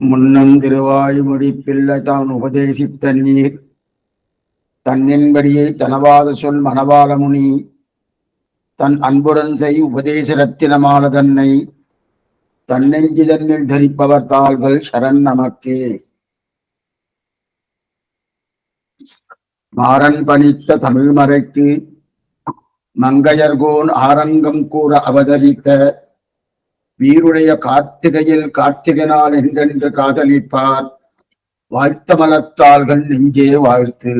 முன்னம் திருவாய்மொழி பிள்ளை தான் உபதேசித்த நீர் தன்னின்படியே தனவாத சொல் மணவாள முனி தன் அன்புடன் செய் உபதேச ரத்தினமால தன்னை தன்னெஞ்சிதன்னில் தரிப்பவர் தாள்கள் சரண் நமக்கே. மாறன் பணித்த தமிழ்மறைக்கு மங்கையர்கோன் ஆரங்கம் கூற அவதரித்த வீருடைய கார்த்திகையில் கார்த்திகனால் என்றென்று காதலிப்பார் வாழ்த்த மலர்த்தாள்கள் நெஞ்சே வாழ்த்து.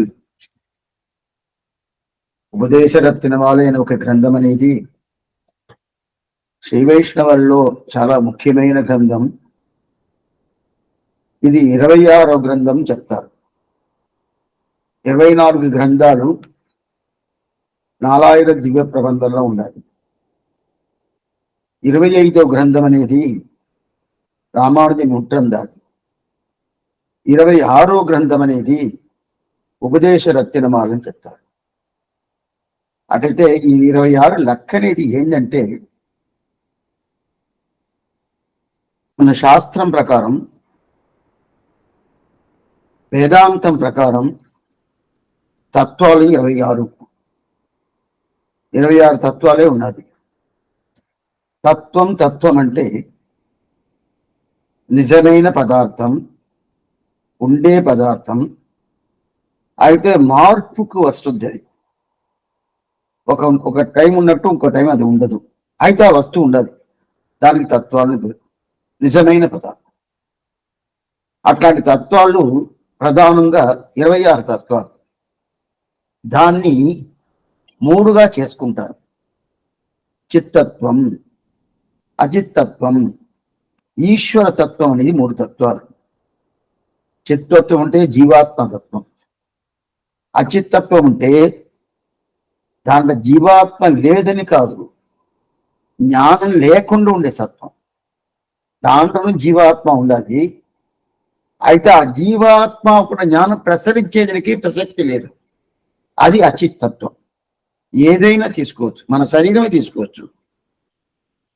ఉపదేశ రత్నమాల అనే ఒక గ్రంథం అనేది శ్రీ వైష్ణవుల్లో చాలా ముఖ్యమైన గ్రంథం. ఇది 26వ గ్రంథం చెప్తారు. 24 గ్రంథాలు 4000 దివ్య ప్రబంధంలో ఉన్నాయి. 25వ గ్రంథం అనేది రామానుజ ముట్రందాది. 26వ గ్రంథం అనేది ఉపదేశ రత్నమాల అని చెప్తారు. అటైతే ఈ 26 లెక్క అనేది ఏంటంటే మన శాస్త్రం ప్రకారం వేదాంతం ప్రకారం తత్వాలు 26 తత్వాలే ఉన్నది. తత్వం అంటే నిజమైన పదార్థం, ఉండే పదార్థం. అయితే మార్పుకు వస్తుంది. అది ఒక టైం ఉన్నట్టు ఇంకో టైం అది ఉండదు. అయితే ఆ వస్తువు ఉండదు, దానికి తత్వాలు నిజమైన పదార్థం. అట్లాంటి తత్వాలు ప్రధానంగా 26 తత్వాలు. దాన్ని 3గా చేసుకుంటారు. చిత్తత్వం, అచిత్తత్వం, ఈశ్వర తత్వం అనేది 3 తత్వాలు. చిత్తత్వం అంటే జీవాత్మతత్వం. అచిత్తత్వం అంటే దాంట్లో జీవాత్మ లేదని కాదు, జ్ఞానం లేకుండా ఉండే సత్వం. దాంట్లో జీవాత్మ ఉండాలి. అయితే ఆ జీవాత్మ ఒక జ్ఞానం ప్రసరించేదానికి ప్రసక్తి లేదు. అది అచిత్తత్వం. ఏదైనా తీసుకోవచ్చు, మన శరీరమే తీసుకోవచ్చు.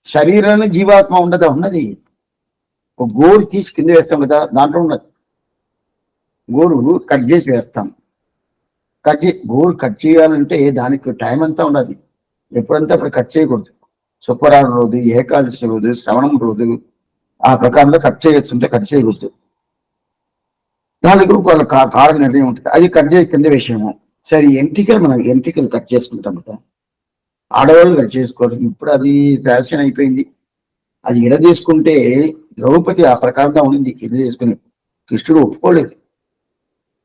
శరీరంలో జీవాత్మ ఉండదా? ఉన్నది. ఒక గోరు తీసి కింద వేస్తాం కదా, దాంట్లో ఉన్నది. గోరు కట్ చేసి వేస్తాం. గోరు కట్ చేయాలంటే దానికి టైం అంతా ఉండదు. ఎప్పుడంతా అప్పుడు కట్ చేయకూడదు. శుక్రవారం రోజు, ఏకాదశి రోజు, శ్రవణం రోజు ఆ ప్రకారంలో కట్ చేయొచ్చు, కట్ చేయకూడదు. దానికి వాళ్ళ కారణ నిర్ణయం ఉంటుంది. అది కట్ చేసి కింద విషయము. సరే, మనం ఎంట్రికలు కట్ చేసుకుంటాం కదా, ఆడవాళ్ళు కట్ చేసుకోరు. ఇప్పుడు అది ఫ్యాషన్ అయిపోయింది. అది ఎడ తీసుకుంటే ద్రౌపది ఆ ప్రకారంగా ఉండింది. ఎడ చేసుకుని కృష్ణుడు ఒప్పుకోలేదు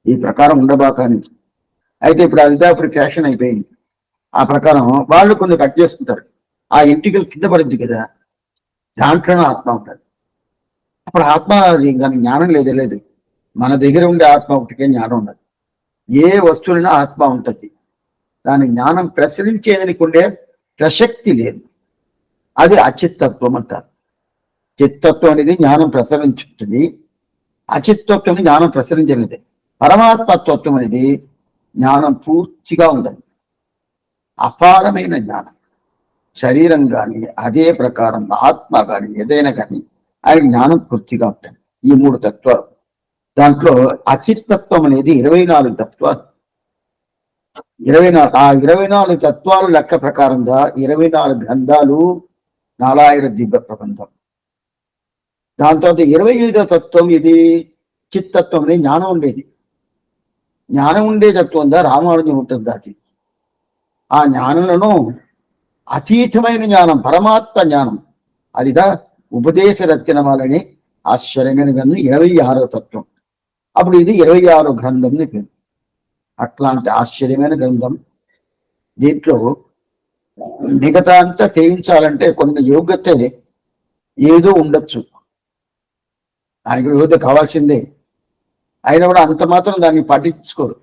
ఈ ప్రకారం ఉండబాకని. అయితే ఇప్పుడు ఇప్పుడు ఫ్యాషన్ అయిపోయింది. ఆ ప్రకారం వాళ్ళు కొన్ని కట్ చేసుకుంటారు. ఆ ఎంటికలు కింద పడింది కదా, దాంట్లోనే ఆత్మ ఉంటుంది. అప్పుడు ఆత్మ దానికి జ్ఞానం లేదు. మన దగ్గర ఉండే ఆత్మ ఒకటికే జ్ఞానం ఉండదు. ఏ వస్తువులైనా ఆత్మ ఉంటుంది, దాని జ్ఞానం ప్రసరించేదానికి ఉండే ప్రసక్తి లేదు. అది అచిత్తత్వం అంటారు. చిత్తత్వం అనేది జ్ఞానం ప్రసరించుంటుంది. అచిత్తత్వం జ్ఞానం ప్రసరించలేదు. పరమాత్మతత్వం అనేది జ్ఞానం పూర్తిగా ఉండదు. అపారమైన జ్ఞానం. శరీరం కానీ అదే ప్రకారం ఆత్మ కానీ ఏదైనా కానీ అది జ్ఞానం పూర్తిగా ఉంటుంది. ఈ 3 తత్వాలు. దాంట్లో అచిత్తత్వం అనేది 24 తత్వాలు. 24 తత్వాలు లెక్క ప్రకారంగా 24 గ్రంథాలు, 4000 దివ్య ప్రబంధం. దాని తర్వాత 25వ తత్వం ఇది చిత్తత్వం అనేది జ్ఞానం ఉండేది. జ్ఞానం ఉండే తత్వం రామానుజం ఉంటుంది. అది ఆ జ్ఞానంలో అతీతమైన జ్ఞానం, పరమాత్మ జ్ఞానం. అదిదా ఉపదేశ రత్నమాలని ఆశ్చర్యమైన గ్రంథం 26వ తత్వం. అప్పుడు ఇది 26వ గ్రంథం పేరు. అట్లాంటి ఆశ్చర్యమైన గ్రంథం. దీంట్లో మిగతా అంతా తెయించాలంటే కొన్ని యోగ్యత ఏదో ఉండొచ్చు, దానికి యోగ్యత కావాల్సిందే. అయినా కూడా అంత మాత్రం దాన్ని పట్టించుకోరు.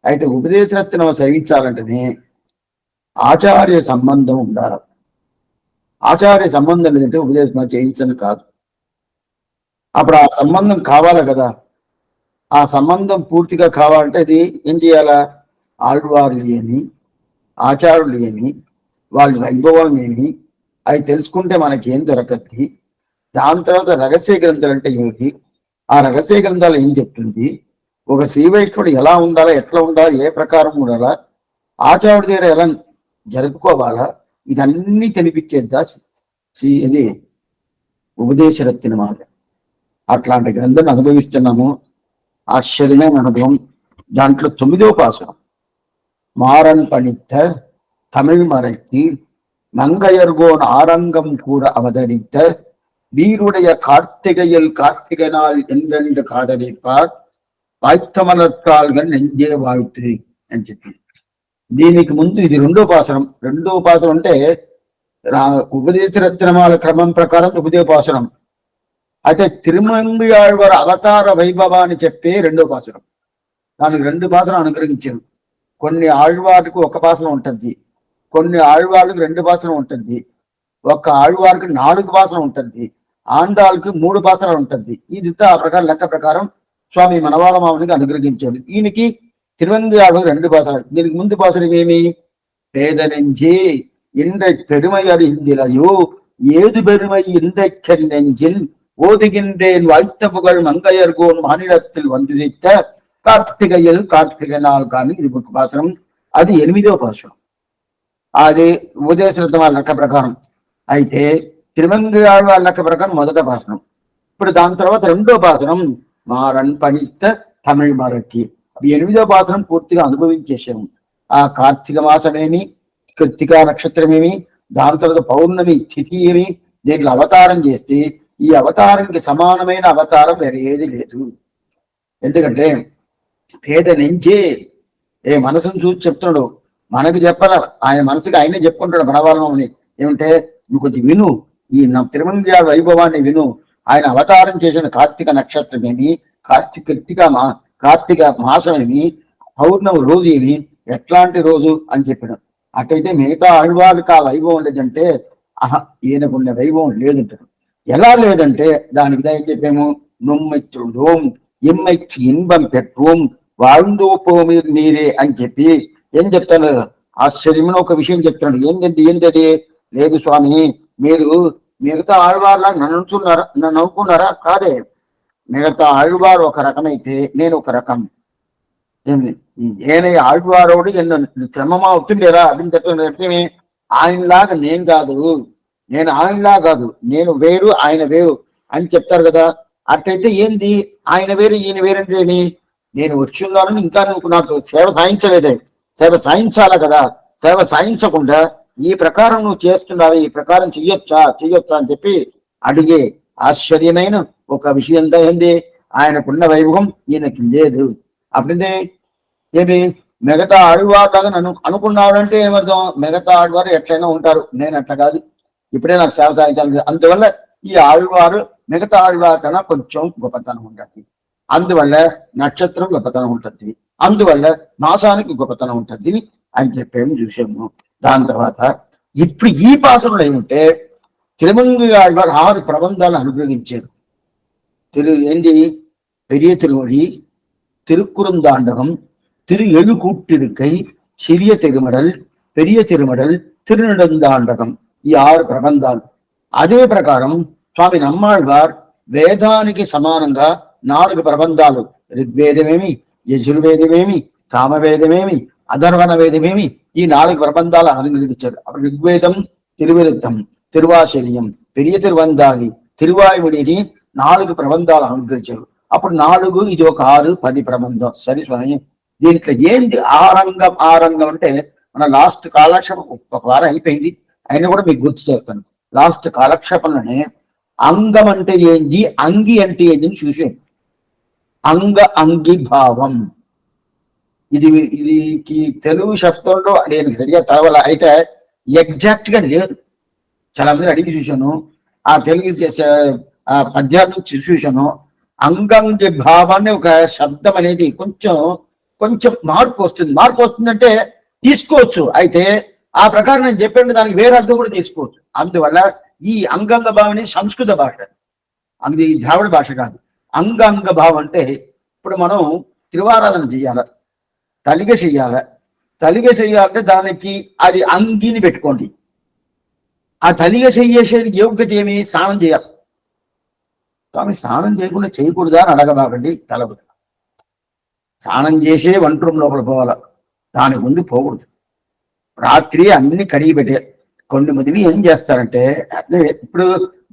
అయితే ఉపదేశరత్నం సహించాలంటేనే ఆచార్య సంబంధం ఉండాలి. ఆచార్య సంబంధం లేదంటే ఉపదేశం చేయించని కాదు. అప్పుడు ఆ సంబంధం కావాలి కదా. ఆ సంబంధం పూర్తిగా కావాలంటే అది ఏం చేయాలా? ఆళ్వార్లు లేని, ఆచార్యులు లేని, వాళ్ళ వైభవం లేని అవి తెలుసుకుంటే మనకి ఏం దొరకద్ది. దాని తర్వాత రహస్య గ్రంథాలు అంటే ఏమిటి, ఆ రహస్య గ్రంథాలు ఏం చెప్తుంది, ఒక శ్రీ వైష్ణవుడు ఎలా ఉండాలా, ఎట్లా ఉండాలా, ఏ ప్రకారం ఉండాలా, ఆచార్యుడి దగ్గర ఎలా జరుపుకోవాలా, ఇదన్నీ తెలిపించేద్దా ఇది ఉపదేశరత్నమాల. అట్లాంటి గ్రంథం అనుభవిస్తున్నాము. ఆశ్చర్యమైన అనుభవం. దాంట్లో 9వ పాసురం, మారన్ పణిத்த தமிழ் மறைக்கு மங்கையர்கோன் ஆரங்கம் கூற அவதரித்த வீருடைய கார்த்திகையில் கார்த்திகை நாள் என்றென்று కాడలిపార్ వాయిత్తమలత్కాల్గన్ నెంజే వాయితు అని చెప్పి. దీనికి ముందు ఇది 2వ పాసురం. 2వ పాసురం అంటే ఉపదేశ రత్నమాల క్రమం ప్రకారం 9వ పాసురం. అయితే తిరుమంగి ఆళ్వారు అవతార వైభవాన్ని చెప్పే 2వ పాసురం. దానికి 2 పాసురం అనుగ్రహించారు. కొన్ని ఆళ్వారికి ఒక పాసురం ఉంటుంది, కొన్ని ఆళ్వాళ్ళకి 2 పాసురం ఉంటుంది, ఒక ఆళ్వారికి 4 పాసురం ఉంటుంది, ఆండాళ్ళకి 3 పాసురాలు ఉంటుంది. ఇది ఆ ప్రకారం లెక్క ప్రకారం స్వామి మనవాళ మామనికి అనుగ్రహించాడు. ఈయనకి తిరువంగి ఆళ్వారు 2 పాసురాలు. దీనికి ముందు పాసురం ఏమి, పేద నెంజి இன்றை பெருமை அறிந்திலையோ ஏது பெருமை இன்றைக்கன் நெஞ்சில் ஓதுகின்றேன் வாய்த்த புகழ் மங்கையர்கோன் மாநிலத்தில் வந்துதித்த కార్తికయ్యలు కార్తిక నాள் కానీ ఇది ఒక పాసురం. అది 8వ పాసురం. అది ఉపదేశరత్నమాల లెక్క ప్రకారం. అయితే తిరుమంగి ఆళ్వార్ లెక్క ప్రకారం 1వ పాసురం. ఇప్పుడు దాని తర్వాత 2వ పాసురం, మారన్ పణిத்த తమిళ్ మరకి. 8వ పాసురం పూర్తిగా అనుభవించేసాము. ఆ కార్తీక మాసమేమి, కృత్తికా నక్షత్రమేమి, దాని తర్వాత పౌర్ణమి తిథి ఏమి, దీంట్లో అవతారం చేస్తే ఈ అవతారంకి సమానమైన అవతారం వేరే ఏది లేదు. ఎందుకంటే పేద నుంచి మనసును చూసి చెప్తున్నాడు, మనకు చెప్పాల, ఆయన మనసుకి ఆయనే చెప్పుకుంటాడు మనవాళ్ళని. ఏమంటే నువ్వు కొంచెం విను, ఈ తిరుమంగి వైభవాన్ని విను. ఆయన అవతారం చేసిన కార్తీక నక్షత్రమేమి, కార్తీక మాసమేమి, పౌర్ణమి రోజు ఏమి, ఎట్లాంటి రోజు అని చెప్పాడు. అటైతే మిగతా ఆళ్వాళ్ళకి ఆ వైభవం లేదంటే ఈయనకున్న వైభవం లేదంటాడు. ఎలా లేదంటే దానికి ఏం చెప్పాము, నొమ్మెత్తుడోం ఎమ్మెక్కి ఇన్బం పెట్టుం வாழ்ந்தோపోమి నీరే అని చెప్పి ఏం చెప్తాను. ఆశ్చర్యమైన ఒక విషయం చెప్తాడు. ఏంటది, లేదు స్వామి మీరు మిగతా ఆళ్వార్లా నన్ను నవ్వుకున్నారా, కాదే, మిగతా ఆళ్వారు ఒక రకమైతే నేను ఒక రకం. ఏనే ఆళ్వారోడు ఎన్న శ్రమమా అవుతుండేరా அப்படின்னு చెప్పి, ఆయనలాగా నేను కాదు, నేను ఆయనలా కాదు, నేను వేరు ఆయన వేరు అని చెప్తారు కదా. అట్లయితే ఏంది ఆయన వేరు ఈయన వేరంటే ఏమి, నేను వచ్చి ఉన్నాను ఇంకా నువ్వు నాకు సేవ సాయించలేదే, సేవ సాయించాలా కదా, సేవ సాయించకుండా ఈ ప్రకారం నువ్వు చేస్తున్నావు, ఈ ప్రకారం చెయ్యొచ్చా అని చెప్పి అడిగే ఆశ్చర్యమైన ఒక విషయంతో ఏంది, ఆయనకున్న వైభవం ఈయనకి లేదు. అప్పుడే ఏమి మిగతా ఆళ్వారులాగా నన్ను అనుకున్నాడంటే ఏమర్థం, మిగతా ఆళ్వారు ఎట్లయినా ఉంటారు, నేను అట్లా కాదు, ఇప్పుడే నాకు సేవ సాధించాలి. అందువల్ల ఈ ఆళ్వారు మిగతా ఆళ్వారు కన్నా కొంచెం గొప్పతనం ఉంటుంది, అందువల్ల నక్షత్రం గొప్పతనం ఉంటుంది, అందువల్ల మాసానికి గొప్పతనం ఉంటుంది అని చెప్పేమి చూసాము. దాని తర్వాత ఇప్పుడు ఈ పాసనలు ఏమంటే తిరుమంగి ఆళ్వారు 6 ప్రబంధాలు అనుగ్రహించారు. ఏంటి, పెరియ తిరుమడి, తిరుక్కురుందాండకం, திரு எழுக்கூட்டிருக்கை, சிறிய திருமடல், பெரிய திருமடல், திருநெடுந்தாண்டகம், ఈ 6 ప్రబంధాలు. అదే ప్రకారం స్వామి నమ్మాళ్వార్ వేదానికి సమానంగా 4 ప్రబంధాలు, ఋగ్వేదమేమి, యజుర్వేదమేమి, సామవేదమేమి, అధర్వణ వేదమేమి, ఈ 4 ప్రబంధాలు అనుగ్రహించారు. అప్పుడు ఋగ్వేదం తిరువిరుద్ధం, తిరువాశల్యం, పెరియ తిరువందాగి, తిరువాయుడిని 4 ప్రబంధాలు అనుగ్రహించారు. అప్పుడు 4 ఇది ఒక 6 10 ప్రబంధం. సరే స్వామి, దీంట్లో ఏంటి ఆ రంగం అంటే మన లాస్ట్ కాలక్షేపం ఒక వారం అయిపోయింది, అయినా కూడా మీకు గుర్తు చేస్తాను. లాస్ట్ కాలక్షేపంలోనే అంగం అంటే ఏంది, అంగి అంటే ఏంది అని చూసాం. అంగి భావం, ఇది తెలుగు శబ్దంలో నేను సరిగా తరవల, అయితే ఎగ్జాక్ట్ గా లేదు. చాలా మంది అడిగి చూశాను, ఆ తెలుగు ఆ పద్యాలను చూశాను. అంగంగి భావాన్ని ఒక శబ్దం అనేది కొంచెం మార్పు వస్తుందంటే తీసుకోవచ్చు. అయితే ఆ ప్రకారం నేను చెప్పిన దానికి వేరే అర్థం కూడా తీసుకోవచ్చు. అందువల్ల ఈ అంగంగ భావం అనేది సంస్కృత భాష, అది ద్రావిడ భాష కాదు. అంగంగ భావం అంటే ఇప్పుడు మనం తిరువారాధన చెయ్యాల, తలిగ చెయ్యాలంటే దానికి అది అంగిని పెట్టుకోండి. ఆ తలిగ చెయ్యేసేది యోగ్యత ఏమి, స్నానం చేయాలి. స్వామి స్నానం చేయకుండా చేయకూడదా అని అడగబాకండి తలబుద. స్నానం చేసే వంట రూమ్ లోపల పోవాల, దానికి ముందు పోకూడదు. రాత్రి అన్ని కడిగి పెట్టే కొన్ని మందిని ఏం చేస్తారంటే అట్లే ఇప్పుడు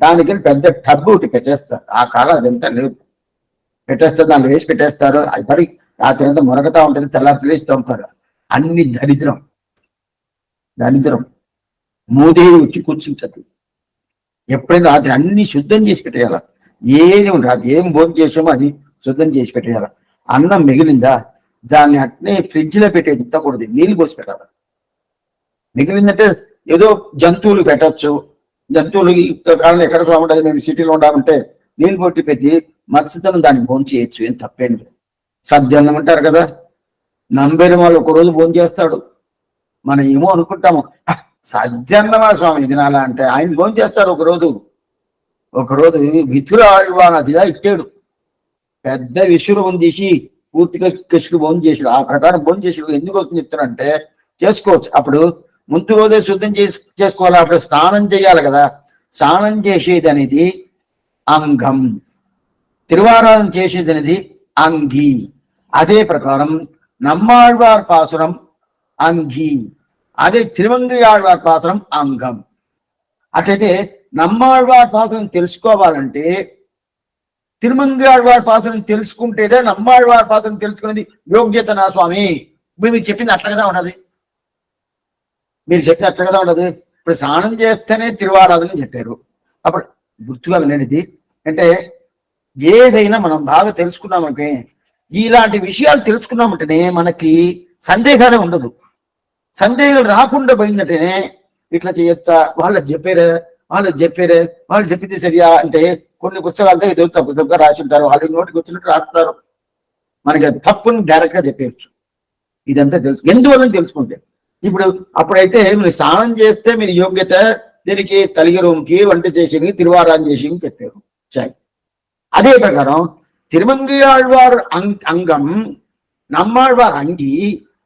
దానికి పెద్ద టబ్బు ఒకటి పెట్టేస్తారు. ఆ కాలం అదంతా లేదు, పెట్టేస్తారు, దాన్ని వేసి పెట్టేస్తారు. అది పడి రాత్రి అంతా మొరగతా ఉంటుంది, తెల్లారి తెలిసి తోముతారు. అన్ని దరిద్రం దరిద్రం మూదేవి వచ్చి కూర్చుంటుంది. ఎప్పుడైనా రాత్రి అన్ని శుద్ధం చేసి పెట్టేయాల. ఏది రాత్రి ఏం భోజనం చేసామో అది శుద్ధం చేసి పెట్టేయాల. అన్నం మిగిలిందా దాన్ని అట్నే ఫ్రిడ్జ్ లో పెట్టేది తిట్టకూడదు, నీళ్ళు పోసి పెట్టాలి. మిగిలిందంటే ఏదో జంతువులు పెట్టచ్చు, జంతువులు కాలం ఎక్కడ ఉంటుంది, మేము సిటీలో ఉండాలంటే నీళ్ళు పొట్టి పెట్టి మత్స్యతనం దాన్ని భోజనం చేయొచ్చు, ఏం తప్పేం లేదు. సద్యన్నం అంటారు కదా, నంబేరి వాళ్ళు ఒకరోజు భోజనం చేస్తాడు. మనం ఏమో అనుకుంటాము సద్యన్నమా స్వామి తినాలా అంటే, ఆయన భోజనం చేస్తారు ఒకరోజు వితుర అదిగా ఇచ్చాడు. పెద్ద విశ్వరూపం తీసి పూర్తిగా కృష్ణుడు భోజనం చేసాడు. ఆ ప్రకారం భోజనం చేసాడు. ఎందుకు వస్తుంది చెప్తానంటే చేసుకోవచ్చు. అప్పుడు ముందు రోజే శుద్ధం చేసుకోవాలి. అప్పుడు స్నానం చేయాలి కదా, స్నానం చేసేది అనేది అంగం, తిరువారాధన చేసేది అనేది అంగి. అదే ప్రకారం నమ్మాళ్వార్ పాసురం అంగి, అదే తిరుమంగయాళ్వార్ పాసురం అంగం. అట్లయితే నమ్మాళ్వార్ పాసురం తెలుసుకోవాలంటే తిరుమంగయాళ్వార్ పాసురం తెలుసుకుంటేదే నమ్మాళ్వార్ పాసురం తెలుసుకునేది యోగ్యత. నా స్వామి మీరు చెప్పింది అట్లా కదా ఉండదు, మీరు చెప్పింది అట్లా కదా ఉండదు. ఇప్పుడు స్నానం చేస్తేనే తిరువారాధన చెప్పారు. అప్పుడు గుర్తుగా వినేది అంటే ఏదైనా మనం బాగా తెలుసుకున్నామంటే, ఇలాంటి విషయాలు తెలుసుకున్నామంటేనే మనకి సందేహాలే ఉండదు. సందేహాలు రాకుండా పోయిందంటేనే ఇట్లా చేయొచ్చా, వాళ్ళు చెప్పారే వాళ్ళు చెప్పింది సరియా అంటే కొన్ని పుస్తకాలతో ఏదో తప్పుగా రాసి ఉంటారు, వాళ్ళు నోటికి వచ్చినట్టు రాస్తారు. మనకి తప్పుని డైరెక్ట్ గా చెప్పేయచ్చు. ఇదంతా తెలుసు ఎందువల్ల తెలుసుకుంటే, ఇప్పుడు అప్పుడైతే మీరు స్నానం చేస్తే మీరు యోగ్యత దీనికి తలిగ రూమ్కి, వంట చేసి, తిరువారాధన చేసి చెప్పారు. సరే, అదే ప్రకారం తిరుమంగయాళ్వార్ అంగం, నమ్మాళ్వార్ అంగి.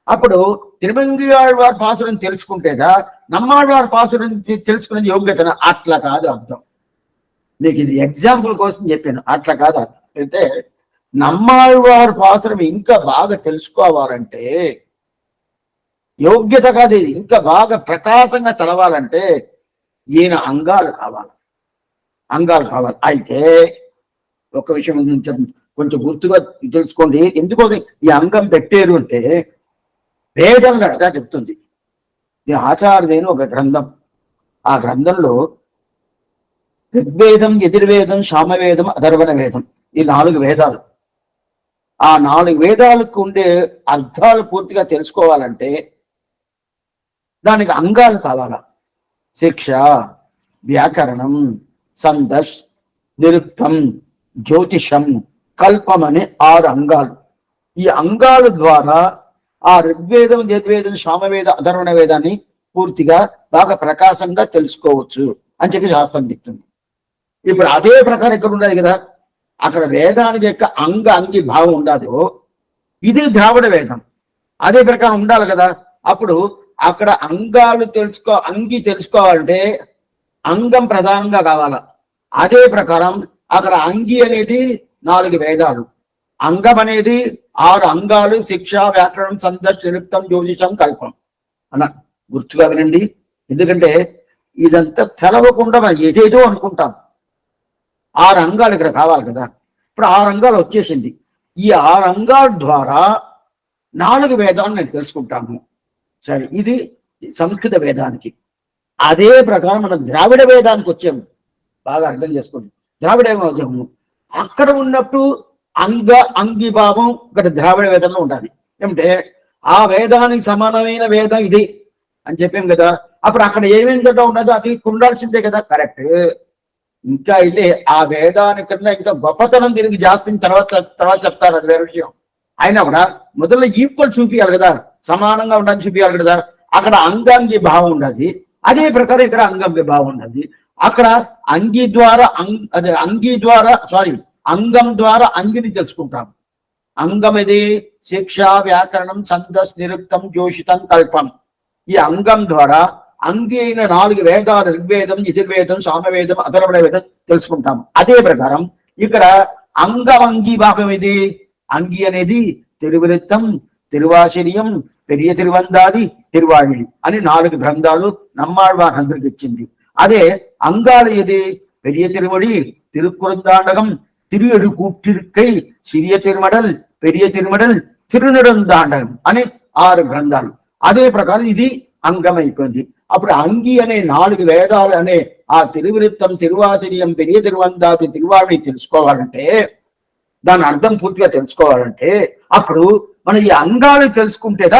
అప్పుడు తిరుమంగయాళ్వార్ పాసురం తెలుసుకుంటేదా నమ్మాళ్వార్ పాసురం తెలుసుకునేది యోగ్యతన? అట్లా కాదు అర్థం. మీకు ఇది ఎగ్జాంపుల్ కోసం చెప్పాను, అట్లా కాదు అర్థం. అయితే నమ్మాళ్వార్ పాసురం ఇంకా బాగా తెలుసుకోవాలంటే యోగ్యత కాదు, ఇది ఇంకా బాగా ప్రకాశంగా తెలవాలంటే ఈయన అంగాలు కావాలి. అయితే ఒక విషయం కొంచెం గుర్తుగా తెలుసుకోండి. ఎందుకోసం ఈ అంగం పెట్టారు అంటే వేదం గడగా చెప్తుంది. ఇది ఆచార్యదేని ఒక గ్రంథం. ఆ గ్రంథంలో ఋగ్వేదం, యజుర్వేదం, సామవేదం, అథర్వణ వేదం, ఈ 4 వేదాలు. ఆ 4 వేదాలకు ఉండే అర్థాలు పూర్తిగా తెలుసుకోవాలంటే దానికి అంగాలు కావాలా. శిక్ష, వ్యాకరణం, సందర్శ్, నిరుక్తం, జ్యోతిషం, కల్పం అనే 6 అంగాలు. ఈ అంగాల ద్వారా ఆ ఋగ్వేదం, యజుర్వేదం, సామవేద, అథర్వణ వేదాన్ని పూర్తిగా బాగా ప్రకాశంగా తెలుసుకోవచ్చు అని చెప్పి శాస్త్రం చెప్తుంది. ఇప్పుడు అదే ప్రకారం ఇక్కడ ఉండదు కదా, అక్కడ వేదానికి యొక్క అంగి భావం ఉండదు. ఇది ద్రావిడ వేదం, అదే ప్రకారం ఉండాలి కదా. అప్పుడు అక్కడ అంగాలు అంగి తెలుసుకోవాలంటే అంగం ప్రధానంగా కావాల. అదే ప్రకారం అక్కడ అంగి అనేది 4 వేదాలు, అంగం అనేది 6 అంగాలు, శిక్ష, వ్యాకరణం, సందర్శ, నిరుక్తం, జ్యోతిషం, కల్పం అన్న గుర్తుగా వినండి. ఎందుకంటే ఇదంతా తెలవకుండా మనం ఏదేదో అనుకుంటాం. 6 అంగాలు ఇక్కడ కావాలి కదా. ఇప్పుడు 6 అంగాలు వచ్చేసింది. ఈ 6 అంగాల ద్వారా 4 వేదాలు నేను తెలుసుకుంటాము. సరే, ఇది సంస్కృత వేదానికి. అదే ప్రకారం మనం ద్రావిడ వేదానికి వచ్చాము. బాగా అర్థం చేసుకోండి. ద్రావిడ వేదము అక్కడ ఉన్నప్పుడు అంగిభావం ఇక్కడ ద్రావిడ వేదంలో ఉండాలి. ఏమంటే ఆ వేదానికి సమానమైన వేదం ఇది అని చెప్పాం కదా. అప్పుడు అక్కడ ఏమేంటో ఉండదో అది ఉండాల్సిందే కదా. కరెక్ట్. ఇంకా అయితే ఆ వేదానికన్నా ఇంకా గొప్పతనం దీనికి జాస్తి తర్వాత చెప్తారు, అది వేరే విషయం. అయినా కూడా మొదల్లో ఈక్వల్ చూపించాలి కదా, సమానంగా ఉండాలని చూపించాలి కదా. అక్కడ అంగాంగి భావం ఉండదు, అదే ప్రకారం ఇక్కడ అంగంగి భావం ఉండదు. అక్కడ అంగం ద్వారా అంగిని తెలుసుకుంటాం. అంగం ఇది శిక్ష, వ్యాకరణం, ఛందస్, నిరుక్తం, జ్యోతిషం, కల్పం. ఈ అంగం ద్వారా అంగి అయిన 4 వేదాలు, ఋగ్వేదం, యజుర్వేదం, సామవేదం, అథర్వణ వేదం తెలుసుకుంటాం. అదే ప్రకారం ఇక్కడ అంగం అంగి భాగం ఇది. అంగి అనేది తిరువృత్తం, తిరువాశర్యం, పెరియ తిరువందాది, తిరువాళిడి అని 4 గ్రంథాలు నమ్మాళ్వారందరికి ఇచ్చింది. అదే అంగాలు ఇది పెరియ తిరుమడి, తిరుకురందాండకం, తిరుడు కూర్తిరుక్కై, సిరియ తిరుమడల్, పెరియ తిరుమడల్, తిరునెడుందాండకం అని 6 గ్రంథాలు. అదే ప్రకారం ఇది అంగం అయిపోయింది. అప్పుడు అంగి అనే 4 వేదాలు అనే ఆ తిరువృత్తం, తిరువాశర్యం, పెరియ తిరువందాది, తిరువాళి తెలుసుకోవాలంటే, దాని అర్థం పూర్తిగా తెలుసుకోవాలంటే అప్పుడు మనం ఈ అంగాలు తెలుసుకుంటేదా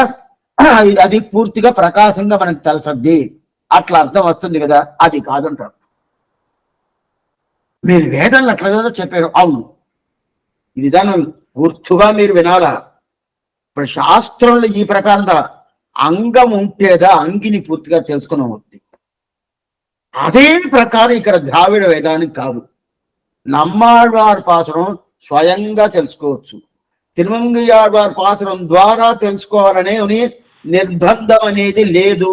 అది పూర్తిగా ప్రకాశంగా మనకు తెలుసద్ది, అట్లా అర్థం వస్తుంది కదా. అది కాదంటారు. మీరు వేదాలను అట్లా కదా చెప్పారు, అవును, ఇది దాని గుర్తుగా మీరు వినాలా. ఇప్పుడు శాస్త్రంలో ఈ ప్రకారంగా అంగం ఉంటేదా అంగిని పూర్తిగా తెలుసుకుని అవుతుంది. అదే ప్రకారం ఇక్కడ ద్రావిడ వేదానికి కాదు. నమ్మాళ్వారి పాసరం స్వయంగా తెలుసుకోవచ్చు, తిరుమంగయ్యాళ్వారి పాసరం ద్వారా తెలుసుకోవాలనే నిర్బంధం అనేది లేదు.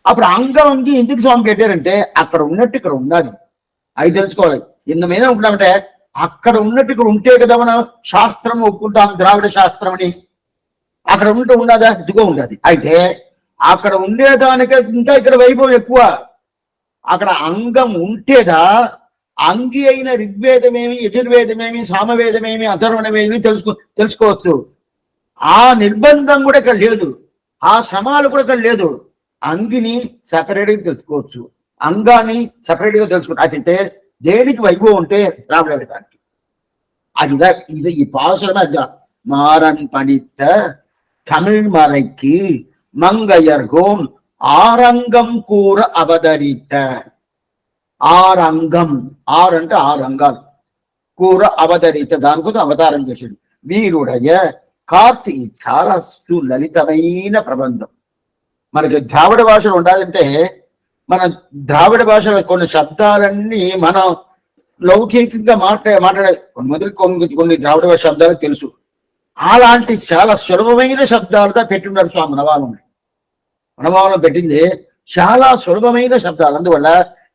అప్పుడు అంగం అంగి ఎందుకు స్వామి పెట్టారంటే అక్కడ ఉన్నట్టు ఇక్కడ ఉండాలి, అది తెలుసుకోవాలి. ఇంతమైనా ఉంటామంటే అక్కడ ఉన్నట్టు ఇక్కడ ఉంటే కదా మనం శాస్త్రం ఒప్పుకుంటాం, ద్రావిడ శాస్త్రం అని. అక్కడ ఉంటే ఉండదా? ఇదిగో ఉండదు. అయితే అక్కడ ఉండేదానికి ఇంకా ఇక్కడ వైభవం ఎక్కువ. అక్కడ అంగం ఉంటేదా అంగి అయిన ఋగ్వేదమేమి, యజుర్వేదమేమి, సామవేదమేమి, అథర్వణమేమి తెలుసుకోవచ్చు. ఆ నిర్బంధం కూడా ఇక్కడ లేదు, ఆ శ్రమాలు కూడా ఇక్కడ లేదు. అంగిని సపరేట్గా తెలుసుకోవచ్చు, అంగాన్ని సపరేట్ గా తెలుసుకోవచ్చు. అయితే దేనికి వైభవం ఉంటే ద్రావిడ వేదానికి அதுதான் இது. பாசுரம் அதுதான். மாறன் பணித்த தமிழ் மறைக்கு மங்கையர்கோன் ఆరంగం కూర అవతరిత. ఆరంగం, అంటే 6 అంగాలు, కూర అవతరిత, దానికోసం అవతారం చేశాడు. వీరుడయ కార్తి చాలా సులలితమైన ప్రబంధం. మనకి ద్రావిడ భాషలో ఉండాలంటే మన ద్రావిడ భాషలో కొన్ని శబ్దాలన్నీ మనం లౌకికంగా మాట్లాడే కొన్ని ద్రావిడ భాష శబ్దాలు తెలుసు. అలాంటి చాలా సులభమైన శబ్దాలతో పెట్టున్నారు స్వామి మనవాళ్ళని. మనవాళ్ళం పెట్టింది చాలా సులభమైన శబ్దాలు. అందువల్ల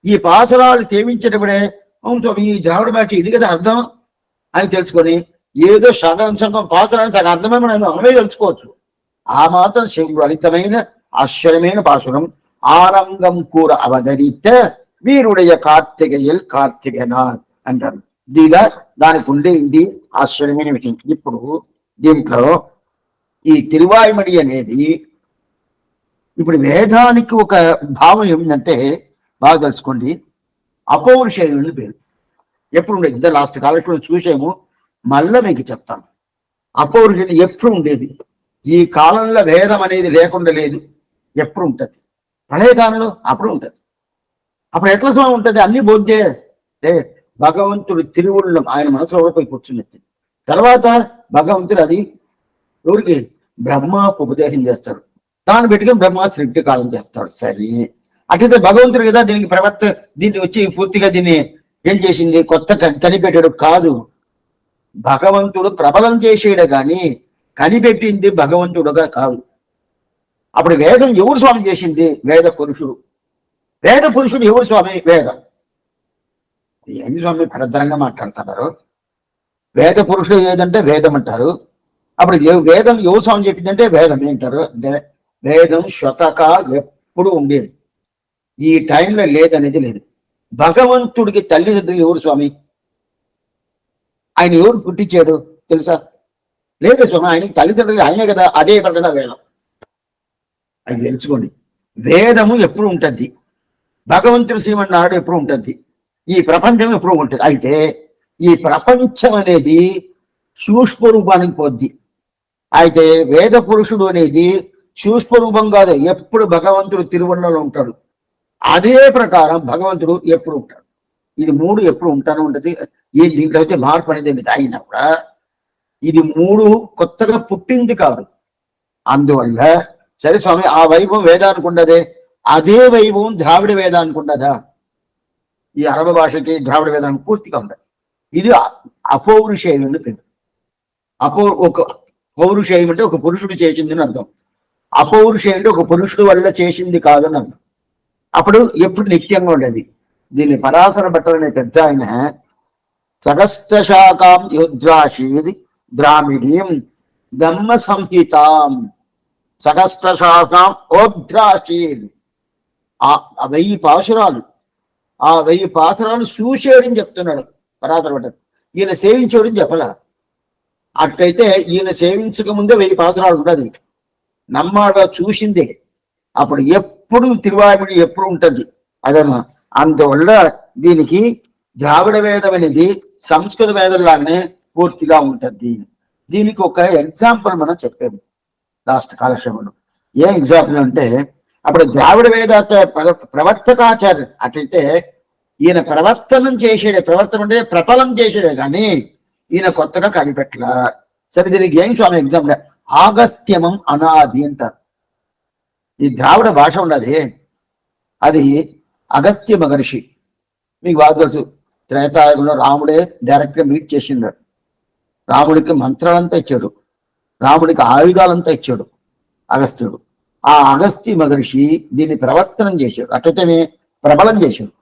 ఈ పాసరాలు సేవించేటప్పుడే అవును స్వామి ఈ ద్రావిడ భాష ఇది కదా అర్థం అని తెలుసుకొని ఏదో సగం పాసరాన్ని సగం అర్థమే మనం మనమే తెలుసుకోవచ్చు. ఆ మాత్రం లలితమైన ఆశ్చర్యమైన పాసురం. ఆరంగం కూర అవతరిత వీరుడయ కార్తికేయల్ కార్తికేయనాన్ అంటారు. దానికి ఉండే ఇది ఆశ్చర్యమైన విషయం. ఇప్పుడు దీంట్లో ఈ తిరువాయిమడి అనేది ఇప్పుడు వేదానికి ఒక భావం ఏమిటంటే బాగా తెలుసుకోండి, అపౌరుషేయం అని పేరు. ఎప్పుడు ఉండేది ఇద్దరు లాస్ట్ కాలంలో చూసాము, మళ్ళా మీకు చెప్తాను. అపౌరుషేయం ఎప్పుడు ఉండేది, ఈ కాలంలో వేదం అనేది లేకుండా లేదు, ఎప్పుడు ఉంటుంది. ప్రళయకాలంలో అప్పుడు ఉంటుంది. అప్పుడు ఎట్లా స్వామి ఉంటుంది, అన్ని బోధ్యే. భగవంతుడు తిరువుళ్ళం ఆయన మనసులో పోయి కూర్చున్నట్టు తర్వాత భగవంతుడు అది ఎవరికి బ్రహ్మకు ఉపదేశం చేస్తాడు. దాన్ని పెట్టుకుని బ్రహ్మ సృష్టి కాలం చేస్తాడు. సరే అట్లయితే భగవంతుడు కదా దీనికి దీన్ని వచ్చి పూర్తిగా దీన్ని ఏం చేసింది, కొత్త కనిపెట్టాడు కాదు. భగవంతుడు ప్రబలం చేసేడు కానీ కనిపెట్టింది భగవంతుడుగా కాదు. అప్పుడు వేదం ఎవరు స్వామి చేసింది, వేద పురుషుడు. వేద పురుషుడు ఎవరు స్వామి, వేదం. ఏంటి స్వామి భద్రంగా మాట్లాడుతున్నారు. వేద పురుషుడు ఏదంటే వేదం అంటారు. అప్పుడు వేదం ఎవరు స్వామి చెప్పిందంటే వేదం ఏంటారు అంటే వేదం స్వతగా ఎప్పుడు ఉండేది, ఈ టైంలో లేదనేది లేదు. భగవంతుడికి తల్లిదండ్రులు ఎవరు స్వామి, ఆయన ఎవరు పుట్టించాడు తెలుసా? లేదు స్వామి, ఆయనకి తల్లిదండ్రులు ఆయనే కదా, అదే కదా వేదం. అది తెలుసుకోండి. వేదము ఎప్పుడు ఉంటుంది, భగవంతుడు శ్రీమన్నారాయణ ఎప్పుడు ఉంటుంది, ఈ ప్రపంచం ఎప్పుడు ఉంటుంది. అయితే ఈ ప్రపంచం అనేది సూక్ష్మరూపానికి పోద్ది. అయితే వేద పురుషుడు అనేది సూక్ష్మరూపం కాదు, ఎప్పుడు భగవంతుడు తిరువణలో ఉంటాడు. అదే ప్రకారం భగవంతుడు ఎప్పుడు ఉంటాడు. ఇది 3 ఎప్పుడు ఉంటానే ఉంటుంది. ఈ దీంట్లో అయితే మార్పు అనేది అయినా కూడా ఇది 3 కొత్తగా పుట్టింది కాదు. అందువల్ల సరే స్వామి ఆ వైభవం వేదానికి ఉండదే, అదే వైభవం ద్రావిడ వేదానికి ఉండదా? ఈ అరబ భాషకి ద్రావిడ వేదానికి పూర్తిగా ఉండదు. ఇది అపౌరుషేయం అని పేరు. ఒక పౌరుషేయం అంటే ఒక పురుషుడు చేసింది అని అర్థం. అపౌరుషేయం అంటే ఒక పురుషుడు వల్ల చేసింది కాదని అర్థం. అప్పుడు ఎప్పుడు నిత్యంగా ఉండేది. దీన్ని పరాశర భట్టర్ అనే పెద్ద ఆయన సహస్రశాఖాం యుద్రాశీది ద్రామిడీం బ్రహ్మ సంహితాం. సహస్రశాఖాం ఓద్రాశీది. ఆ 1000 పాశురాలు, ఆ 1000 పాశురాలు చూసేయడని చెప్తున్నాడు పరాశర భట్టర్. ఈయన సేవించేయడం చెప్పలా. అట్లయితే ఈయన సేవించక ముందే 1000 పాశురాలు ఉండదు. నమ్మాడు చూసిందే. అప్పుడు ఎప్పుడు తిరువాయుడి ఎప్పుడు ఉంటుంది అదమ్మా. అందువల్ల దీనికి ద్రావిడ వేదం అనేది సంస్కృత వేదం లాగానే పూర్తిగా ఉంటుంది. దీనికి ఒక ఎగ్జాంపుల్ మనం చెప్పాము లాస్ట్ కాలక్షేపంలో. ఏ ఎగ్జాంపుల్ అంటే, అప్పుడు ద్రావిడ వేద ప్రవర్తకాచార్య అట్లయితే ఈయన ప్రవర్తనం చేసేదే, ప్రవర్తన అంటే ప్రబలం చేసేదే కానీ ఈయన కొత్తగా కనిపెట్టలా. సరే, దీనికి ఏం స్వామి ఎగ్జాంపుల్? ఆగస్త్యమం అనాది అంటారు. ఈ ద్రావిడ భాష ఉన్నది, అది అగస్త్య మహర్షి. మీకు బాగా తెలుసు, త్రేతాయుగంలో రాముడే డైరెక్ట్గా మీట్ చేసిండాడు. రాముడికి మంత్రాలంతా ఇచ్చాడు, రాముడికి ఆయుధాలంతా ఇచ్చాడు అగస్త్యుడు. ఆ అగస్త్య మహర్షి దీన్ని ప్రవర్తనం చేశాడు, అట్లయితే ప్రబలం చేశాడు.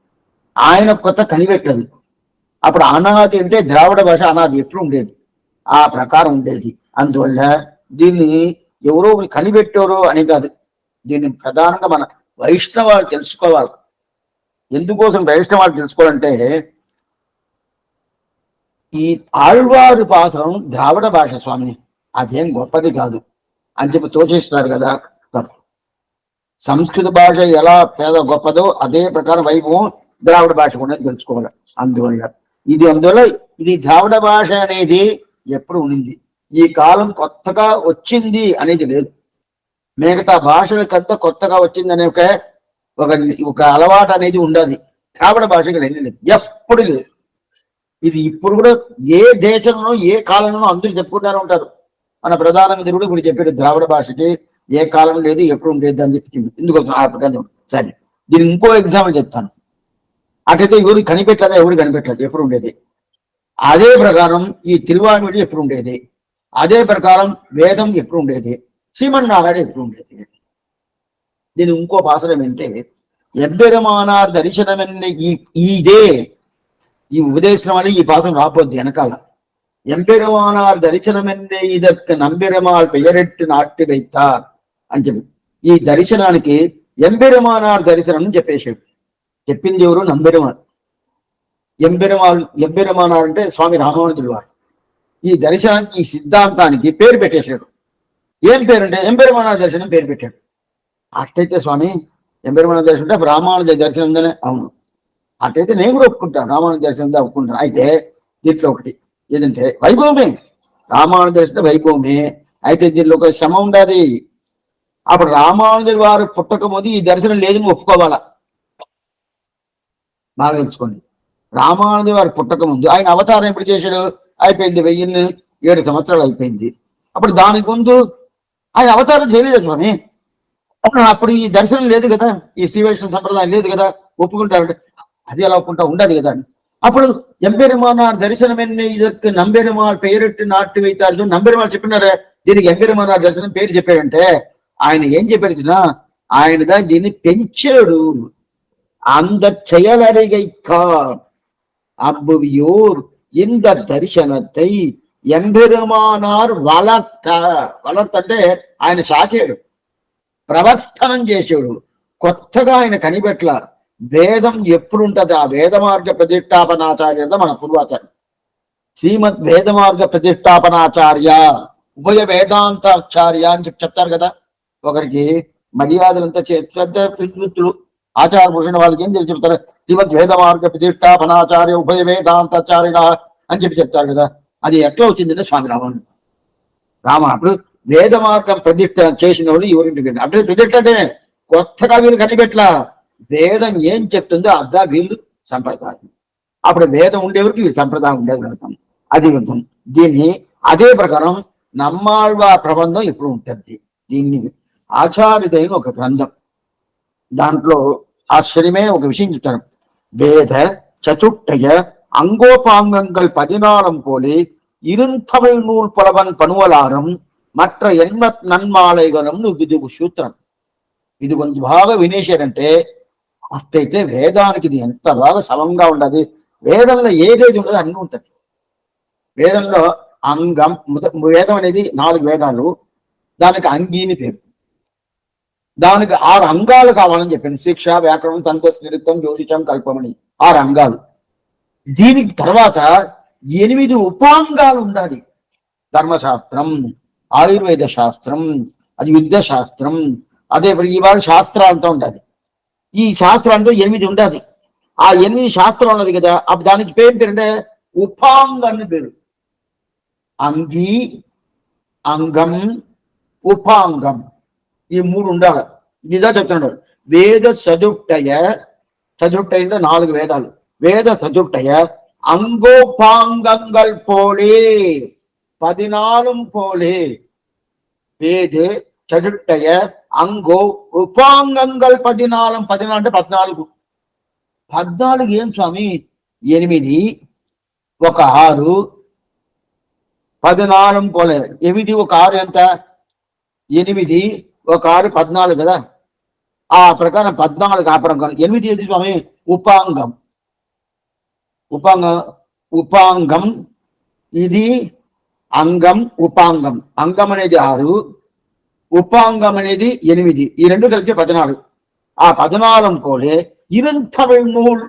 ఆయన కొత్త కనిపెట్టదు. అప్పుడు అనాది అంటే ద్రావిడ భాష అనాది ఎప్పుడు ఉండేది, ఆ ప్రకారం ఉండేది. అందువల్ల దీన్ని ఎవరో కనిపెట్టారో అని కాదు, దీన్ని ప్రధానంగా మన వైష్ణవాలు తెలుసుకోవాలి. ఎందుకోసం వైష్ణవాలు తెలుసుకోవాలంటే, ఈ ఆళ్వారు పాసరం ద్రావిడ భాష స్వామి, అదేం గొప్పది కాదు అని చెప్పి తోచేస్తున్నారు కదా. తప్పు. సంస్కృత భాష ఎలా పేద గొప్పదో అదే ప్రకారం వైభవం ద్రావిడ భాష కూడా తెలుసుకోవాలి. అందువల్ల ఇది ద్రావిడ భాష అనేది ఎప్పుడు ఉండింది, ఈ కాలం కొత్తగా వచ్చింది అనేది లేదు. మిగతా భాషలకంతా కొత్తగా వచ్చింది అనే ఒక అలవాటు అనేది ఉండదు. ద్రావిడ భాషకి రెండు లేదు, ఎప్పుడు లేదు. ఇది ఇప్పుడు కూడా ఏ దేశంలో ఏ కాలంలో అందరూ చెప్పుకుంటానే ఉంటారు. మన ప్రధానమంత్రి కూడా ఇప్పుడు చెప్పాడు, ద్రావిడ భాషకి ఏ కాలం లేదు ఎప్పుడు ఉండేది అని చెప్పి. ఎందుకు సరే, దీని ఇంకో ఎగ్జాంపుల్ చెప్తాను. అటైతే ఎవరు కనిపెట్టలేదా? ఎవరు కనిపెట్టలేదు, ఎప్పుడు ఉండేది. అదే ప్రకారం ఈ తిరువాయుడి ఎప్పుడు ఉండేది, అదే ప్రకారం వేదం ఎప్పుడు ఉండేది, శ్రీమన్నారాయణ ఎప్పుడు ఉండేది. దీని ఇంకో పాసరం ఏంటంటే, ఎబ్బెరమానార్ దర్శనమని ఇదే ఈ ఉపదేశం అని ఈ పాసం రాపోద్ది వెనకాల. ఎంపెరమానార్ దర్శనమన్నే ఇదற்கு నంబెరమాల్ పెయరెట్టు నాటి వైతార్ అని చెప్పి, ఈ దర్శనానికి ఎంబెరమానార్ దర్శనం అని చెప్పేశాడు. చెప్పింది ఎవరు? నంబెరమాల్. ఎంబెరమానార్ అంటే స్వామి రామానుజుడు వారు. ఈ దర్శనానికి, ఈ సిద్ధాంతానికి పేరు పెట్టేశాడు. ఏం పేరు అంటే ఎంబెరమానార్ దర్శనం పేరు పెట్టాడు. అట్టయితే స్వామి ఎంబెరమానార్ దర్శనం అంటే రామానుజ దర్శనం ఉందనే. అవును, అట్టయితే నేను కూడా ఒప్పుకుంటాను, రామానుజ దర్శనం ఒప్పుకుంటాను. అయితే దీంట్లో ఒకటి ఏదంటే వైభవమే, రామానుజ దర్శనం వైభవమే. అయితే దీనిలో ఒక శ్రమ ఉండదు. అప్పుడు రామానుజుల వారు పుట్టక ముందు ఈ దర్శనం లేదని ఒప్పుకోవాలా. బాగా తెలుసుకోండి, రామానుజుల వారు పుట్టక ముందు ఆయన అవతారం ఎప్పుడు చేశాడు? అయిపోయింది 1007 సంవత్సరాలు అయిపోయింది. అప్పుడు దానికి ముందు ఆయన అవతారం చేయలేదు స్వామి. అప్పుడు ఈ దర్శనం లేదు కదా, ఈ శ్రీ వైష్ణవ సంప్రదాయం లేదు కదా, ఒప్పుకుంటారు. అది ఎలా ఒప్పుకుంటా? ఉండదు కదా. అప్పుడు ఎంబెరుమానార్ దర్శనం ఎన్ని ఇదற்கு నంబెరుమాల్ పేరెట్టు నాటి వైతారు. నంబెరుమాల్ చెప్పినారే, దీనికి ఎంబెరుమానార్ దర్శనం పేరు చెప్పాడంటే ఆయన ఏం చెప్పాడు? ఆయన దీన్ని పెంచాడు. அந்த செயலறிகைக்கால் அம்புவியோர் இந்த దర్శనத்தை ఎంబెరుమానార్ వలర్తంటే ఆయన సాకాడు, ప్రవర్తనం చేశాడు. కొత్తగా ఆయన కనిపెట్ల. వేదం ఎప్పుడు ఉంటుంది? ఆ వేద మార్గ ప్రతిష్టాపనాచార్య మన పూర్వాచార్య శ్రీమద్ వేద మార్గ ప్రతిష్టాపనాచార్య ఉభయ వేదాంతాచార్య అని చెప్పి చెప్తారు కదా. ఒకరికి మర్యాదలంతా వృత్తులు ఆచార పురుషుల వాళ్ళకి ఏం తెలిసి చెప్తారు? శ్రీమద్ వేద మార్గ ప్రతిష్టాపనాచార్య ఉభయ వేదాంతాచార్య అని చెప్పి చెప్తారు కదా. అది ఎట్లా వచ్చిందంటే స్వామి రామ అప్పుడు వేద మార్గం ప్రతిష్ట చేసిన వాళ్ళు ఎవరింటికి అట్లా ప్రతిష్ట అంటే కొత్తగా వీళ్ళు కనిపెట్ల. వేదం ఏం చెప్తుందో అద్దా వీళ్ళు సంప్రదాయం. అప్పుడు వేదం ఉండేవరకు వీళ్ళు సంప్రదాయం ఉండేది అర్థం. అది అర్థం. దీన్ని అదే ప్రకారం నమ్మాళ్వ ప్రబంధం ఇప్పుడు ఉంటుంది. దీన్ని ఆచార్యదైన ఒక గ్రంథం, దాంట్లో ఆశ్చర్యమే ఒక విషయం చెప్తాను. వేద చతుట్టయ அங்கோபாங்கங்கள் 14 போலே 20 நூல் புலவன் పనువలారం మట్ర ఎన్మత్ నన్మాలయగలంను ఇది సూత్రం. ఇది కొంచెం బాగా వినేశారంటే అట్టయితే వేదానికి ఇది ఎంత బాగా సమంగా ఉండదు. వేదంలో ఏదేది ఉండదో అన్ని ఉంటుంది. వేదంలో అంగం, వేదం అనేది 4 వేదాలు, దానికి అంగీని పేరు. దానికి 6 అంగాలు కావాలని చెప్పింది. శిక్ష, వ్యాకరణం, ఛందస్సు, నిరుక్తం, జ్యోతిషం, కల్పమని 6 అంగాలు. దీనికి తర్వాత 8 ఉపాంగాలు ఉండాలి. ధర్మశాస్త్రం, ఆయుర్వేద శాస్త్రం, అది యుద్ధ శాస్త్రం, అదే ఇవాళ శాస్త్రాలతో ఉండాలి. ఈ శాస్త్రాలతో 8 ఉండాలి. ఆ 8 శాస్త్రం ఉన్నది కదా, అప్పుడు దానికి పేరంటే ఉపాంగాన్ని పేరు. అంగీ, అంగం, ఉపాంగం, ఈ 3 ఉండాలి. ఇదిదా చెప్తున్నాడు. వేద చతుష్టయ, చతుష్టయ 4 వేదాలు. వేద చతుష్టయ అంగోపాంగంగల్ పోలే 14 పోలే. వేద చతుష్టయ అంగో ఉపాంగంగల్ 14. 14 అంటే 14. 14 ఏం స్వామి? 8 ఒక 6, 14 పోలే. 8 ఒక 6 ఎంత? 8 ఒక 6 14 కదా. ఆ ప్రకారం 14 ఆ ప్రకారం 8 ఏది స్వామి? ఉపాంగం. ఉపాంగం ఇది అంగం, ఉపాంగం. అంగం అనేది 6, ఉపాంగం అనేది 8. ఈ 2 కలిపి 14. ఆ 14 పోలే இருந்தமிழ் நூல்.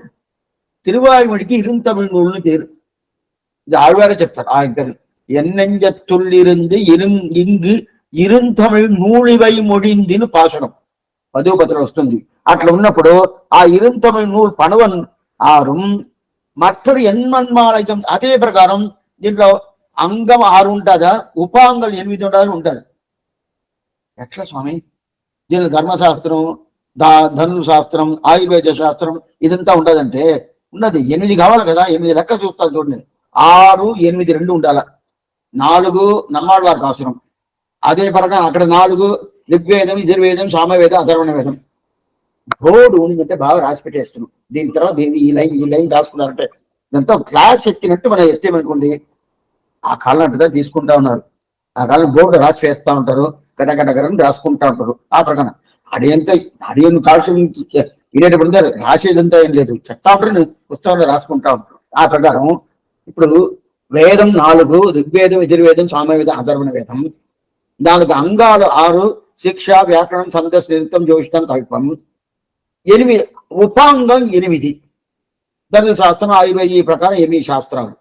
திருவாய்மொழிக்கு இருந்தமிழ் நூல்னு பேரு. இது ஆழ்வார చెప్తారు. ఆ ఇద్దరు ఎన్నెంజత్తుள்ளிருந்து ఇంగు இருந்தமிழ் నూలివై మొడిందిని పాశనం 10 వస్తుంది. అట్లా ఉన్నప్పుడు ఆ இருந்தமிழ் నూల్ పణవన్ 6, మற்றொரு ఎన్మన్మాలయం. అదే ప్రకారం దీంట్లో అంగం 6 ఉంటుందా, ఉపాంగం 8 ఉంటుంది. ఎట్లా స్వామి? దీనిలో ధర్మశాస్త్రం, ధనుశాస్త్రం, ఆయుర్వేద శాస్త్రం ఇదంతా ఉండదంటే ఉన్నది. 8 కావాలి కదా. 8 లెక్క చూస్తాను చూడండి. 6, 8 2 ఉండాల. 4 నమ్మాళ్ళవారికి అవసరం. అదే ప్రకారం అక్కడ 4 ఋగ్వేదం, యజుర్వేదం, సామవేదం, అథర్వణ వేదం. బోర్డు ఉండిందంటే బాగా రాసి పెట్టేస్తున్నాం. దీని తర్వాత ఈ లైన్ రాసుకున్నారంటే ఇదంతా క్లాస్ ఎత్తినట్టు మనం ఎత్తేమనుకోండి, ఆ కాలం అంటదా తీసుకుంటా ఉన్నారు. ఆ కాలం బోర్డు రాసి వేస్తా ఉంటారు, గడగడగడని రాసుకుంటా ఉంటారు. ఆ ప్రకారం అడియను కాల్షం వినేటప్పుడు రాసేదంతా ఏం లేదు, చెప్తా ఉంటారు, పుస్తకంలో రాసుకుంటా ఉంటారు. ఆ ప్రకారం ఇప్పుడు వేదం 4, ఋగ్వేదం, యజుర్వేదం, సామవేదం, అథర్వణ వేదం. దానికి అంగాలు 6, శిక్ష, వ్యాకరణం, ఛందస్సు, నిరుక్తం, జ్యోతిషం, కల్పం. 8 ఉపాంగం 8. ధర్మశాస్త్రం, ఆయుర్వేద, ఈ ప్రకారం 8 శాస్త్రాలు.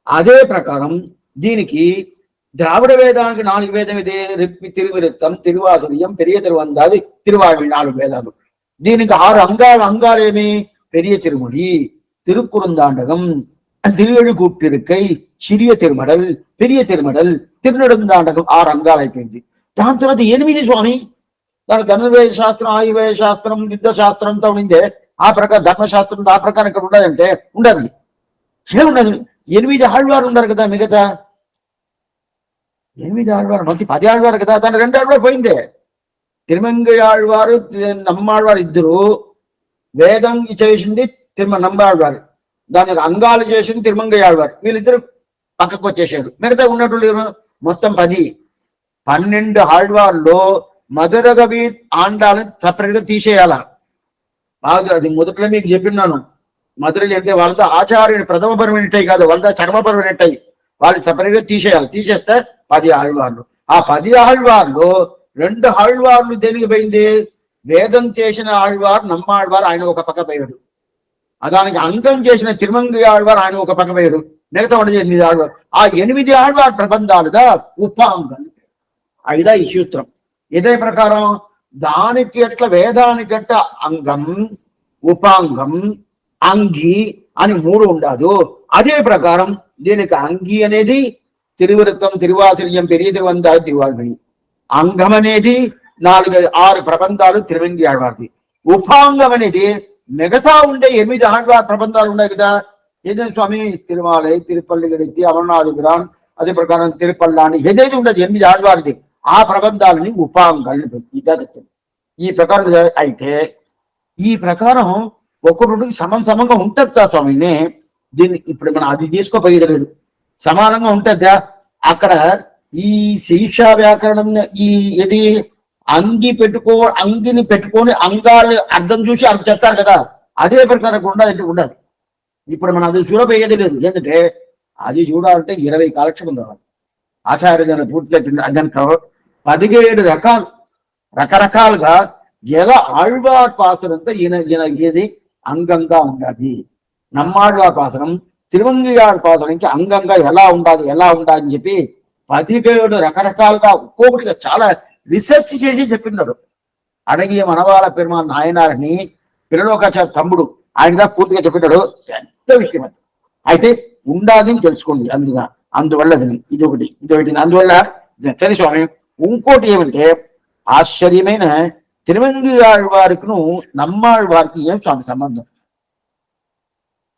అదే ప్రకారం దీనికి ద్రావిడ వేదానికి 4 వేదం ఇదే. తిరువిరుత్తం, తిరువాసరియం, పెరియ తిరువందాది, తిరువాయి 4 వేదాలు. దీనికి 6 అంగాలు ఏమి? పెరియ తిరుముడి, తిరుక్కురుందాండగం, తిరువెழுகூட்டிருக்கை, சிறிய திருமடல், பெரிய திருமடல், తిరునెడుందాండగం. 6 అంగాలు అయిపోయింది. దాని తర్వాత 8 స్వామి. దాని ధనుర్వేద శాస్త్రం, ఆయుర్వేద శాస్త్రం, యుద్ధ శాస్త్రంతో ఉండిందే. ఆ ప్రకారం ధర్మశాస్త్రం ఆ ప్రకారం ఇక్కడ ఉండదంటే ఉండదు. ఏముండదు. 8 ఆళ్వారు ఉన్నారు కదా. మిగతా 8 ఆళ్వారు మొత్తం 10 ఆళ్వారు కదా. దాని 2 ఆళ్వారు పోయిందే. తిరుమంగై ఆళ్వారు, నమ్మాళ్వారు ఇద్దరు. వేదం చేసింది నమ్మాళ్వారు, దానికి అంగాలు చేసింది తిరుమంగై ఆళ్వారు. వీళ్ళిద్దరు పక్కకు వచ్చేసారు. మిగతా ఉన్నట్టు మొత్తం 10. 12 ఆళ్వార్లో మధురగవి ఆండాలని సపరేట్గా తీసేయాల. అది మొదట్లో మీకు చెప్పినాను. మధురలు అంటే వాళ్ళతో ఆచార్యుని ప్రథమ పరమైనట్టయి కాదు, వాళ్ళతో చర్మపరమైనట్టయి. వాళ్ళు సపరేట్గా తీసేయాలి. తీసేస్తే 10 ఆళ్వార్లు. ఆ 10 ఆళ్వార్లు 2 ఆళ్వార్లు దేనికి పోయింది? వేదం చేసిన ఆళ్వారు నమ్మాళ్వారు, ఆయన ఒక పక్క పోయాడు. దానికి అంగం చేసిన తిరుమంగై ఆళ్వారు, ఆయన ఒక పక్క పోయాడు. మిగతా 8 ఆళ్వారు. ఆ 8 ఆళ్వారు ప్రబంధాలుగా ఉపాంగం. అయిదా ఈ సూత్రం. ఇదే ప్రకారం దానికి ఎట్లా వేదానికి ఎట్ట అంగం, ఉపాంగం, అంగి అని 3 ఉండదు. అదే ప్రకారం దీనికి అంగి అనేది తిరువృత్తం, తిరువాసిరియం, పెరియ తిరువందాది, తిరువాల్మణి. అంగం అనేది 4, 6 ప్రబంధాలు తిరుమంగి ఆళ్వారిది. ఉపాంగం అనేది మిగతా ఉండే 8 ఆళ్వార్ ప్రబంధాలు ఉన్నాయి కదా. ఏదైనా స్వామి తిరుమాలై, తిరుపల్లి గడితి, అమర్నాథపురాన్, అదే ప్రకారం తిరుపల్లాని ఏదైతే ఉండదు 8 ఆళ్వారిది. ఆ ప్రబంధాలని ఉపాంగాలను ఇదా చెప్తుంది. ఈ ప్రకారం అయితే ఈ ప్రకారం ఒక్కొక్కటికి సమంగా ఉంటుందా స్వామిని? దీన్ని ఇప్పుడు మనం అది తీసుకోపోయేది లేదు, సమానంగా ఉంటుందా? అక్కడ ఈ శిక్ష వ్యాకరణం ఇది అంగిని పెట్టుకొని అంగాలు అర్థం చూసి అర్థం చెప్తారు కదా. అదే ప్రకారం ఉండదు. ఇప్పుడు మనం అది చూడబోయేది లేదు. ఎందుకంటే అది చూడాలంటే 20 కాలక్షేపం కావాలి. ఆచార్య పూర్తి దాంట్లో 17 రకాలు రకరకాలుగా ఎలా ఆళ్వార్ పాసనంతో ఈయన అంగంగా ఉండాలి. నమ్మాళ్వార్ పాసనం తిరుమంగియాళ్ పాసనంకి అంగంగా ఎలా ఉండాలి అని చెప్పి 17 రకరకాలుగా ఒక్కొక్కటిగా చాలా రిసెర్చ్ చేసి చెప్పినాడు. అడగి మనవాళ్ళ పెరుమాళ్ నాయనారిని పిల్లలోకాచార్య తమ్ముడు ఆయనగా పూర్తిగా చెప్పినాడు. పెద్ద విషయం అది. అయితే ఉండాది అని తెలుసుకోండి. అందువల్ల ఇదొకటి అందువల్ల సరే స్వామి. ఇంకోటి ఏమంటే ఆశ్చర్యమైన తిరుమంగియాళ్వారికిను నమ్మాళ్వారికి ఏం స్వామి సంబంధం?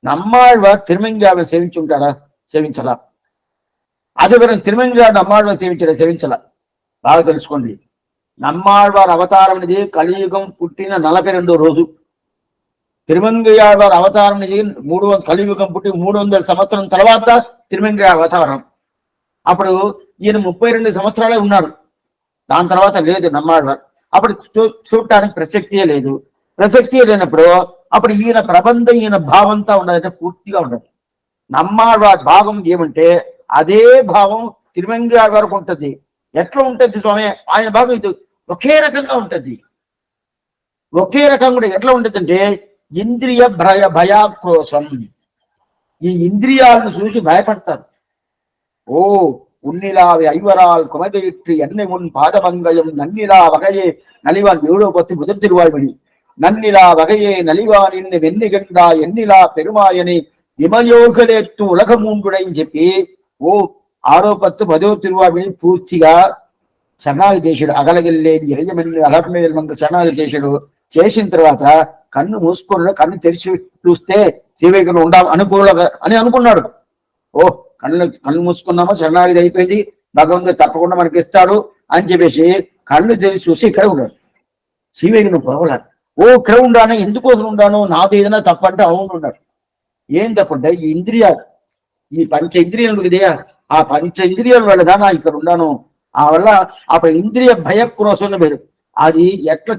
నమ్మాళ్వారు తిరుమంగియాళ్ళ సేవించుంటాడా? సేవించలా. అదే విధంగా తిరుమంగియాడు నమ్మాళ్వారు సేవించలా. బాగా తెలుసుకోండి. నమ్మాళ్వారు అవతారం అనేది కలియుగం పుట్టిన 42వ రోజు. తిరుమంగియాళ్వారు అవతారం అనేది కలియుగం పుట్టి 300 సంవత్సరం తర్వాత తిరుమంగియాళ్ళ అవతారం. అప్పుడు ఈయన 32 సంవత్సరాలే ఉన్నాడు. దాని తర్వాత లేదు నమ్మాళ్వారు. అప్పుడు చూడటానికి ప్రసక్తియే లేదు. ప్రసక్తియే లేనప్పుడు అప్పుడు ఈయన ప్రబంధం ఈయన భావంతా ఉండదంటే పూర్తిగా ఉండదు. నమ్మాళ్వారి భావం ఏమంటే అదే భావం తిరుమంగియాళ్వారికి ఉంటుంది. ఎట్లా ఉంటుంది స్వామి? ఆయన భావం ఇది ఒకే రకంగా ఉంటుంది. ఒకే రకంగా కూడా ఎట్లా ఉంటుంది అంటే ఇంద్రియ భయాక్రోశం. ఈ ఇంద్రియాలను చూసి భయపడతారు. ఓ ఉన్నిలావి ఐవరాల్ కుమదైற்றி ఎన్నె మున్ పాదమంగయం నన్నిలా వగయే నలివాన్ 7వ పత్తి முதல் திருவாய்மொழி నన్నిలా వగయే నలివా నిన్ను వెన్నిగండా ఎన్నిలా పెరుమాయని విమయోగలేత్తు ఉలగమూండుడని చెప్పి 6వ పత్తు 10వ తిరువాయిమొழి పూర్తిగా శరణాగతి చేశాడు. అగలగిల్లేని ఇరయమెల్లి అలర్మేల్మంగ శరణాగతి చేసిన తర్వాత కన్ను మూసుకొని కన్ను తెరిచి చూస్తే శ్రీవేకుడు అని అనుకున్నాడు. కళ్ళు మూసుకున్నామా, శరణాగతి అయిపోయింది, భగవంతుడు తప్పకుండా మనకి ఇస్తాడు అని చెప్పేసి కళ్ళు తెరిచి చూసి ఇక్కడ ఉన్నాడు. శ్రీవేకుడు పోవాల. ఇక్కడ ఉండాను, ఎందుకోసం ఉండాను, నాది ఏదైనా తప్పంటే అవును ఉన్నాడు. ఏం తప్పంటే ఈ ఇంద్రియాలు, ఈ పంచ ఇంద్రియాలు ఇదే, ఆ పంచ ఇంద్రియాల వల్ల నా ఇక్కడ ఉన్నాను. ఆ వల్ల అప్పుడు ఇంద్రియ భయక్రోశం పేరు. అది ఎట్లా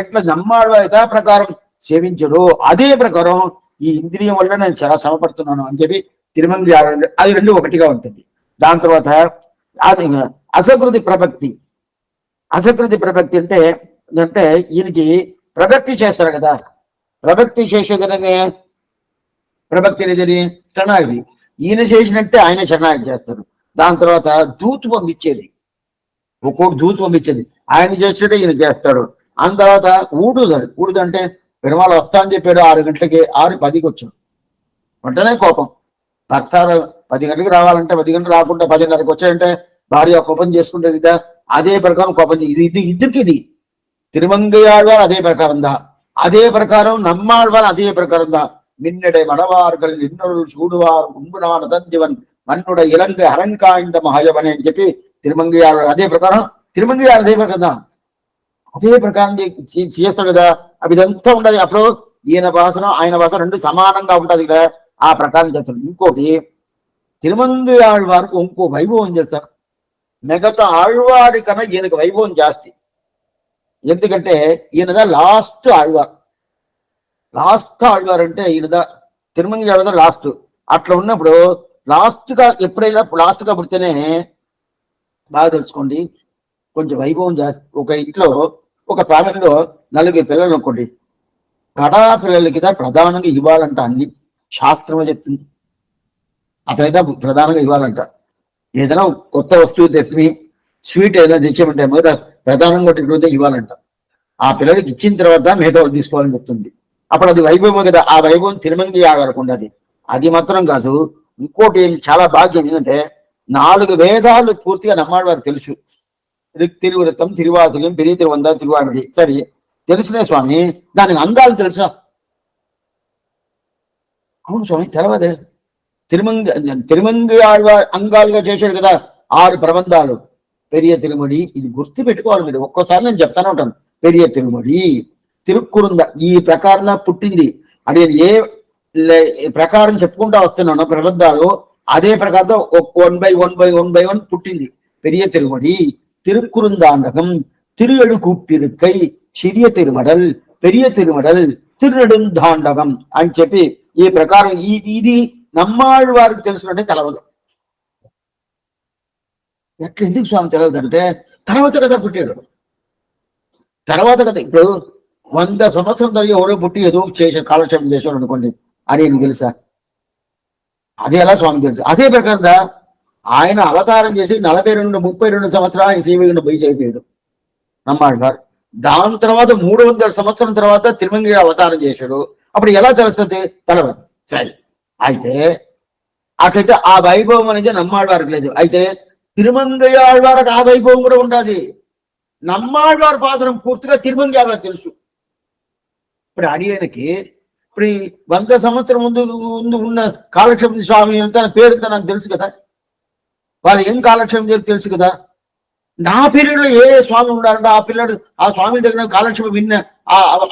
ఎట్లా నమ్మాడు యథా ప్రకారం సేవించడు, అదే ప్రకారం ఈ ఇంద్రియం వల్ల నేను చాలా శ్రమపడుతున్నాను అని చెప్పి తిరుమంగి అది రెండు ఒకటిగా ఉంటుంది. దాని తర్వాత అది అసకృతి ప్రభక్తి. అసకృతి ప్రభక్తి అంటే ఈయనకి ప్రభక్తి చేస్తారు కదా, ప్రభక్తి చేసేదనే ప్రభక్తి అనేది శరణాగతి. ఈయన చేసినట్టే ఆయన శరణాగతి చేస్తాడు. దాని తర్వాత దూతు పంపించేది, ఒక్కొక్క దూతు పంపించేది ఆయన చేసేటే ఈయన చేస్తాడు. దాని తర్వాత ఊడుదు అంటే పెరుమాళ వస్తా అని చెప్పాడు 6 గంటలకి, 6:10కి వచ్చాడు. వెంటనే కోపం. భర్త 10 గంటలకు రావాలంటే 10 గంటలు రాకుండా 10:30కి వచ్చాడంటే భార్య కోపం చేసుకుంటే కదా, అదే ప్రకారం కోపం. ఇది ఇద్దరికి తిరుమంగయాళ్వారు అదే ప్రకారం దా, அதே பிரகாரம் நம்மாழ்வார் அதே பிரகாரம் தான். மின்னடை மடவார்கள் இன்னொரு சூடுவார் உண்புனான தஞ்சிவன் மண்ணுட இலங்கை அரண்காய்ந்த మహాయవనే అని చెప్పి తిరుమంగియారు అదే ప్రకారం, తిరుమంగియారు అదే ప్రకారం தான். అదే ప్రకారం చేస్తాడు కదా. అవి ఇదంతా ఉండదు. అప్పుడు ఈయన భాషను ఆయన భాష రెండు సమానంగా ఉంటుంది కదా, ఆ ప్రకారం చేస్తాడు. ఇంకోటి తిరుమంగి ఆళ్వారికి ఇంకో వైభవం చేస్తారు. మిగతా ఆళ్వారి కన్నా ఈయనకు వైభవం జాస్తి. ఎందుకంటే ఈయనదా లాస్ట్ ఆళ్వార్. లాస్ట్ ఆళ్వార్ అంటే ఈయనదా తిరుమంగి ఆళ్వార్ లాస్ట్. అట్లా ఉన్నప్పుడు లాస్ట్ గా ఎప్పుడైనా లాస్ట్ గా పుడితేనే బాగా తెలుసుకోండి, కొంచెం వైభవం జాస్తి. ఒక ఇంట్లో ఒక ఫ్యామిలీలో 4 పిల్లలు అనుకోండి, కడా పిల్లలకి ప్రధానంగా ఇవ్వాలంట. అన్ని శాస్త్రమే చెప్తుంది, అతనైతే ప్రధానంగా ఇవ్వాలంట. ఏదైనా కొత్త వస్తువు తెచ్చి స్వీట్ ఏదైనా తెచ్చామంటే ప్రధానంగా ఇవ్వాలంట. ఆ పిల్లలకి ఇచ్చిన తర్వాత మిగతా వాళ్ళు తీసుకోవాలని చెప్తుంది. అప్పుడు అది వైభవం కదా. ఆ వైభవం తిరుమంగి ఆగకుండా అది మాత్రం కాదు. ఇంకోటి చాలా భాగ్యం ఏంటంటే 4 వేదాలు పూర్తిగా నమ్మాడు వారికి తెలుసు. తిరువృతం, తిరువాతుల్యం, పెరియ తిరువంద, తిరువాడి. సరే తెలిసినే స్వామి, దానికి అంగాలు తెలుసా? అవును స్వామి తెలవదే. తిరుమంగి ఆళ్వార్ అంగాలుగా చేశాడు కదా 6 ప్రబంధాలు. పెరియ తిరుమడి, ఇది గుర్తు పెట్టుకోవాలి మీరు. ఒక్కోసారి నేను చెప్తానే ఉంటాను. పెరియ తిరుమడి, తిరుక్కురుంద, ఈ ప్రకారం పుట్టింది అని ఏ ప్రకారం చెప్పుకుంటా వస్తున్నాను ప్రబంధాలు. అదే ప్రకారంతో 1/1 పుట్టింది పెరియ తిరుమడి. తిరుక్కురుందాండకం, తిరుడు కూట్టిరుకై, చిరియ తిరుమడల్, పెరియ తిరుమడల్, తిరునడుందాండకం అని చెప్పి ఈ ప్రకారం ఇది నమ్మాళ్ళ వారికి తెలుసుకుంటే తెలవదు. ఎట్లా ఎందుకు స్వామి తెలవదు అంటే తర్వాత కదా పుట్టాడు. తర్వాత కదా ఇప్పుడు 100 సంవత్సరం జరిగి ఎవరో పుట్టి ఏదో చేసే కాలక్షేపం చేసాడు అనుకోండి, అని నీకు తెలుసా? అదే ఎలా స్వామి తెలుసు? అదే ప్రకారంగా ఆయన అవతారం చేసి 32 సంవత్సరాలు ఆయన శ్రీవైకుంఠం పోయి అయిపోయాడు నమ్మాడు గారు. దాని తర్వాత 300 సంవత్సరం తర్వాత తిరుమంగి అవతారం చేశాడు. అప్పుడు ఎలా తెలుస్తుంది? తెలవదు. సరే, అయితే అట్లయితే ఆ వైభవం అనేది నమ్మాడు వారికి లేదు. అయితే తిరుమంగయ్య ఆళ్వారికి ఆ వైభవం కూడా ఉండాలి. నమ్మాడు వారి పాసనం పూర్తిగా తిరుమంగి ఆళ్వారు తెలుసు. ఇప్పుడు అడియనకి ఇప్పుడు 100 సంవత్సరం ముందు ఉన్న కాలక్షేపం స్వామి తన పేరుతో నాకు తెలుసు కదా, వాళ్ళు ఏం కాలక్షేపం చేసి తెలుసు కదా. నా పీరియడ్లో ఏ స్వామి ఉండాలంటే ఆ పిల్లడు ఆ స్వామి దగ్గర కాలక్షేపం విన్న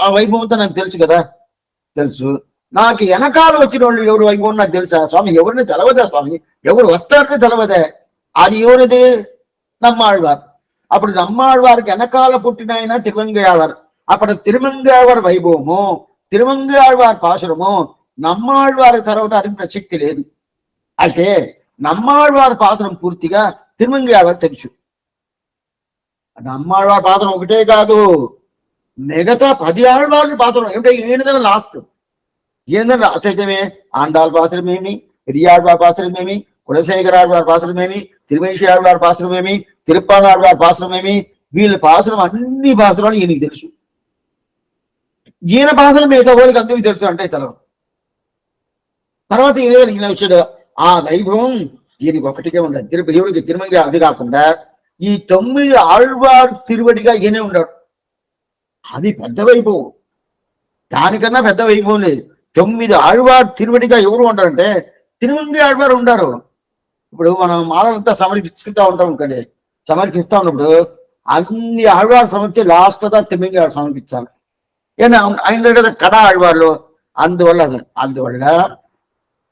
ఆ వైభవంతో నాకు తెలుసు కదా. తెలుసు. నాకు వెనకాల వచ్చిన వాళ్ళు ఎవరు వైభవం నాకు తెలుసా? స్వామి ఎవరిని తెలవదా? స్వామి ఎవరు వస్తారని తెలవదే. అది ఎవరిది? నమ్మాళ్వారు. అప్పుడు నమ్మాళ్వారికి వెనకాల పుట్టిన ఆయన తిరుమంగయ్యవారు. అప్పుడు తిరుమంగయ్యవారి వైభవము, తిరుమంగయ్యవారి పాశురము నమ్మాళ్వారికి తెరవడానికి ప్రసక్తి లేదు. అయితే నమ్మాళ్వారి పాసనం పూర్తిగా తిరుమంగయ్యవారు తెలుసు. నమ్మాళ్వారి పాసనం ఒకటే కాదు, మిగతా 10 ఆళ్వార్ల పాసనం ఏమిటో ఈయనదన లాస్ట్. ఈయనదన అట్లయితేమే ఆండాళ్ పాసరమేమి, పెరియాళ్వారి పాసరమేమి, కులశేఖరాళ్వారి పాసరమేమి, తిరుమేషి ఆళ్వారి పాసరమేమి, తిరుప్పాళ్వారి పాసరమేమి, వీళ్ళ పాసనం అన్ని పాసనాలు ఈయనకి తెలుసు. ఈయన పాసనం మిగతా వాళ్ళకి అందరికీ తెలుసు అంటే తెలవదు. తర్వాత ఈయన వచ్చాడు. ఆ వైభవం దీనికి ఒకటికే ఉండదు. దేవుడికి తిరుమంగి అది కాకుండా ఈ 9 ఆళ్వార్ తిరువడిగా ఈయనే ఉన్నాడు. అది పెద్ద వైభవం. దానికన్నా పెద్ద వైభవం లేదు. 9 ఆళ్వార్ తిరువడిగా ఎవరు ఉంటారంటే తిరుమంగి ఆళ్వారు ఉంటారు. ఇప్పుడు మనం మాలంతా సమర్పించుకుంటా ఉంటాం కండి. సమర్పిస్తా ఉన్నప్పుడు అన్ని ఆళ్వారు సమర్పించి లాస్ట్ దా తిరుమంగి ఆళ్వారు సమర్పించాలి. ఆయన దగ్గర కడా ఆళ్వార్లు. అందువల్ల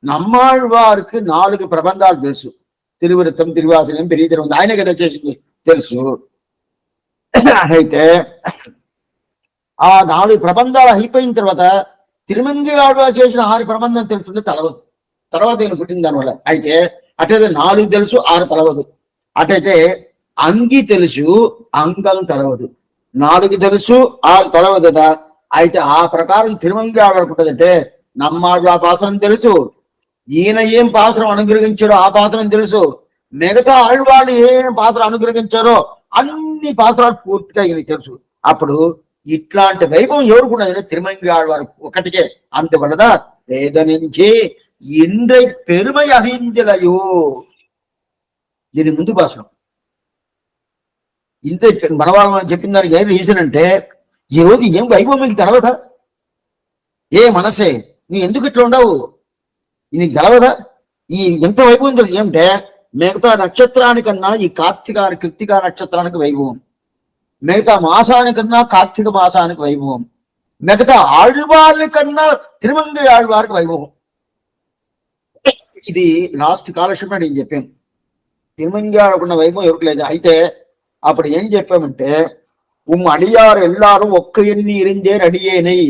నమ్మాళ్వారికి 4 ప్రబంధాలు తెలుసు. తిరువృత్తం, తిరువాసనం, పెరిగి తిరువంతం ఆయనే కదా చేసింది తెలుసు. అయితే ఆ 4 ప్రబంధాలు అయిపోయిన తర్వాత తిరుమంగి ఆళ్వారు చేసిన 6 ప్రబంధం తెలుసుంటే తెలవదు. తర్వాత ఈయన పుట్టింది దానివల్ల. అయితే అటైతే 4 తెలుసు, 6 తెలవదు. అటైతే అంగి తెలుసు, అంగం తెలవదు. 4 తెలుసు, 6 తెలవదు కదా. అయితే ఆ ప్రకారం తిరుమంగి ఆళ్వారు ఉంటుందంటే నమ్మాళ్వారి పాసనం తెలుసు, ఈయన ఏం పాత్రం అనుగ్రహించారో ఆ పాత్రం తెలుసు, మిగతా ఆళ్వాళ్ళు ఏం పాత్ర అనుగ్రహించారో అన్ని పాత్రాలు పూర్తిగా ఈయన తెలుసు. అప్పుడు ఇట్లాంటి వైభవం ఎవరుకున్నది? తిరుమంగి ఆళ్వారు ఒకటికే. అందువలన వేద నుంచి ఇండ్రై పెరుమై అహిందలయో. దీని ముందు భాషణం ఇంత మనవాళ్ళని చెప్పిన దానికి ఏం రీజన్ అంటే ఈ రోజు ఏం వైభవం మీకు తెలవదా? ఏ మనసే నీ ఎందుకు ఇట్లా ఉండవు? నీకు తెలవదా? ఈ ఎంత వైభవం తెలుసు ఏమిటే మిగతా నక్షత్రానికన్నా ఈ కృత్తికా నక్షత్రానికి వైభవం, మిగతా మాసానికన్నా కార్తీక మాసానికి వైభవం, మిగతా ఆళ్వార్ల కన్నా తిరుమంగి ఆళ్వారికి వైభవం. ఇది లాస్ట్ కాలక్షేపం నేను చెప్పాను. తిరుమంగి ఆడుకున్న వైభవం ఎవరికి లేదు. అయితే అప్పుడు ఏం చెప్పామంటే అడియారు ఎల్లారు ఒక్క ఎన్ని ఇరిందే అడియేనై,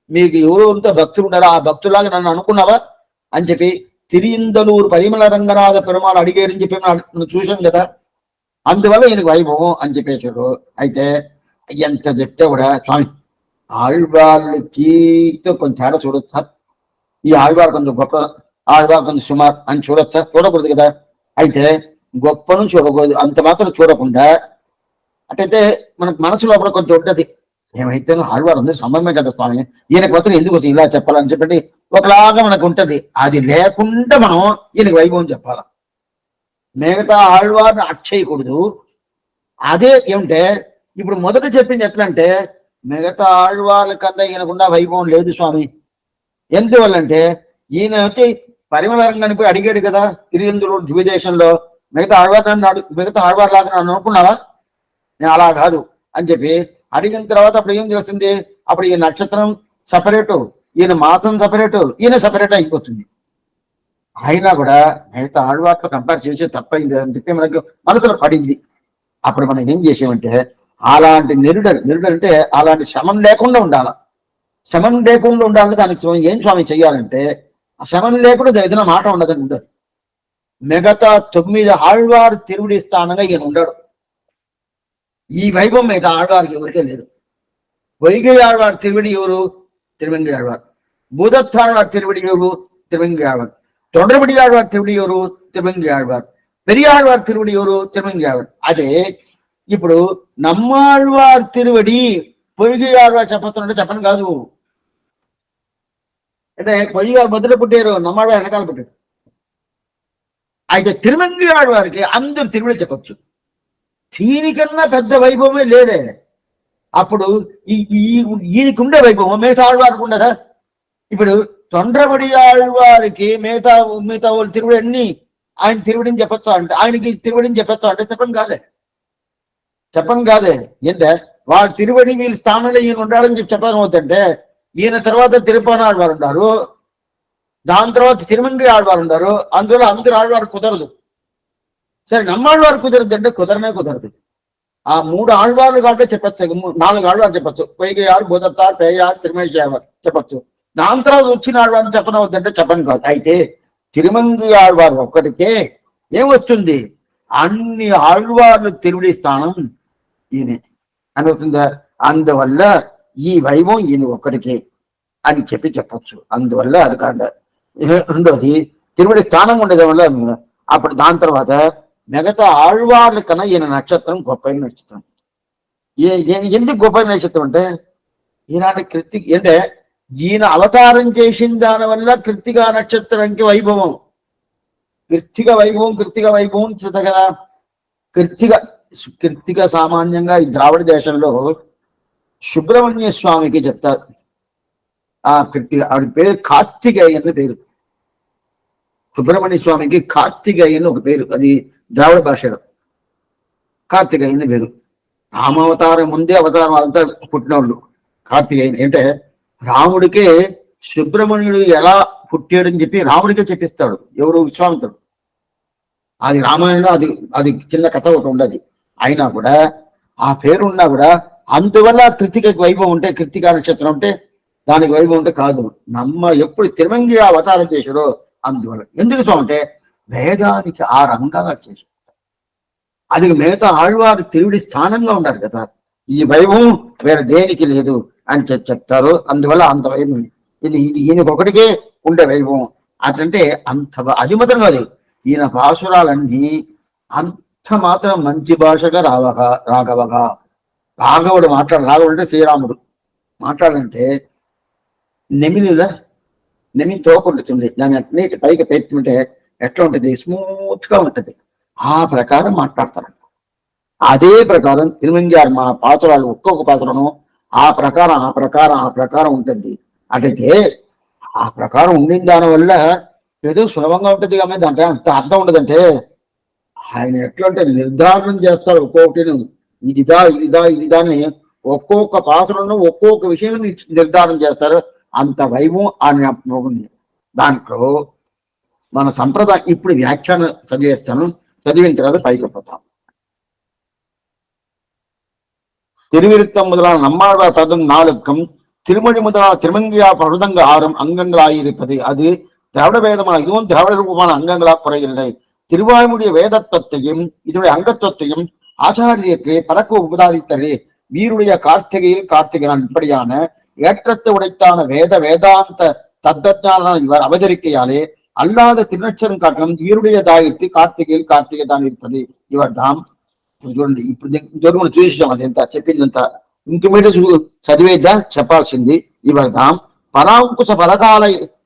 మీకు ఎవరంతా భక్తులు ఉన్నారో ఆ భక్తులాగా నన్ను అనుకున్నావా అని చెప్పి తిరుయిందలూరు పరిమళ రంగనాథ పెరుమాళ్ అడిగారని చెప్పి మనం చూసాం కదా. అందువల్ల ఈయనకు వైభవం అని చెప్పేశాడు. అయితే ఎంత చెప్తే కూడా స్వామి ఆళ్వాళ్ళకి కొంచెం తేడా చూడొచ్చా? ఈ ఆళ్వారు కొంచెం గొప్ప, ఆళ్వారు కొంచెం సుమార్ అని చూడొచ్చా? చూడకూడదు కదా. అయితే గొప్పను చూడకూడదు, అంత మాత్రం చూడకుండా అటైతే మనకు మనసు లోపల కొంచెం ఉంటది. ఏమైతే ఆళ్వారు అందరూ సంబంధమే కదా స్వామి, ఈయనకు మాత్రం ఎందుకు ఇలా చెప్పాలని చెప్పండి ఒకలాగా మనకు ఉంటది. అది లేకుండా మనం ఈయనకి వైభవం చెప్పాల. మిగతా ఆళ్వారిని అక్షయకూడదు. అదే ఏమిటే ఇప్పుడు మొదట చెప్పింది ఎట్లంటే మిగతా ఆళ్వార్ల కన్నా ఈయనకుండా వైభవం లేదు స్వామి. ఎందువల్లంటే ఈయన వచ్చి పరిమళ రంగాన్ని పోయి అడిగాడు కదా తిరుయందులు దివ్యదేశంలో. మిగతా ఆళ్వార్ లాగా నన్ను అనుకున్నావా? నేను అలా కాదు అని చెప్పి అడిగిన తర్వాత అప్పుడు ఏం తెలుస్తుంది? అప్పుడు ఈ నక్షత్రం సపరేటు, ఈయన మాసం సపరేటు, ఈయన సపరేట్ అయిపోతుంది. అయినా కూడా మిగతా ఆళ్వార్తో కంపేర్ చేసి తప్పైంది అని చెప్పి మనకు మనసులో పడింది. అప్పుడు మనం ఏం చేసామంటే అలాంటి నిరుడు అంటే అలాంటి శ్రమం లేకుండా ఉండాల. శమం లేకుండా ఉండాలంటే దానికి ఏం స్వామి చెయ్యాలంటే ఆ శమం లేకుండా ఏదైనా మాట ఉండదని ఉండదు. మిగతా 9 ఆళ్వారు తిరువుడి స్థానంగా ఈయన ఉండడు. ఈ వైభవం మిగతా ఆళ్వారికి ఎవరికే లేదు. వైగై ఆళ్వారు తిరువడి ఎవరు? తిరుమంగి ఆళ్వారు. భూదత్తాళ్వారు తిరువడి ఎవరు? తిరుమంగి ఆళ్వారు. తొండరబడి ఆళ్వారు తిరువడి ఎవరు? తిరుమంగి ఆళ్వారు. పెరియాళ్వారు తిరువడి ఎవరు? తిరుమంగి ఆళ్వారు. అదే ఇప్పుడు నమ్మాళ్వారు తిరువడి పొయ్యి ఆళ్వారు చెప్పొస్తుంటే చెప్పను కాదు. అంటే పొయ్యి మొదలు పుట్టారు, నమ్మాళ్వారు వెనకాల పుట్టారు. అయితే తిరుమంగి ఆళ్వారికి అందరు తిరువడి చెప్పచ్చు. దీనికన్నా పెద్ద వైభవమే లేదే. అప్పుడు ఈయనకి ఉండే వైభవం మిగతా ఆళ్వారికి ఉండదా? ఇప్పుడు తొండ్రబడి ఆళ్వారికి మిగతా వాళ్ళు తిరువడి అన్ని ఆయన తిరువడిని చెప్పచ్చా అంటే, ఆయనకి తిరువడిని చెప్పచ్చా అంటే చెప్పను కాదే. ఏంటే వాళ్ళ తిరువడి వీళ్ళ స్థానంలో ఈయన ఉండాలని చెప్పడం అవుతుంటే, ఈయన తర్వాత తిరుపతి ఆళ్వారు ఉన్నారు, దాని తర్వాత తిరుమంగి ఆళ్వారు ఉన్నారు. అందువల్ల అందరు ఆళ్వారు కుదరదు. సరే నమ్మాళ్వారు కుదరదు అంటే కుదరదు. ఆ 3 ఆళ్వార్లు కాబట్టి చెప్పచ్చు, 4 ఆళ్వారు చెప్పచ్చు. పొయ్యిగారు, భూదత్తారు, పేయారు, తిరుమేశ్వర చెప్పచ్చు. దాని తర్వాత వచ్చిన ఆళ్వారిని చెప్పనవద్దంటే చెప్పను కాదు. అయితే తిరుమంగి ఆళ్వారు ఒక్కడికే ఏమొస్తుంది? అన్ని ఆళ్వార్లు తిరువడి స్థానం ఈయనే అని వస్తుందా? అందువల్ల ఈ వైభవం ఈయన ఒక్కడికే అని చెప్పచ్చు. అందువల్ల అది కాదు. రెండోది తిరువడి స్థానం ఉండడం వల్ల అప్పుడు దాని తర్వాత మిగతా ఆళ్వార్ల కన్నా ఈయన నక్షత్రం గొప్పైన నక్షత్రం. ఎందుకు గొప్పైన నక్షత్రం అంటే ఈనాటి అంటే ఈయన అవతారం చేసిన దాని వల్ల కృత్తికా నక్షత్రానికి వైభవం. కృత్తిక వైభవం చూద్దాం కదా. కృత్తిక సామాన్యంగా ఈ ద్రావిడ దేశంలో సుబ్రహ్మణ్య స్వామికి చెప్తారు. ఆ కృత్తిక ఆవిడ పేరు కార్తికేయ అని పేరు. సుబ్రహ్మణ్య స్వామికి కార్తికేయ అని ఒక పేరు, అది ద్రావిడ భాషలో కార్తికేయ అని పేరు. రామావతారం ముందే అవతారం అంతా పుట్టినోళ్ళు కార్తికేయ. అంటే రాముడికే సుబ్రహ్మణ్యుడు ఎలా పుట్టాడని చెప్పి రాముడికే చెప్పిస్తాడు ఎవరు? విశ్వామిత్రుడు. అది రామాయణంలో అది చిన్న కథ ఒకటి ఉండదు. అయినా కూడా ఆ పేరున్నా కూడా అందువల్ల కృత్తికకి వైభవం ఉంటే, కృత్తికా నక్షత్రం ఉంటే దానికి వైభవం ఉంటే కాదు. ఎప్పుడు తిరుమంగి అవతారం చేశాడో అందువల్ల. ఎందుకు స్వామి అంటే వేదానికి ఆ రంగంగా చేశాడు. అది మిగతా ఆళ్వారు తిరువడి స్థానంగా ఉన్నారు కదా. ఈ వైభవం వేరే దేనికి లేదు అని చెప్తారు. అందువల్ల అంత వైభవం ఇది ఈయనకి ఒకటికే ఉండే వైభవం. అటంటే అంత అది మాత్రం కాదు, ఈయన పాశురాలన్నీ అంత మాత్రం మంచి భాషగా రాఘవుడు రాఘవుడు అంటే శ్రీరాముడు మాట్లాడాలంటే నెమిలి తోకుంటుంది. దాన్ని అట్నే పైకి పెట్టుకుంటే ఎట్లా ఉంటుంది? స్మూత్ గా ఉంటుంది. ఆ ప్రకారం మాట్లాడతారు. అదే ప్రకారం తిరుమంగారు మా పాసురాలు ఒక్కొక్క పాసురము ఆ ప్రకారం ఉంటుంది. అటైతే ఆ ప్రకారం ఉండిన దానివల్ల ఏదో సులభంగా ఉంటుంది కానీ దాంట్లో అంత అర్థం ఉండదంటే ఆయన ఎట్లా అంటే నిర్ధారణం చేస్తారు. ఒక్కొక్కటి ఇదిదా అని ఒక్కొక్క పాత్రను ఒక్కొక్క విషయం నిర్ధారణ చేస్తారు. అంత వైభవం ఆయన దాంట్లో మన సంప్రదాయం. ఇప్పుడు వ్యాఖ్యానం చదివేస్తాను, చదివిన తర్వాత పైకి పోతాం. திருவிருத்தம் முதலான நம்மாழ்வார் பதம் 4க்கும் திருமொழி முதலான திருமங்கியா பருதங்க 6 அங்கங்களாயிருப்பது அது திராவிட வேதமான இதுவும் திராவிட ரூபமான அங்கங்களா குறையில்லை. திருவாய்மொழிய வேதத்துவத்தையும் இதனுடைய அங்கத்துவத்தையும் ஆச்சாரியத்தை பறக்க உபதாரித்தரே வீருடைய கார்த்திகையான் இப்படியான ஏற்றத்தை உடைத்தான வேதாந்த தத்தஞான இவர் அவதரிக்கையாலே அல்லாத திருநட்சரம் காட்டணும் வீருடையதாயிற்று கார்த்திகை தான் இருப்பது இவர் தாம். చూడండి, ఇప్పుడు చూసాం అదంతా చెప్పిందంతా. ఇంక మీద చదివేద్దా చెప్పాల్సింది. ఇవర్థం பராங்குச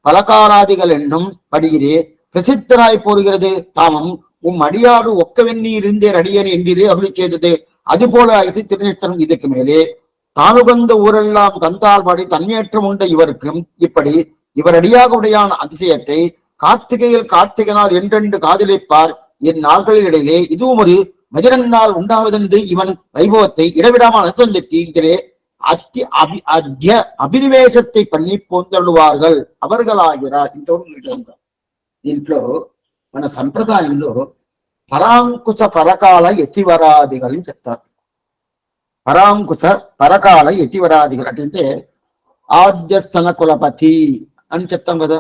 பலகாலாதிகள் என்னும் படியிலே பிரசித்தராய் போகிறது தாமம் அடியாடு ஒக்கவெண்ணீர் இருந்தேர் அடியன் என்றிரே அருளி செய்தது. அதுபோல ஆயிற்று திருநேற்றம். இதுக்கு மேலே தானுகந்த ஊரெல்லாம் தந்தால் பாடி தன்னேற்றம் உண்ட இவருக்கும் இப்படி இவர் அடியாக உடையான அதிசயத்தை கார்த்திகனால் என்றென்று காதலிப்பார். என் நாள்களில் இடையிலே இதுவும் ஒரு மதிரனால் உண்டாவதென்று இவன் வைபவத்தை இடவிடாமல் அனுசந்தித்து இதிலே అభినివేశத்தை பண்ணி పొందలువాர்கள் అవர்களాగిరార్. దీంట్లో మన సంప్రదాయంలో పరాంకుశ పరకాల యతివరాదిகள் చెప్తారు. పరాంకుశ పరకాల యతివరాదిகள் అంటే ఆద్యస్తన కులపతి అని చెప్తాం కదా.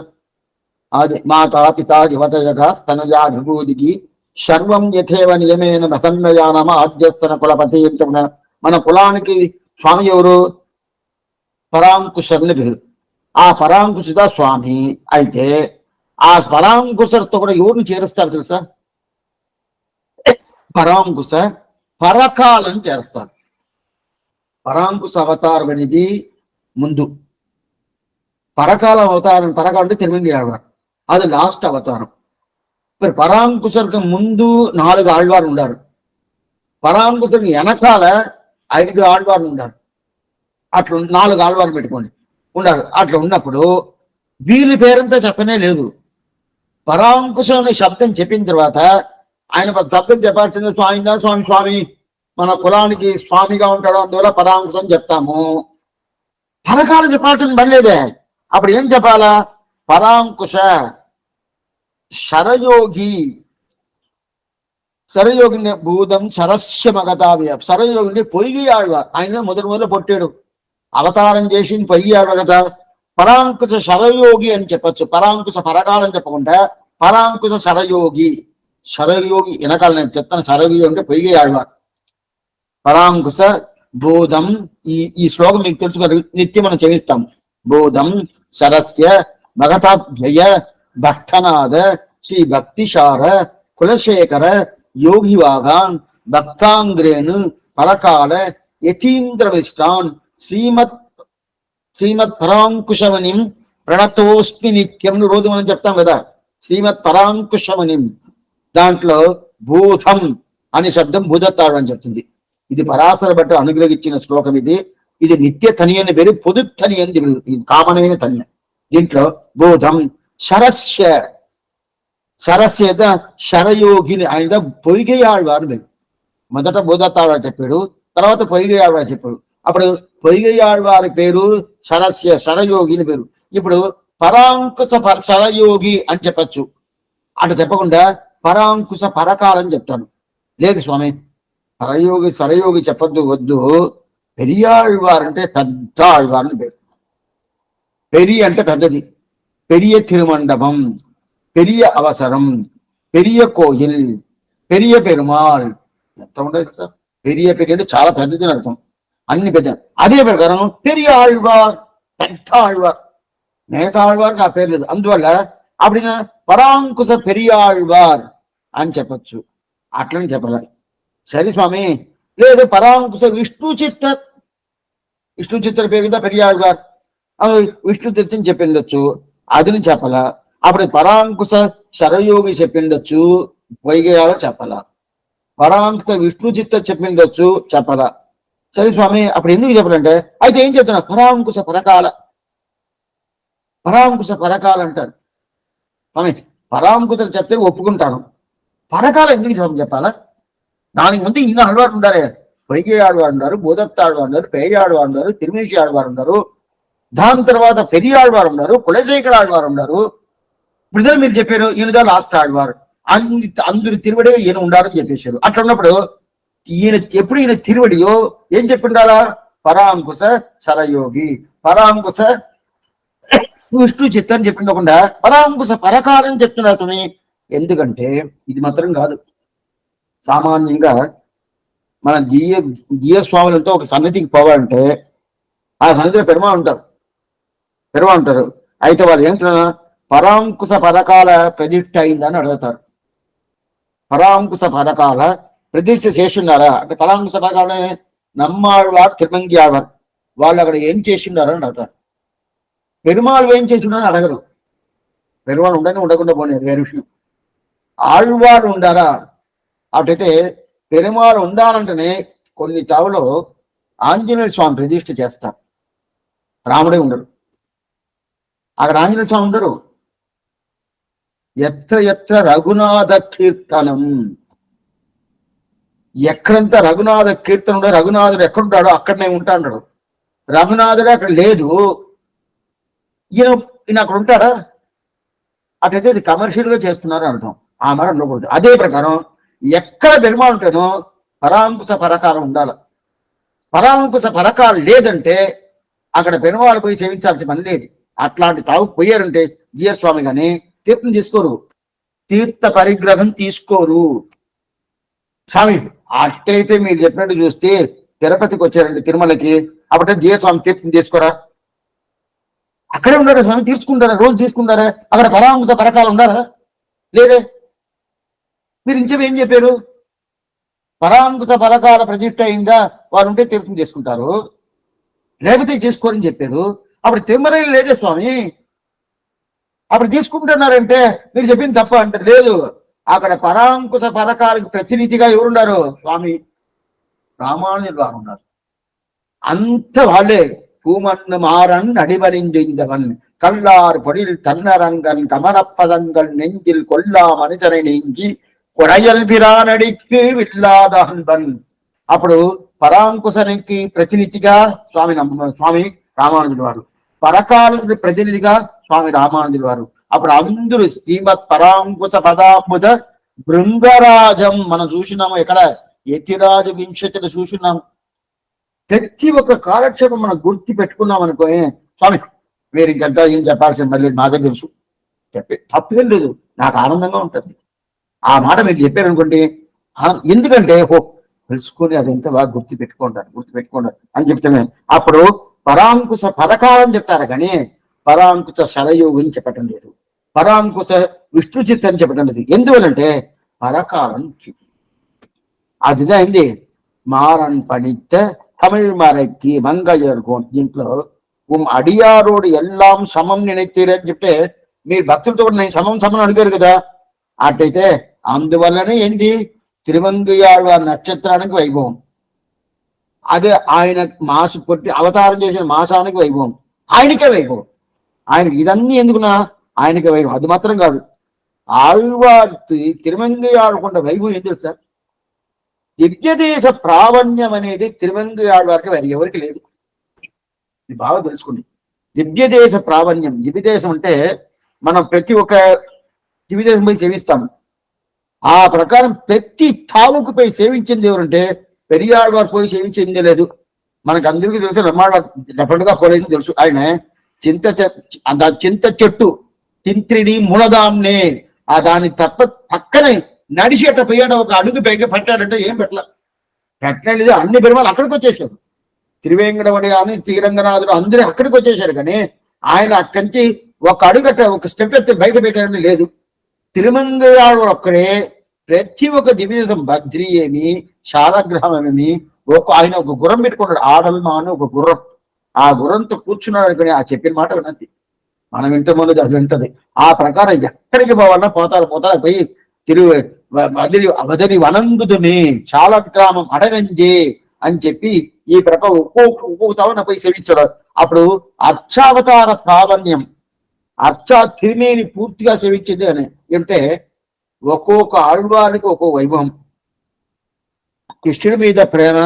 అది మాతా పితా యువతయగా స్తనజా విభూతికి సర్వం యథేవ నియమేన మతన్మయానమ ఆద్యస్తన కులపతి అంటే మన కులానికి స్వామి ఎవరు? పరాంకుశర్ని పేరు. ఆ పరాంకుశిత స్వామి అయితే ఆ పరాంకుశతో కూడా ఎవరిని చేరుస్తారు తెలుసా? పరాంకుశ పరకాలను చేరుస్తారు. పరాంకుశ అవతారం అనేది ముందు, పరకాల అవతారం, పరకాలం అంటే తిరుమంగి ఆళ్వారు, అది లాస్ట్ అవతారం. మరి పరాంకుశకు ముందు 4 ఆళ్వారు ఉండారు, పరాంకుశకు వెనకాల 5 ఆళ్వారు ఉండారు. అట్లా 4 ఆళ్వారు పెట్టుకోండి ఉండారు. అట్లా ఉన్నప్పుడు వీళ్ళ పేరంతా చెప్పనే లేదు. పరాంకుశం అనే శబ్దం చెప్పిన తర్వాత ఆయన శబ్దం చెప్పాల్సింది స్వామి స్వామి స్వామి, మన కులానికి స్వామిగా ఉంటాడు, అందువల్ల పరాంకుశం చెప్తాము. పరకాలు చెప్పాల్సిన పని లేదే. అప్పుడు ఏం చెప్పాలా? పరాంకుశ శరయోగి, శరయోగిని భూతం శరస్య మగతావ్య, శరయోగిని పొయ్యి ఆళ్వార్, ఆయన మొదలు పొట్టాడు, అవతారం చేసి పొయ్యి ఆళ్వ కదా. పరాంకుశ శరయోగి అని చెప్పచ్చు, పరాంకుశ పరకాలని చెప్పకుండా పరాంకుశ శరయోగి. శరయోగి వెనకాల నేను చెప్తాను, శరయోగి అంటే పొయ్యి ఆళ్వార్. పరాంకుశ బోధం, ఈ శ్లోకం మీకు తెలుసు కదా, నిత్యం మనం చదివిస్తాం. బోధం శరస్య భగతాభ్యయ భట్టనాథ శ్రీ భక్తిశార కులశేఖర యోగివాగాన్ భక్తాంగ్రేన్ పరకాల యతీంద్ర విష్టాన్ శ్రీమత్ పరాంకుశమణిం ప్రణతోస్మి నిత్యం. రోజు మనం చెప్తాం కదా శ్రీమత్ పరాంకుశమణిం, దాంట్లో భూతం అనే శబ్దం భూదత్తాడు అని చెప్తుంది. ఇది పరాశర భట్ట అనుగ్రహించిన శ్లోకం. ఇది నిత్య తని అని పేరు, పొదు తని అని పేరు, ఇది కామనైన తని. దీంట్లో బోధం శరస్య, శరస్యత శరయోగిని, ఆయన పొయ్యిగయ్యాళ్వారు పేరు. మొదట బోధత్తాడు చెప్పాడు, తర్వాత పొయ్యిగయ్యాళ్వారు చెప్పాడు. అప్పుడు పొయ్యిగయ్యాళ్వారి పేరు శరస్య, శరయోగిని పేరు. ఇప్పుడు పరాంకుశ శరయోగి అని చెప్పచ్చు. అటు చెప్పకుండా పరాంకుశ పరకాలని చెప్తాడు. లేదు స్వామి, పరయోగి శరయోగి చెప్పద్దు, వద్దు. పెరియాళ్వారు అంటే పెద్ద ఆళ్వారని పేరు. పెరి అంటే పెద్దది, పెరియ తిరుమండపం, పెరియ అవసరం, పెరియ కోయిల్, పెరియ పెరుమాళ్. ఎంత ఉండదు కదా, పెరియ అంటే చాలా పెద్దది అని అర్థం, అన్ని పెద్ద. అదే ప్రకారం పెరియ ఆళ్వార్, పెద్ద ఆళ్వార్. మిగతా ఆళ్వార్కి ఆ పేరు లేదు, అందువల్ల అప్పుడు పరాంకుశ పెరియాళ్వార్ అని చెప్పచ్చు. అట్లని చెప్పలే. సరే స్వామి, లేదు పరాంకుశ విష్ణు చిత్తర్, విష్ణు చిత్తర్ పేరు కదా పెరియాళ్వార్, విష్ణు తీర్థం చెప్పిండొచ్చు, అదిని చెప్పలా. అప్పుడు పరాంకుశ శరయోగి చెప్పిండొచ్చు, వైగయాల చెప్పలా. పరాంకుశ విష్ణు చిత్త చెప్పిండొచ్చు, చెప్పలా. సరే స్వామి, అప్పుడు ఎందుకు చెప్పాలంటే, అయితే ఏం చెప్తున్నా, పరాంకుశ పరకాల, పరాంకుశ పరకాల అంటారు. స్వామి పరాంకుశలు చెప్తే ఒప్పుకుంటాను, పరకాల ఎందుకు చెప్పాలా? దానికి ముందు ఈయన ఆళ్వారు ఉండారే, వైగే ఆళ్వారు ఉన్నారు, బోధత్త ఆళ్వారు ఉన్నారు, పేయ ఆళ్వారు ఉన్నారు, తిరుమేషి ఆళ్వారు ఉన్నారు, దాని తర్వాత పెరియ ఆళ్వారు ఉన్నారు, కులశేఖర ఆళ్వారు ఉన్నారు. ఇప్పుడు మీరు చెప్పారు ఈయనదా లాస్ట్ ఆళ్వారు, అందరు తిరువడిగా ఈయన ఉండాలని చెప్పేశారు. అట్లా ఉన్నప్పుడు ఈయన ఎప్పుడు ఈయన తిరువడియో ఏం చెప్పిండాలా? పరాంకుశ శరయోగి, పరాంకుశ విష్ణు చిత్తని చెప్పిండకుండా పరాంకుశ పరకాలని చెప్తున్నారు స్వామి. ఎందుకంటే ఇది మాత్రం కాదు, సామాన్యంగా మన జియ స్వాములతో ఒక సన్నిధికి పోవాలంటే ఆ సన్నిధిలో పెరుమాళ్ ఉంటారు. అయితే వాళ్ళు ఏంటన్నా పరాంకుశ పరకాల ప్రతిష్ఠ అయిందని అడుగుతారు. పరాంకుశ పరకాల ప్రతిష్ఠ చేస్తున్నారా అంటే, పరాంకుశ పరకాల నమ్మాళ్వారు తిరుమంగి ఆళ్వారు వాళ్ళు అక్కడ ఏం చేస్తున్నారని అడుగుతారు. పెరుమాళ్ ఏం చేస్తున్నారని అడగరు. పెరుమాళ్ ఉండకుండా పోలేదు వేరే విషయం. ఆళ్వారు ఉండారా? అటైతే పెరుమాళ్ ఉండాలంటేనే కొన్ని తావులో ఆంజనేయ స్వామి ప్రతిష్ఠ చేస్తారు, రాముడే ఉండరు. అక్కడ ఆంజనేయ స్వామి ఉండరు. ఎత్ర రఘునాథ కీర్తనం, ఎక్కడంతా రఘునాథ కీర్తన ఉండదు, రఘునాథుడు ఎక్కడుంటాడో అక్కడనే ఉంటాడు. రఘునాథుడే అక్కడ లేదు, ఈయన అక్కడ ఉంటాడా? అటైతే ఇది కమర్షియల్ గా చేస్తున్నారు అర్థం. ఆ మాట ఉండకూడదు. అదే ప్రకారం ఎక్కడ పెరుమాళ్ ఉంటానో పరాంకుశ పరకాలం ఉండాలి. పరాంకుశ పరకాలు లేదంటే అక్కడ పెరుమాళ్ళు పోయి సేవించాల్సిన పని లేదు. అట్లాంటి తావు పోయారంటే జిఎస్ స్వామి కానీ తీర్థం తీసుకోరు, తీర్థ పరిగ్రహం తీసుకోరు. స్వామి అట్టయితే మీరు చెప్పినట్టు చూస్తే తిరుపతికి వచ్చారండి, తిరుమలకి, అప్పుడే జిఎస్ స్వామి తీర్థం తీసుకోరా? అక్కడే ఉండారా స్వామి? తీసుకుంటారా? రోజు తీసుకుంటారా? అక్కడ పరామర్శ పరకాలు ఉండారా? లేదే. మీరు ఇంకేం చెప్పారు? పరాంకుశ పరకాల ప్రతిష్ట అయిందా, వారు ఉంటే తీర్థం చేసుకుంటారు, లేకపోతే చేసుకోరని చెప్పారు. అప్పుడు తిరుమల లేదే స్వామి, అప్పుడు తీసుకుంటున్నారంటే మీరు చెప్పింది తప్ప అంటే లేదు. అక్కడ పరాంకుశ పరకాలకు ప్రతినిధిగా ఎవరున్నారు? స్వామి రామానుజులు వారు ఉన్నారు. అంత వాళ్ళే. பூமன்னு மாறன் அடிபணிந்தவன் கல்லார் பொழில் தன்னரங்கன் கமரப்பதங்கள் நெஞ்சில் கொல்லா மனுஷனை நீங்கி కొరయల్ పిరానడికి విల్లాద హన్బన్. అప్పుడు పరాంకుశనికి ప్రతినిధిగా స్వామి రామానుజులు వారు, పరకాలకు ప్రతినిధిగా స్వామి రామానుజులు వారు. అప్పుడు అందరూ శ్రీమత్ పరాంకుశ పదాంబుద భృంగరాజం మనం చూసినాము. ఎక్కడ యతిరాజ వింశతిని చూసినాము. ప్రతి ఒక్క కాలక్షేపం మనం గుర్తు పెట్టుకున్నాం అనుకో, స్వామి మీరు ఇంకెంత ఏం చెప్పాల్సిన మళ్ళీ నాకే తెలుసు చెప్పే తప్పేం లేదు, నాకు ఆనందంగా ఉంటుంది. ఆ మాట మీరు చెప్పారనుకోండి, ఎందుకంటే తెలుసుకొని అది ఎంత బాగా గుర్తు పెట్టుకుంటారు అని చెప్తున్నాను. అప్పుడు పరాంకుశ పరకాలం చెప్తారు కానీ పరాంకుశ శరయోగం చెప్పటం లేదు, పరాంకుశ విష్ణు చిత్తని చెప్పటం లేదు. ఎందువలంటే పరకాలం அதுதான் ఏంది మారన్ పణిத்த தமிழ் மறைக்கு మంగళర్గోన్. దీంట్లో అడియారోడు ఎల్లాం సమం నిனைத்தீరని చెప్తే మీరు భక్తులతో నేను సమం అడిగారు కదా. అట్టయితే అందువల్లనే ఏంది తిరుమంగయాళ్వారి నక్షత్రానికి వైభవం, అదే ఆయన మాసు పుట్టి అవతారం చేసిన మాసానికి వైభవం, ఆయనకే వైభవం. ఆయనకి ఇదన్నీ ఎందుకున్నా ఆయనకే వైభవం. అది మాత్రం కాదు, ఆళ్వారి తిరుమంగయాడుకున్న వైభవం ఏం తెలుసా? దివ్యదేశ ప్రావణ్యం అనేది తిరుమంగయాళ్వారికి వారి ఎవరికి లేదు. ఇది బాగా తెలుసుకోండి. దివ్యదేశ ప్రావణ్యం, దివ్యదేశం అంటే మనం ప్రతి ఒక్క దివ్యదేశం పోయి సేవిస్తాము. ఆ ప్రకారం ప్రతి తావుకు పోయి సేవించింది ఎవరంటే పెరియాళ్వారు పోయి సేవించింది లేదు. మనకు అందరికీ తెలుసు, రమ్మాళ్వారు డెఫినెట్గా పోలేదని తెలుసు. ఆయన చింత చెట్టు చింత్రిడి మూలదాంనే ఆ దాని తప్ప పక్కనే నడిచేట పోయాడు, ఒక అడుగు పైకి పెట్టాడంటే ఏం పెట్టలేదు. అన్ని పెరుమాలు అక్కడికి వచ్చేసారు. తిరువేంకటవడి అని శ్రీరంగనాథుడు అందరూ అక్కడికి వచ్చేసారు. కానీ ఆయన అక్కడి నుంచి ఒక అడుగట ఒక స్టెప్ ఎత్తి బయట పెట్టాడని లేదు. తిరుమంగయాడు ఒక్కడే ప్రతి ఒక్క దివ్యదేశం బద్రి ఏమి శాలగ్రామం ఏమి ఆయన ఒక గుర్రం పెట్టుకున్నాడు, ఆడల్మా అని ఒక గుర్రం. ఆ గుర్రంతో కూర్చున్నాడు అనుకుని ఆ చెప్పిన మాట విన్నది మనం వింటే ముందు అది వింటది. ఆ ప్రకారం ఎక్కడికి పోవాలన్నా పోతారు పోయి వదరి వనంగుదుని శాలగ్రామం అడనంజే అని చెప్పి ఈ ప్రకారం ఒక్కొక్క తవన పోయి సేవించాడు. అప్పుడు అర్చావతార ప్రావణ్యం, అర్చా తిరిమేని పూర్తిగా సేవించింది అని అంటే ఒక్కొక్క ఆళ్వారికి ఒక్కో వైభవం. కృష్ణుడి మీద ప్రేమ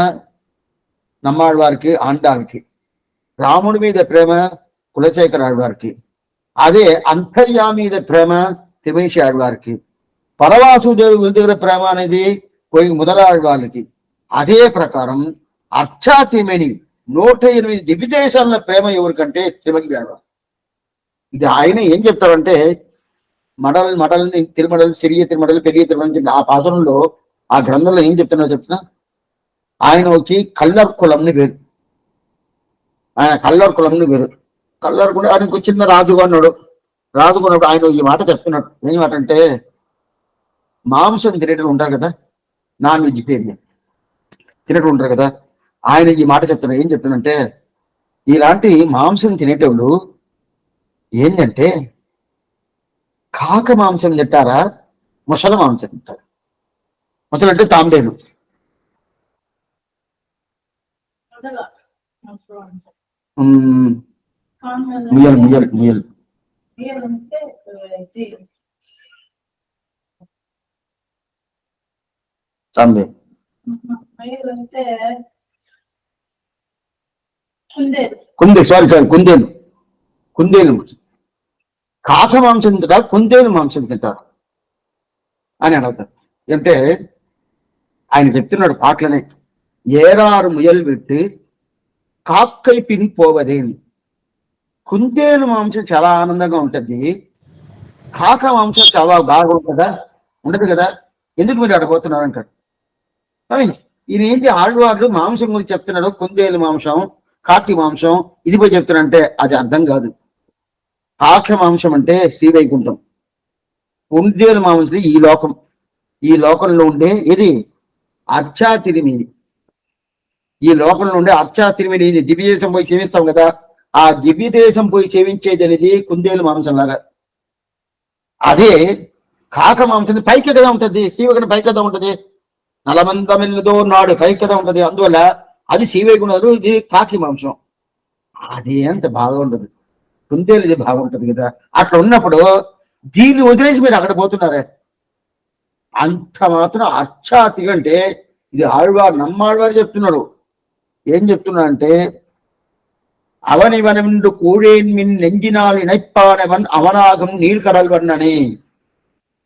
నమ్మాళ్వారికి ఆండానికి, రాముడి మీద ప్రేమ కులశేఖర ఆళ్వారికి, అదే అంతర్యా మీద ప్రేమ తిరుమేశి ఆళ్వారికి, పరవాసుదేవుడి దగ్గర ప్రేమ అనేది పోయి ముదలాళ్వారికి. అదే ప్రకారం అర్చా తిరిమేని 108 దివ్యదేశాల ప్రేమ ఎవరికంటే తిరుమంగయాళ్వారు. ఇది ఆయన ఏం చెప్తారంటే మడల్ని తిరుమడలు, సిరియ తిరుమడలు, పెరియ తిరుమల చెప్పి ఆ పాసనంలో ఆ గ్రంథంలో ఏం చెప్తున్నారో చెప్తున్నా. ఆయన వచ్చి కల్లర్ కులంని వేరు, ఆయన కల్లర్ కులంని వేరు. కల్లర్ కూడా ఆయనకు చిన్న రాజుగా ఉన్నాడు. రాజుకున్నప్పుడు ఆయన ఈ మాట చెప్తున్నాడు. ఏం మాట అంటే మాంసం తినేటప్పుడు ఉంటారు కదా, నాన్ వెజిటేరియన్ తినేటప్పుడు ఉంటారు కదా, ఆయన ఈ మాట చెప్తున్నాడు. ఏం చెప్తున్నాడంటే ఇలాంటి మాంసం తినేటప్పుడు ఏంటంటే కాక మాంసం తింటారా, ముసల మాంసం తింటారు. ముసలు అంటే తాంబేలు, ముయల్ ముయల్ ముయల్ తాంబే, కుందేలు కాక మాంసం తింటారు, కుందేలు మాంసం తింటారు అని అడుగుతారు. అంటే ఆయన చెప్తున్నాడు పాటలనే, ఏరారు ముయల్ పెట్టి కాక్కై పిన్ పోవదే. కుందేలు మాంసం చాలా ఆనందంగా ఉంటది, కాక మాంసం చాలా బాగా ఉంటుందా? ఉండదు కదా. ఎందుకు మీరు అడగబోతున్నారు అంటారు. ఈయన ఏంటి ఆళ్వార్లు మాంసం గురించి చెప్తున్నాడు, కుందేలు మాంసం, కాకి మాంసం, ఇది పోయి చెప్తున్నారంటే అది అర్థం కాదు. కాకి మాంసం అంటే శ్రీవైకుంఠం, కుందేలు మాంసం ఈ లోకం. ఈ లోకంలో ఉండే ఇది అర్చా తిరిమిది. ఈ లోకంలో ఉండే అర్చా తిరిమిది దివ్యదేశం పోయి సేవిస్తాం కదా, ఆ దివ్యదేశం పోయి సేవించేది అనేది కుందేలు మాంసం లాగా. అదే కాక మాంసం పైకి కదా ఉంటది, శ్రీవైకుంఠం పైకి కదా ఉంటది, నలమందమిల్లదో నాడు పైకి కదా ఉంటది. అందువల్ల అది శ్రీవైకుంఠం, ఇది కాకి మాంసం. అది అంత బాగుండదు, కుందేలు ఇది బాగుంటది కదా. అట్లా ఉన్నప్పుడు దీన్ని వదిలేసి మీరు అక్కడ పోతున్నారే, అంత మాత్రం అర్చాతి అంటే ఇది ఆళ్వారు, నమ్మాళ్వారు చెప్తున్నారు. ఏం చెప్తున్నారు అంటే, అవనివనండు కూడేన్ మిన్ నెంజినాలు ఇనైప్పానవన్ అవనాగం నీళ్ళకడల్ వన్నని.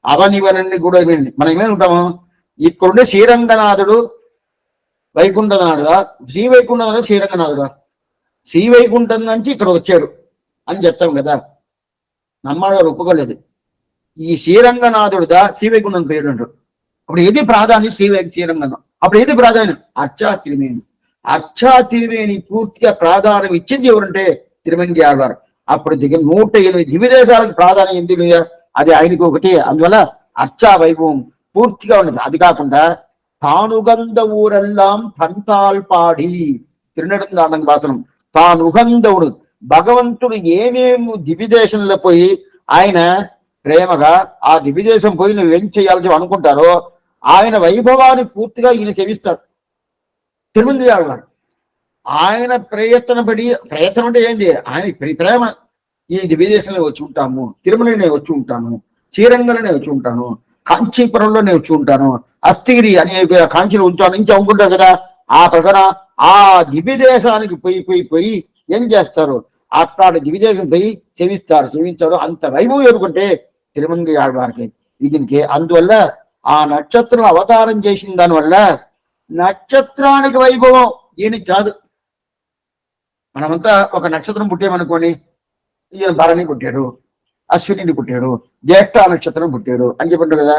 అవనివనండి కూడా మనం ఏమేమి ఉంటాము, ఇక్కడుండే శ్రీరంగనాథుడు వైకుంఠనాథుడా, శ్రీవైకుంఠనాథుడు శ్రీరంగనాథుడా, శ్రీవైకుంఠం నుంచి ఇక్కడ వచ్చాడు అని చెప్తాం కదా. నమ్మాడు ఒప్పుకోలేదు. ఈ శ్రీరంగనాథుడుదా శ్రీవైకుంఠం పేరు అంటాడు. అప్పుడు ఏది ప్రాధాన్యం? శ్రీరంగం. అప్పుడు ఏది ప్రాధాన్యం? అర్చా తిరుమేని. అర్చా తిరుమేని పూర్తిగా ప్రాధాన్యం ఇచ్చింది ఎవరంటే తిరుమంగి ఆళ్వారు. అప్పుడు 108 దివ్యదేశాలకు ప్రాధాన్యం ఎందుకు? అది ఆయనకు ఒకటి. అందువల్ల అర్చా వైభవం పూర్తిగా ఉన్నది. అది కాకుండా తానుగంద ఊరెల్లాం పంతాల్ పాడి, తిరునడందానంద భాషణం. తానుగందవుడు భగవంతుడు ఏమేమి దివ్యదేశంలో పోయి ఆయన ప్రేమగా ఆ దివ్యదేశం పోయి నువ్వు ఏం చేయాలని అనుకుంటారో ఆయన వైభవాన్ని పూర్తిగా ఈయన సేవిస్తాడు తిరుమంగి ఆళ్వారు. ఆయన ప్రయత్నం అంటే ఏంటి? ఆయన ప్రేమ. ఈ దివ్యదేశంలో వచ్చి ఉంటాము, తిరుమలనే వచ్చి ఉంటాను, శ్రీరంగంలోనే వచ్చి ఉంటాను, కాంచీపురంలోనే వచ్చి ఉంటాను, అస్థిగిరి అనే కాంచీలో ఉంటాను నుంచి అనుకుంటారు కదా. ఆ ప్రకారం ఆ దివ్యదేశానికి పోయి ఏం చేస్తారు? అట్లాంటి దివ్యదేశం పోయి సేవించారు. అంత వైభవం ఎదుర్కొంటే తిరుమంగి ఆళ్వారికి దీనికి. అందువల్ల ఆ నక్షత్రం అవతారం చేసిన దానివల్ల నక్షత్రానికి వైభవం, ఈయనకి కాదు. మనమంతా ఒక నక్షత్రం పుట్టామనుకోండి, ఈయన భరణి పుట్టాడు, అశ్విని పుట్టాడు, జ్యేష్ఠ నక్షత్రం పుట్టాడు అని చెప్పంటారు కదా.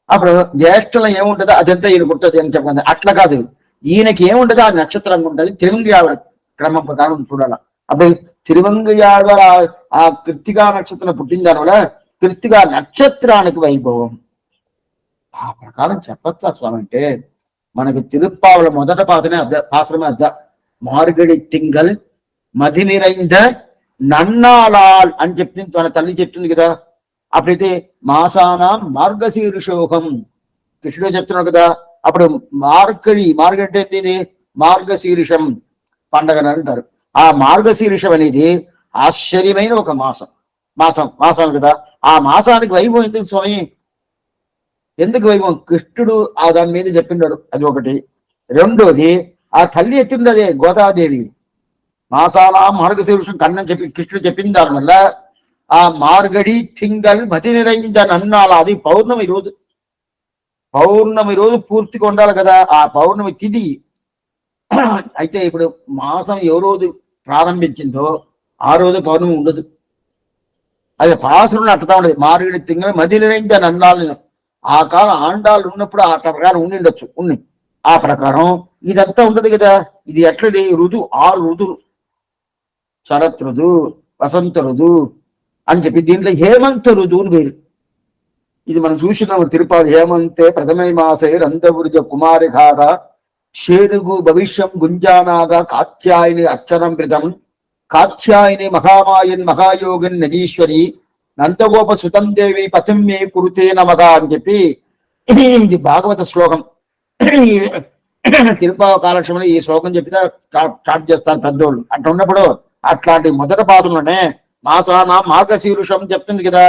అప్పుడు జ్యేష్ఠలో ఏముంటుందో అదంతా ఈయన పుట్టదు అని చెప్పండి. అట్లా కాదు, ఈయనకి ఏముంటుందో ఆ నక్షత్రంగా ఉంటుంది. తిరుమంగి ఆళ్వారు క్రమం ప్రకారం చూడాల. అప్పుడు తిరుమంగి ఆళ్వారు ఆ కృత్తికా నక్షత్రం పుట్టిన దానివల్ల కృత్తికా నక్షత్రానికి వైభవం. ఆ ప్రకారం చెప్పచ్చా స్వామి అంటే మనకి తిరుప్పావుల మొదట పాసరమే అద్ద. మార్గడి తింగల్ మది నిరైంద నన్నాలాల్ అని చెప్తుంది తన తల్లి చెప్తుంది కదా. అప్పుడైతే మాసాన మార్గశీర్షోహం కృష్ణుడు చెప్తున్నాడు కదా. అప్పుడు మార్గడి అంటే ఏంటి? మార్గశీర్షం పండగని అంటారు. ఆ మార్గశీర్షం అనేది ఆశ్చర్యమైన ఒక మాసం కదా. ఆ మాసానికి వైభవం ఎందుకు స్వామి? ఎందుకు వైభవం? కృష్ణుడు ఆ దాని మీద చెప్పినాడు, అది ఒకటి. రెండోది ఆ తల్లి ఎత్తుండదే గోదాదేవి. మాసాల మార్గశీర్షం కన్నని చెప్పి కృష్ణుడు చెప్పిన దానివల్ల ఆ మార్గడి తింగల్ మతి నిరైందని అన్నాల. అది పౌర్ణమి రోజు. పౌర్ణమి రోజు పూర్తిగా ఉండాలి కదా ఆ పౌర్ణమి తిథి. అయితే ఇప్పుడు మాసం ఏ రోజు ప్రారంభించిందో ఆ రోజు పౌర్ణమి ఉండదు. అది పాసురుని అట్టతా ఉండదు. మార్గడి తింగల్ మతి నిరైందని అన్నాలని ఆ కాలం ఆండాలు ఉన్నప్పుడు ఆ ప్రకారం ఉండిండొచ్చు. ఆ ప్రకారం ఇదంతా ఉండదు కదా. ఇది ఎట్లది? 6 ఋతువులు, శరత్ ఋతు, వసంత ఋతు అని చెప్పి దీంట్లో హేమంత ఋతువుని పేరు. ఇది మనం చూసినాము తిరుపతి. హేమంతే ప్రథమే మాసే రంధవృజ కుమారిఘార షేరుగు భవిష్యం గుంజానాగా కాత్యాయని అర్చనం కృతం కాత్యాయని మహామాయన్ మహాయోగిన్ నజీశ్వరి నందగోప సుతం దేవి పతిమ్మే కురుతే నమగా అని చెప్పి ఇది భాగవత శ్లోకం. తిరుపతి కాలక్షేమంలో ఈ శ్లోకం చెప్పితే స్టార్ట్ చేస్తారు పెద్దోళ్ళు. అట్లా ఉన్నప్పుడు అట్లాంటి మొదటి పాదంలోనే మాసాన మార్గశీర్షం చెప్తుంది కదా.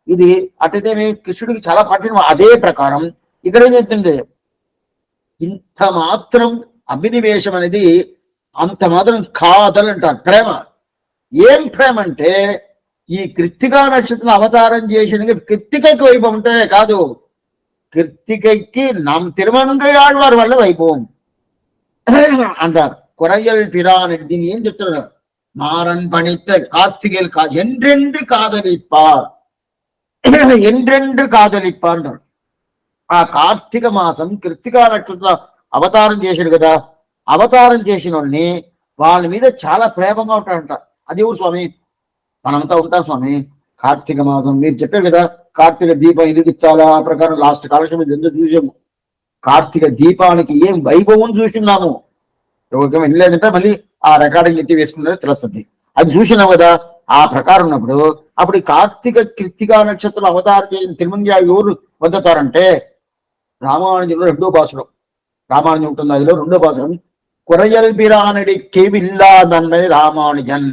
ఇది అటైతే కృష్ణుడికి చాలా పట్టిన. అదే ప్రకారం ఇక్కడ ఏం చెప్తుంది? ఇంత మాత్రం అభినివేశం అనేది అంత మాత్రం కాదలంటారు. ప్రేమ. ఏం ప్రేమ అంటే ఈ కృత్తికా నక్షత్రం అవతారం చేసిన కృత్తికకి వైభవం ఉంటే కాదు, కృత్తికకి తిరుమంగి ఆళ్వారి వల్ల వైభవం అంటారు. కురయల్ పిరాన్ దీన్ని ఏం చెప్తున్నారు? మారన్ పణిత కార్తికేయులు ఎండ్రెండు కాదలిప్పార్, ఎండ్రెండు కాదలిప్ప అంటారు. ఆ కార్తీక మాసం కృత్తికా నక్షత్ర అవతారం చేశాడు కదా, అవతారం చేసిన వాళ్ళని వాళ్ళ మీద చాలా ప్రేమగా ఉంటాడంట. అది ఎవరు స్వామి? మనంతా ఉంటాం స్వామి. కార్తీక మాసం మీరు చెప్పారు కదా, కార్తీక దీపం ఎదిగించాలా ఆ ప్రకారం లాస్ట్ కాలక్షేమం ఎందుకు చూసాము. కార్తీక దీపానికి ఏం వైభవం చూస్తున్నాము. ఎవరికేమో వెళ్ళలేదంటే మళ్ళీ ఆ రికార్డింగ్ ఎత్తి వేసుకున్నారో తెలుస్తుంది. అది చూసినాం కదా. ఆ ప్రకారం ఉన్నప్పుడు అప్పుడు కార్తీక కృత్తికా నక్షత్రం అవతారం చేసిన తిరుమంజా ఎవరు పొందుతారంటే రామానుజంలో 2వ పాసురం. రామానుజం ఉంటుంది అదిలో 2వ పాసురం. కురయల్ పిరానడి కేవిల్లాదన్నది రామానుజన్.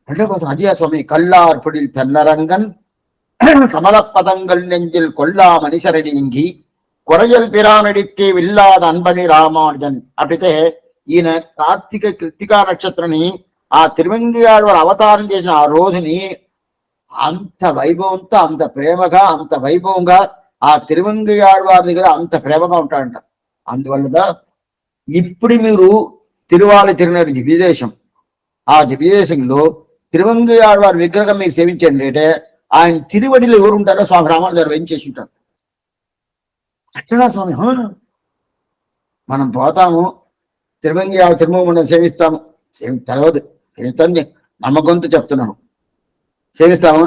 2వ పాసురం అదియా స్వామి. కళ్ళార్పుడిల్ తెన్నరంగన్ కమల పదంగల్ నెంజిల్ కొల్లా మనిషరడింగి కురయల్ పిరానడికి విల్లాద అన్బని రామానుజన్. అట్లయితే ఈయన కార్తీక కృత్తికా నక్షత్రాన్ని ఆ తిరుమంగియాడు వారు అవతారం చేసిన ఆ రోజుని అంత వైభవంతో అంత ప్రేమగా అంత వైభవంగా ఆ తిరుమంగియాడు వారి దగ్గర అంత ప్రేమగా ఉంటాడంట. అందువల్ల ఇప్పుడు మీరు తిరువాలి తిరునరు దివ్యదేశం, ఆ దివ్యదేశంలో తిరుమంగియాడు వారి విగ్రహం మీరు సేవించండి అంటే ఆయన తిరువడిలో ఎవరు ఉంటారో స్వామి రామానుజ గారు వేయించేసి ఉంటారు. అట్లా స్వామి మనం పోతాము తిరుమంగియాడు సేవిస్తాము, తెలవదు సేవిస్తాను నమ్మకంతో చెప్తున్నాను. సేవిస్తాము,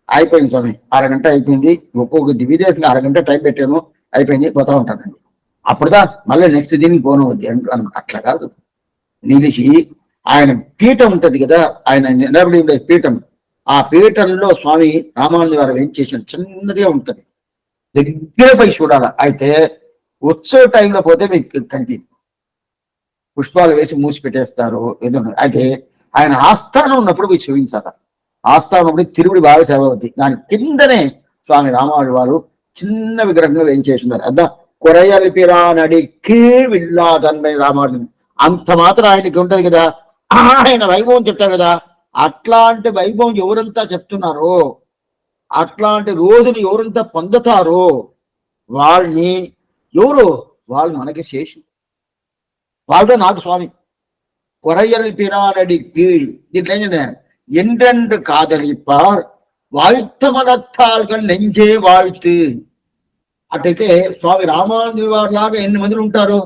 అయిపోయింది స్వామి, అరగంట అయిపోయింది. ఒక్కొక్క దివ్యదేశంగా అరగంట టైం పెట్టాను, అయిపోయింది, పోతా ఉంటానండి. అప్పుడుదా మళ్ళీ నెక్స్ట్ దీనికి పోనవద్ది అట్లా కాదు. నిలిచి ఆయన పీఠం ఉంటది కదా, ఆయన నిలబడి ఉండే పీఠం, ఆ పీఠంలో స్వామి రామానుజ గారు ఏం చేసిన చిన్నదిగా ఉంటది, దగ్గర పోయి చూడాల. అయితే ఉత్సవ టైంలో పోతే మీకు కంటి పుష్పాలు వేసి మూసి పెట్టేస్తారు ఏదో. అయితే ఆయన ఆస్థానం ఉన్నప్పుడు పోయి చూపించాల. ఆస్థానం ఉన్నప్పుడు తిరువుడి బాగా సేవ అవుద్ది. దాని కిందనే స్వామి రామానుజు వారు చిన్న విగ్రహంగా వేయించేస్తున్నారు. అదా కొరయల్ పిరానడి కీవిల్లాదన్మై రామానుజుని. అంత మాత్రం ఆయనకి ఉంటది కదా, ఆయన వైభవం చెప్తారు కదా. అట్లాంటి వైభవం ఎవరంతా చెప్తున్నారో, అట్లాంటి రోజులు ఎవరంతా పొందుతారో వాళ్ళని ఎవరు వాళ్ళు మనకి శేషు. వాళ్ళతో నాకు స్వామి కురయల్ పిరానడి కీழ் దీంట్లో ఏంటంటే ఎండ్రెండు కాదలిప్పార్ வாழ்த்தமனத்தாள்கள் నెంజే வாழ்த்து. అటైతే స్వామి రామానుజుల వారి లాగా ఎన్ని మందిలు ఉంటారు,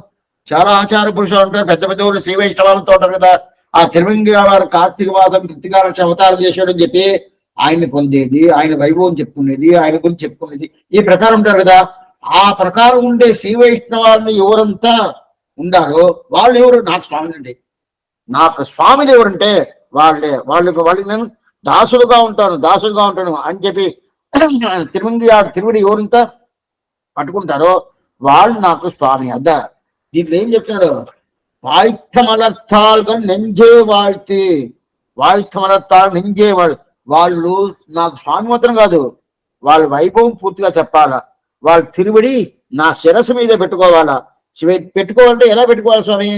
చాలా ఆచార పురుషులు ఉంటారు, పెద్ద పెద్ద ఊళ్ళు శ్రీ వైష్ణవాలతో ఉంటారు కదా. ఆ తిరుమంగియ వారు కార్తీక మాసం కృత్తికా నక్షత్రం అవతారం చేశాడని చెప్పి ఆయన్ని పొందేది, ఆయన వైభవం చెప్పుకునేది, ఆయన గురించి చెప్పుకునేది ఈ ప్రకారం ఉంటారు కదా. ఆ ప్రకారం ఉండే శ్రీ వైష్ణవాలని ఎవరంతా ఉండారో వాళ్ళు ఎవరు? నాకు స్వామిని అండి. నాకు స్వామిని ఎవరంటే వాళ్ళకి నేను దాసుడుగా ఉంటాను అని చెప్పి తిరువడి ఎవరంతా పట్టుకుంటారో వాళ్ళు నాకు స్వామి. అద్దా దీంట్లో ఏం చెప్తున్నాడు? వాయిత్తమలర్థాలుగా నెంజే వాళ్తి, వాయిత్తమలర్థాలు నెంజేవాడు. వాళ్ళు నాకు స్వామి మాత్రం కాదు, వాళ్ళ వైభవం పూర్తిగా చెప్పాలా. వాళ్ళ తిరువడి నా శిరస్సు మీద పెట్టుకోవాలా. పెట్టుకోవాలంటే ఎలా పెట్టుకోవాలి స్వామి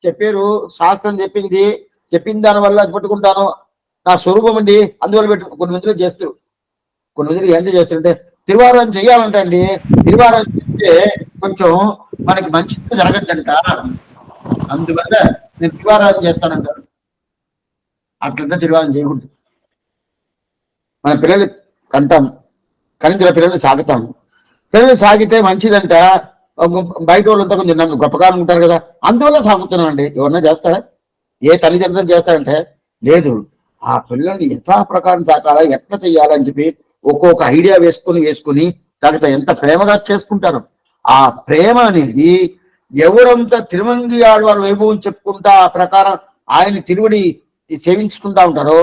చెప్పారు, శాస్త్రం చెప్పిన దాని వల్ల పట్టుకుంటాను. నా స్వరూపం అండి, అందువల్ల కొన్ని మందిలో చేస్తారు. కొన్ని మందిలో ఏంటి చేస్తారంటే తిరువారం చెయ్యాలంట అండి. తిరువారం చేస్తే కొంచెం మనకి మంచిగా జరగద్దంట, అందువల్ల నేను తిరువారం చేస్తానంటారు. అట్లంతా తిరువారం చేయకూడదు. మన పిల్లలు కంటాం, కనించిన పిల్లల్ని సాగుతాము. పిల్లలు సాగితే మంచిదంట. బయట వాళ్ళంతా కొంచెం నన్ను గొప్పగా ఉంటారు కదా, అందువల్ల సాగుతున్నానండి. ఎవరన్నా చేస్తారా? ఏ తల్లిదండ్రులు చేస్తారంటే లేదు. ఆ పిల్లల్ని యథా ప్రకారం సాకాలా, ఎట్లా చెయ్యాలని చెప్పి ఒక్కొక్క ఐడియా వేసుకుని తగిన ఎంత ప్రేమగా చేసుకుంటారు. ఆ ప్రేమ అనేది ఎవరంతా తిరుమంగియాడు వారి వైభవం చెప్పుకుంటా ఆ ప్రకారం ఆయన తిరువడి సేవించుకుంటా ఉంటారో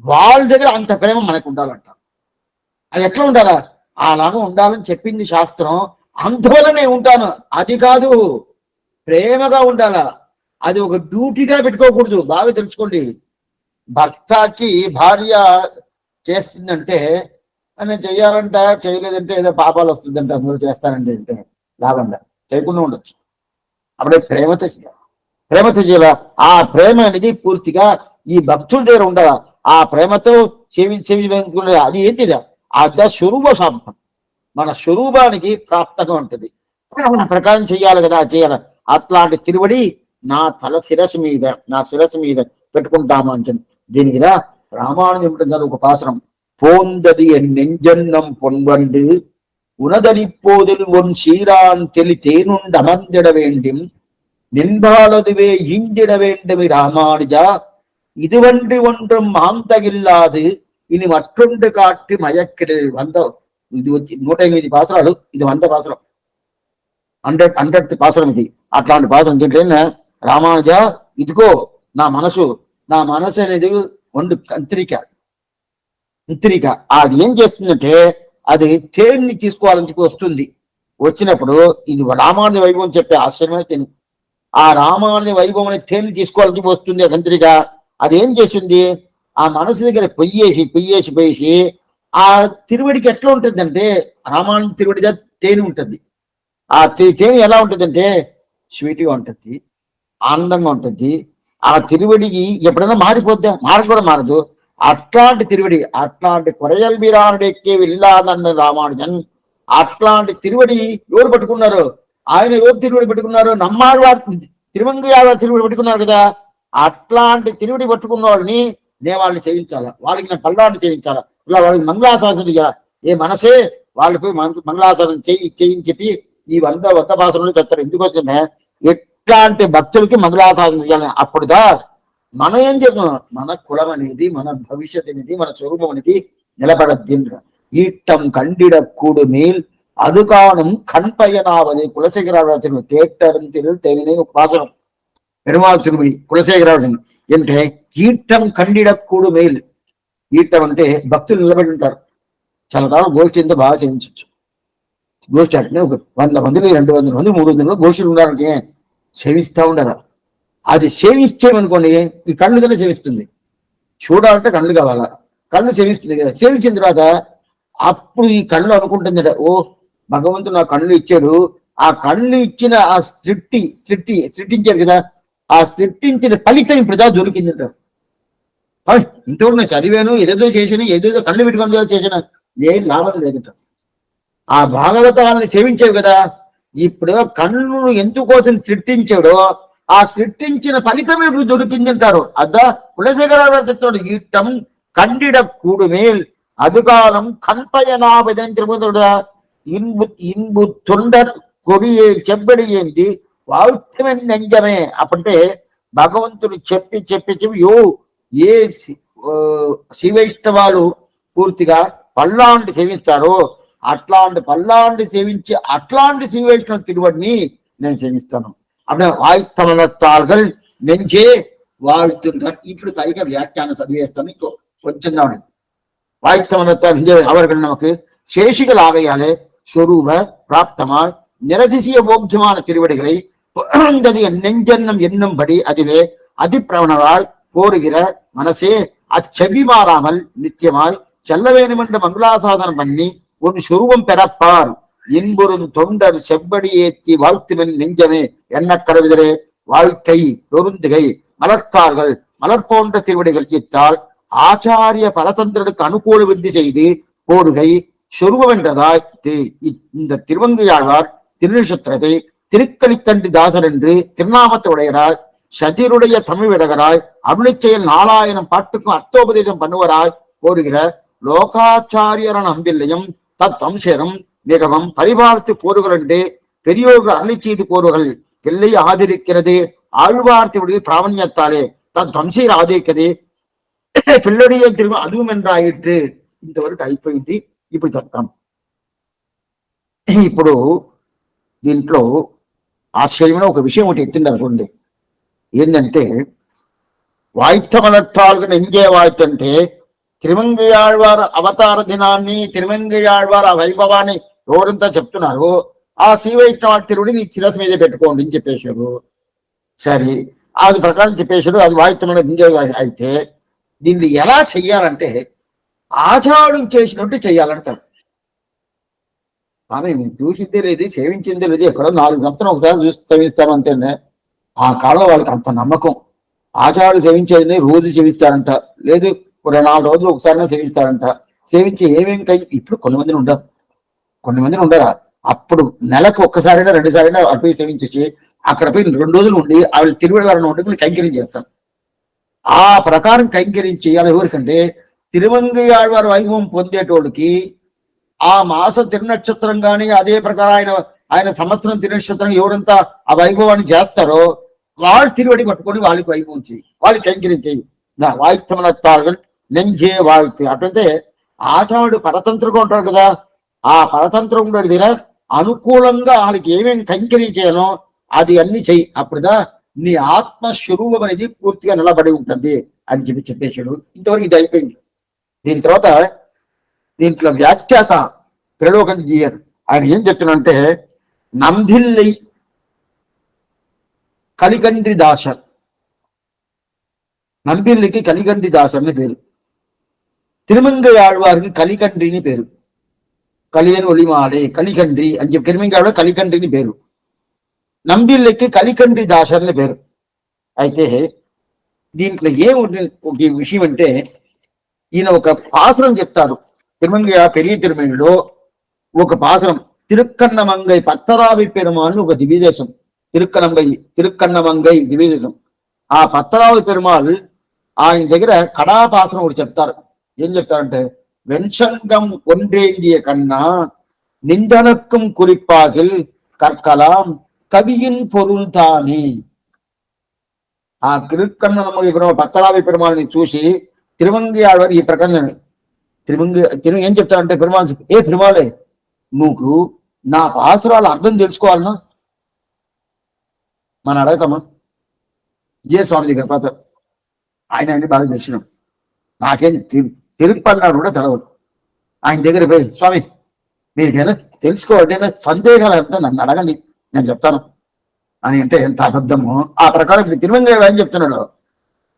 వాళ్ళ దగ్గర అంత ప్రేమ మనకు ఉండాలంట. అది ఎట్లా ఉండాలా? అలాగా ఉండాలని చెప్పింది శాస్త్రం. అందువల్లనే ఉంటాను అది కాదు, ప్రేమగా ఉండాలా. అది ఒక డ్యూటీగా పెట్టుకోకూడదు. బాగా తెలుసుకోండి. భర్తకి భార్య చేస్తుందంటే నేను చెయ్యాలంట, చేయలేదంటే ఏదో పాపాలు వస్తుందంటే అందులో చేస్తానండి అంటే లాభంగా చేయకుండా ఉండొచ్చు. అప్పుడే ప్రేమతో చేయాల. ఆ ప్రేమ అనేది పూర్తిగా ఈ భక్తుల దగ్గర ఉండాల. ఆ ప్రేమతో సేవించుకునే అది ఏంటిదా? అద స్వరూప సాంతం, మన స్వరూపానికి ప్రాప్తంగా ఉంటుంది. ప్రకారం చెయ్యాలి కదా, చేయాలి. అట్లాంటి తిరువడి నా శిరస్సు మీద పెట్టుకుంటాము అంటే దీనికి రామానుజం ఉంటుంది ఒక పాసనం. పోందది నెంజన్నం పొన్వண்டு உனதனிப்போதில் ஒன் சீரான் தெளி தேனுண்டு அமர்ந்திட வேண்டும் நின்பாலதுவே ஈஞ்சிட வேண்டும் ராமானுஜா இதுவன்றி ஒன்றும் மாந்தகில்லாது இனி மற்றொன்று காட்டி மயக்கிடு வந்த ఇది 108 పాసరాలు. ఇది 100 పాసరం, 100th పాసరం ఇది. అట్లాంటి పాసరం దీంట్లో రామానుజ ఇదిగో నా మనసు అనేది ఒండు కంత్రిక. అది ఏం చేస్తుందంటే అది తేన్ని తీసుకోవాలని చెప్పి వస్తుంది. వచ్చినప్పుడు ఇది రామానుజ వైభవం చెప్పే ఆశ్చర్యమైన తేను. ఆ రామానుజ వైభవం అనే తేన్ని తీసుకోవాలని చెప్పి వస్తుంది ఆ కంత్రిక. అది ఏం చేస్తుంది, ఆ మనసు దగ్గర పొయ్యేసి ఆ తిరువడికి ఎట్లా ఉంటుందంటే రామానుజ తిరువడిగా తేనె ఉంటుంది. ఆ తేనె ఎలా ఉంటుందంటే స్వీట్గా ఉంటుంది, ఆనందంగా ఉంటుంది. ఆ తిరువడికి ఎప్పుడైనా మారిపోద్దా? కూడా మారదు. అట్లాంటి తిరువడి, అట్లాంటి కొరయల్ బీరానుడు ఎక్కే వెళ్ళాదన్న రామానుజన్. అట్లాంటి తిరువడి ఎవరు పట్టుకున్నారు? ఆయన ఎవరు తిరువడి పెట్టుకున్నారు? నమ్మాళ్ళ తిరుమంగయాల తిరువడి పెట్టుకున్నారు కదా. అట్లాంటి తిరువడి పట్టుకున్న వాళ్ళని నేను వాళ్ళని సేవించాలా, వాళ్ళకి నేను పల్లాన్ని సేవించాలా, ఇలా వాళ్ళకి మంగళాశాసనం చేయాలి. ఏ మనసే వాళ్ళకి మంగళాశాసనం చెయ్యి చెప్పి ఈ 100 భాషలు చెప్తారు. ఎందుకు వచ్చినా ఎట్లాంటి భక్తులకి మంగళాశాసనం చేయాలి. అప్పుడుదా మనం ఏం చెప్తున్నాం, మన కులం అనేది, మన భవిష్యత్ అనేది, మన స్వరూపం అనేది నిలబడద్ది. ఈట్టం కండిడ కూడు మేల్ అదుకానం కణ్పయనావది కులశేఖరావు తేట్టరం తిరుగు తేనె ఒక భాషణం. పెరుమాళ్ తిరుమలి కులశేఖరావు ఏంటంటే ఈట్టం కండిడ కూడు మేల్. ఈట్టం అంటే భక్తులు నిలబడి ఉంటారు. చాలా కాలం గోష్ఠి ఎంతో బాగా సేవించవచ్చు. గోష్ఠి అంటే ఒక 100 మందిని 200 మంది 300 గోష్ఠులు ఉన్నారంటే సేవిస్తూ ఉండాలి. అది సేవిస్తేమనుకోండి ఈ కళ్ళు തന്നെ సేవిస్తుంది. చూడాలంటే కళ్ళు కావాలా, కళ్ళు సేవిస్తుంది కదా. సేవించిన తర్వాత అప్పుడు ఈ కళ్ళు అనుకుంటుంది, ఓ భగవంతుడు నా కళ్ళు ఇచ్చాడు, ఆ కళ్ళు ఇచ్చిన ఆ సృష్టించారు కదా, ఆ సృష్టించిన ఫలితం ఇప్పుడు దొరికింది అంటారు. ఇంతవరకు నేను చదివాను, ఏదేదో చేసాను, ఏదేదో కళ్ళు పెట్టుకొని చేసాను, ఏం లాభం లేదంట. ఆ భాగవతాన్ని సేవించావు కదా, ఇప్పుడు కళ్ళు ఎందుకోసం సృష్టించాడో ఆ సృష్టించిన ఫలితం ఇప్పుడు దొరికింది అంటారు. అద్దా కులశేఖరావు చెప్తాడు. ఈట్టం కండిడ కూడుమేల్ అదుకాలం కన్పయనాబదని తిరుగుతాడా. ఇన్బు తొండర్ కొడియే చెబ్బడి ఏంది వాయుత్యమైన నంజమే. అప్పుడంటే భగవంతుడు చెప్పి ఏ శివైష్ణవాలు పూర్తిగా పల్లాంటి సేవిస్తారో అట్లాంటి పల్లాంటి సేవించి అట్లాంటి శ్రీవైష్ణవ తిరువడిని నేను సేవిస్తాను. அப்படின்னா வாய்த்தமனத்தார்கள் நெஞ்சே வாழ்த்துங்கள். ఇప్పుడు పైగా వ్యాఖ్యానం చదివేస్తాను, కొంచెంగా ఉండదు. வாய்த்தமனத்தால் நெஞ்சே அவர்கள் நமக்கு சேஷிகள் ஆகையாலே சொரூப பிராப்தமாய் நிரதிசிய போக்கியமான திருவடிகளை நெஞ்சென்னம் என்னும்படி அதிலே அதிப்பிரவணரால் கோருகிற மனசே அச்செவி மாறாமல் நித்தியமாய் செல்ல வேண்டும் என்று மங்களாசாதனம் பண்ணி உன் சொரூபம் பெறப்பார். இன்புறும் தொண்டர் செவ்வடி ஏத்தி வாழ்த்துவன் நெஞ்சமே எண்ண கடவுதரே வாழ்க்கை பொருந்துகை மலர்த்தார்கள் மலர் போன்ற திருவடிகள் இத்தால் ஆச்சாரிய பரதந்திரனுக்கு அனுகூல விருத்தி செய்து போடுகை சொருபம் என்றதாய் இந்த திருவங்கையாழ்வார் திருநட்சத்திரத்தை திருக்கலிக்கண்டி தாசர் என்று திருநாமத்தை உடையராய் சதிருடைய தமிழ் விடகராய் அருளிச்செயல் 4000 பாட்டுக்கும் அர்த்தோபதேசம் பண்ணுவராய் போடுகிற லோகாச்சாரியரன் அம்பில்லையும் தத்வம்சேரம் மிகவும் பரிபாலித்து போர்கள் என்று பெரியோர்கள் அருளி செய்து போர்கள் பிள்ளை ஆதரிக்கிறது. ஆழ்வார்த்தியுடைய பிராமணியத்தாலே தத்வம்சீர் ఆదరికది పిల్లడియ తిరుగు அதுவும் என்றாயிற்று. ఇంతవరకు అయిపోయింది. ఇప్పుడు చెప్తాం. ఇప్పుడు దీంట్లో ఆశ్చర్యమైన ఒక విషయం ఒకటి ఎత్తిండారు చూడండి. ఏంటంటే వాయిట్టమలత్తాలకు నెంజే వాయితంటే తిరుమంగయాళ్వార్ అవతార దినాన్ని, తిరుమంగయాళ్వార్ ఆ వైభవాన్ని ఎవరంతా చెప్తున్నారు. ఆ శ్రీవైష్ణవ తిరువుడి నీ శిరస్సు మీద పెట్టుకోండి అని చెప్పేశారు. సరే, అది ప్రకారం చెప్పేశాడు. అది వాయిత్తమైన అయితే దీన్ని ఎలా చెయ్యాలంటే ఆచారం చేసినట్టు చెయ్యాలంటారు. కానీ నేను చూసిందే లేదు, సేవించిందే లేదు. ఎక్కడో 4 సంవత్సరం ఒకసారి చూసి సేవిస్తామంటేనే ఆ కాలంలో వాళ్ళకి అంత నమ్మకం. ఆచారం సేవించేది రోజు సేవిస్తారంట, లేదు 4 రోజులు ఒకసారి సేవిస్తారంట. సేవించి ఏమేం ఇప్పుడు కొన్ని మందిని ఉండరా. అప్పుడు నెలకు ఒక్కసారైనా 2 సారైనా అర్పి సేవించేసి అక్కడ పోయి 2 రోజులు ఉండి ఆవిడ తిరువళ్ళవారిని ఉండి కైంకర్యం చేస్తాం. ఆ ప్రకారం కైంకర్యం చేయాలి. ఎవరికంటే తిరుమంగయాళ్వారి వైభవం పొందేటోళ్ళకి ఆ మాస తిరునక్షత్రం కానీ అదే ప్రకారం ఆయన సంవత్సరం తిరునక్షత్రం ఎవరంతా ఆ వైభవాన్ని చేస్తారో వాళ్ళు తిరువడి పట్టుకొని వాళ్ళకి వైభవం చేయి, వాళ్ళకి కైంకర్యం చేయి. వాయిత్తమనత్తాళ్ళు నెంజే வாழ்த்து అటుంటే ఆచార్యుడు పరతంత్రంగా ఉంటాడు కదా, ఆ పరతంత్రం ఉండేది దగ్గర అనుకూలంగా వాళ్ళకి ఏమేమి కైంకర్యం చేయనో అది అన్ని చెయ్యి. అప్పుడుదా నీ ఆత్మస్వరూపం అనేది పూర్తిగా నిలబడి ఉంటుంది అని చెప్పేశాడు. ఇంతవరకు ఇది అయిపోయింది. దీని తర్వాత దీంట్లో వ్యాఖ్యాత త్రిలోకంజీయర్ ఆయన ఏం చెప్తున్నాడంటే, నంభిల్లై కలికండ్రి దాసర్, నంబిల్లికి కలికండ్రి దాసర్ అని పేరు, తిరుమంగయాళ్వారికి కలికండ్రిని పేరు. కలియన్ ఒలిమాడే కలికండ్రి అని చెప్పి తిరుమంగయాళ్వారు కలికండ్రిని పేరు, నంబిల్లికి కలికండ్రి దాసర్ అని పేరు. అయితే దీంట్లో ఒక విషయం అంటే, ఈయన ఒక పాసరం చెప్తాడు. తిరుమంగయ పెరియ తిరుమలలో ఒక పాసరం, తిరుక్కన్నమంగై పత్తరావి పెరుమాళ్ళు ఒక దివ్యదేశం, తిరుక్కన్నమంగై దివ్యదేశం. ఆ పత్తరావి పెరుమాள் ఆయన దగ్గర కడాపాసనం ఒకటి చెప్తారు. ఏం చెప్తారంటే, వెంశంగం ఒండ్రేందియ కన్నా నిందనక్కం కురిపాగిల్ కర్కలాం కవియిన్ పొరుల్ తాని. ఆ తిరుక్కన్నమంగై పత్తరావి పెరుమాళ్ళని చూసి తిరుమంగయాళ్వారు ఈ ప్రకారం ఏం చెప్తారంటే, పెరుమాళ్ ఏ పెరుమాళే నువ్వు నా పాసురాలు అర్థం తెలుసుకోవాలన్నా మనం అడగతామా? ఏ స్వామి దగ్గర పాత్ర ఆయన బాగా దర్శనం, నాకేం తిరుపన్నాడు కూడా తెలవదు. ఆయన దగ్గర పోయి స్వామి మీరికైనా తెలుసుకోవాలంటే సందేహాలు అంటే నన్ను అడగండి నేను చెప్తాను అని అంటే ఎంత అబద్ధమో. ఆ ప్రకారం ఇప్పుడు తిరుమంగయాడు ఏం చెప్తున్నాడు,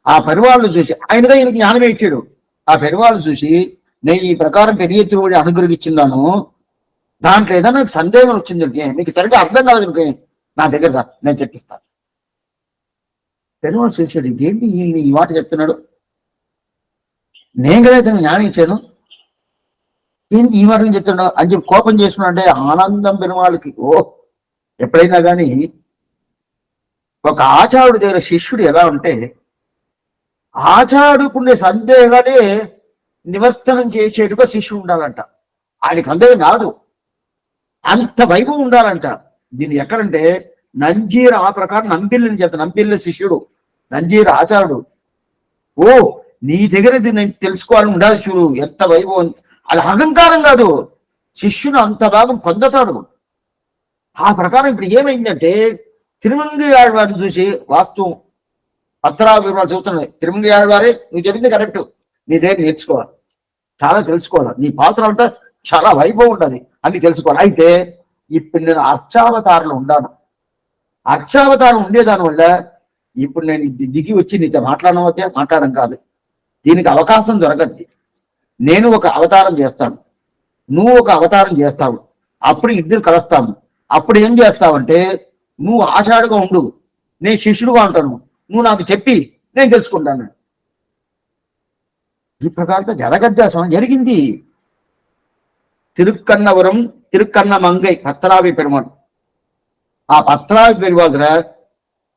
ఆ పెరువాళ్ళు చూసి ఆయనగా ఈయనకి జ్ఞానమే ఇచ్చాడు. ఆ పెరువాళ్ళు చూసి నేను ఈ ప్రకారం పెరియ తిరువడి అనుగ్రహించున్నాను, దాంట్లో ఏదైనా సందేహం వచ్చింది నీకు సరిగ్గా అర్థం కాలేదు నా దగ్గర రా నేను చెప్పిస్తాను. పెరువాళ్ళు చూసాడు, ఇదేంటి ఈయన ఈ మాట చెప్తున్నాడు, నేను కదా తను జ్ఞానం ఇచ్చాను, ఏంటి ఈ మార్గం చెప్తున్నాడు అని చెప్పి కోపం చేసుకున్నా. అంటే ఆనందం పెరువాళ్ళకి. ఎప్పుడైనా కానీ ఒక ఆచార్యుడి దగ్గర శిష్యుడు ఎలా ఉంటే ఆచార్యుడికుండే సందేహాలే నివర్తనం చేసేట్టుగా శిష్యుడు ఉండాలంట. ఆయనకి సందేహం కాదు, అంత వైభవం ఉండాలంట. దీన్ని ఎక్కడంటే నంజీర్ ఆ ప్రకారం నంబిల్లిని చెప్తా, నంబిల్లి శిష్యుడు నంజీర్ ఆచార్యుడు. నీ దగ్గర దీన్ని తెలుసుకోవాలని ఉండాలి చూడు, ఎంత వైభవం. అది అహంకారం కాదు, శిష్యుడు అంత భాగం పొందుతాడు. ఆ ప్రకారం ఇప్పుడు ఏమైందంటే తిరుమంగయాళ్వారిని చూసి వాస్తవం పత్తరావి వివరాలు చెబుతున్నాయి. తిరుమంగయాళ్వారే నువ్వు చెప్పింది కరెక్ట్, నీ దగ్గర నేర్చుకోవాలి, చాలా తెలుసుకోవాలి, నీ పాత్రలంతా చాలా వైభవం ఉంటుంది అని తెలుసుకోవాలి. అయితే ఇప్పుడు నేను అర్చావతారంలో ఉన్నాను, అర్చావతారం ఉండేదాని వల్ల ఇప్పుడు నేను దిగి వచ్చి నీతో మాట్లాడడం కాదు, దీనికి అవకాశం దొరకద్ది. నేను ఒక అవతారం చేస్తాను, నువ్వు ఒక అవతారం చేస్తావు, అప్పుడు ఇద్దరు కలుస్తాము. అప్పుడు ఏం చేస్తావంటే నువ్వు ఆచాడుగా ఉండు, నేను శిష్యుడుగా ఉంటాను, నువ్వు నాకు చెప్పి నేను తెలుసుకుంటాను. ఈ ప్రకారంతో జరగద్దాసం జరిగింది. తిరుక్కన్నవరం తిరుక్కన్నమంగై పత్తరావి పెరుమాళ్, ఆ పత్తరావి పెరుమాళ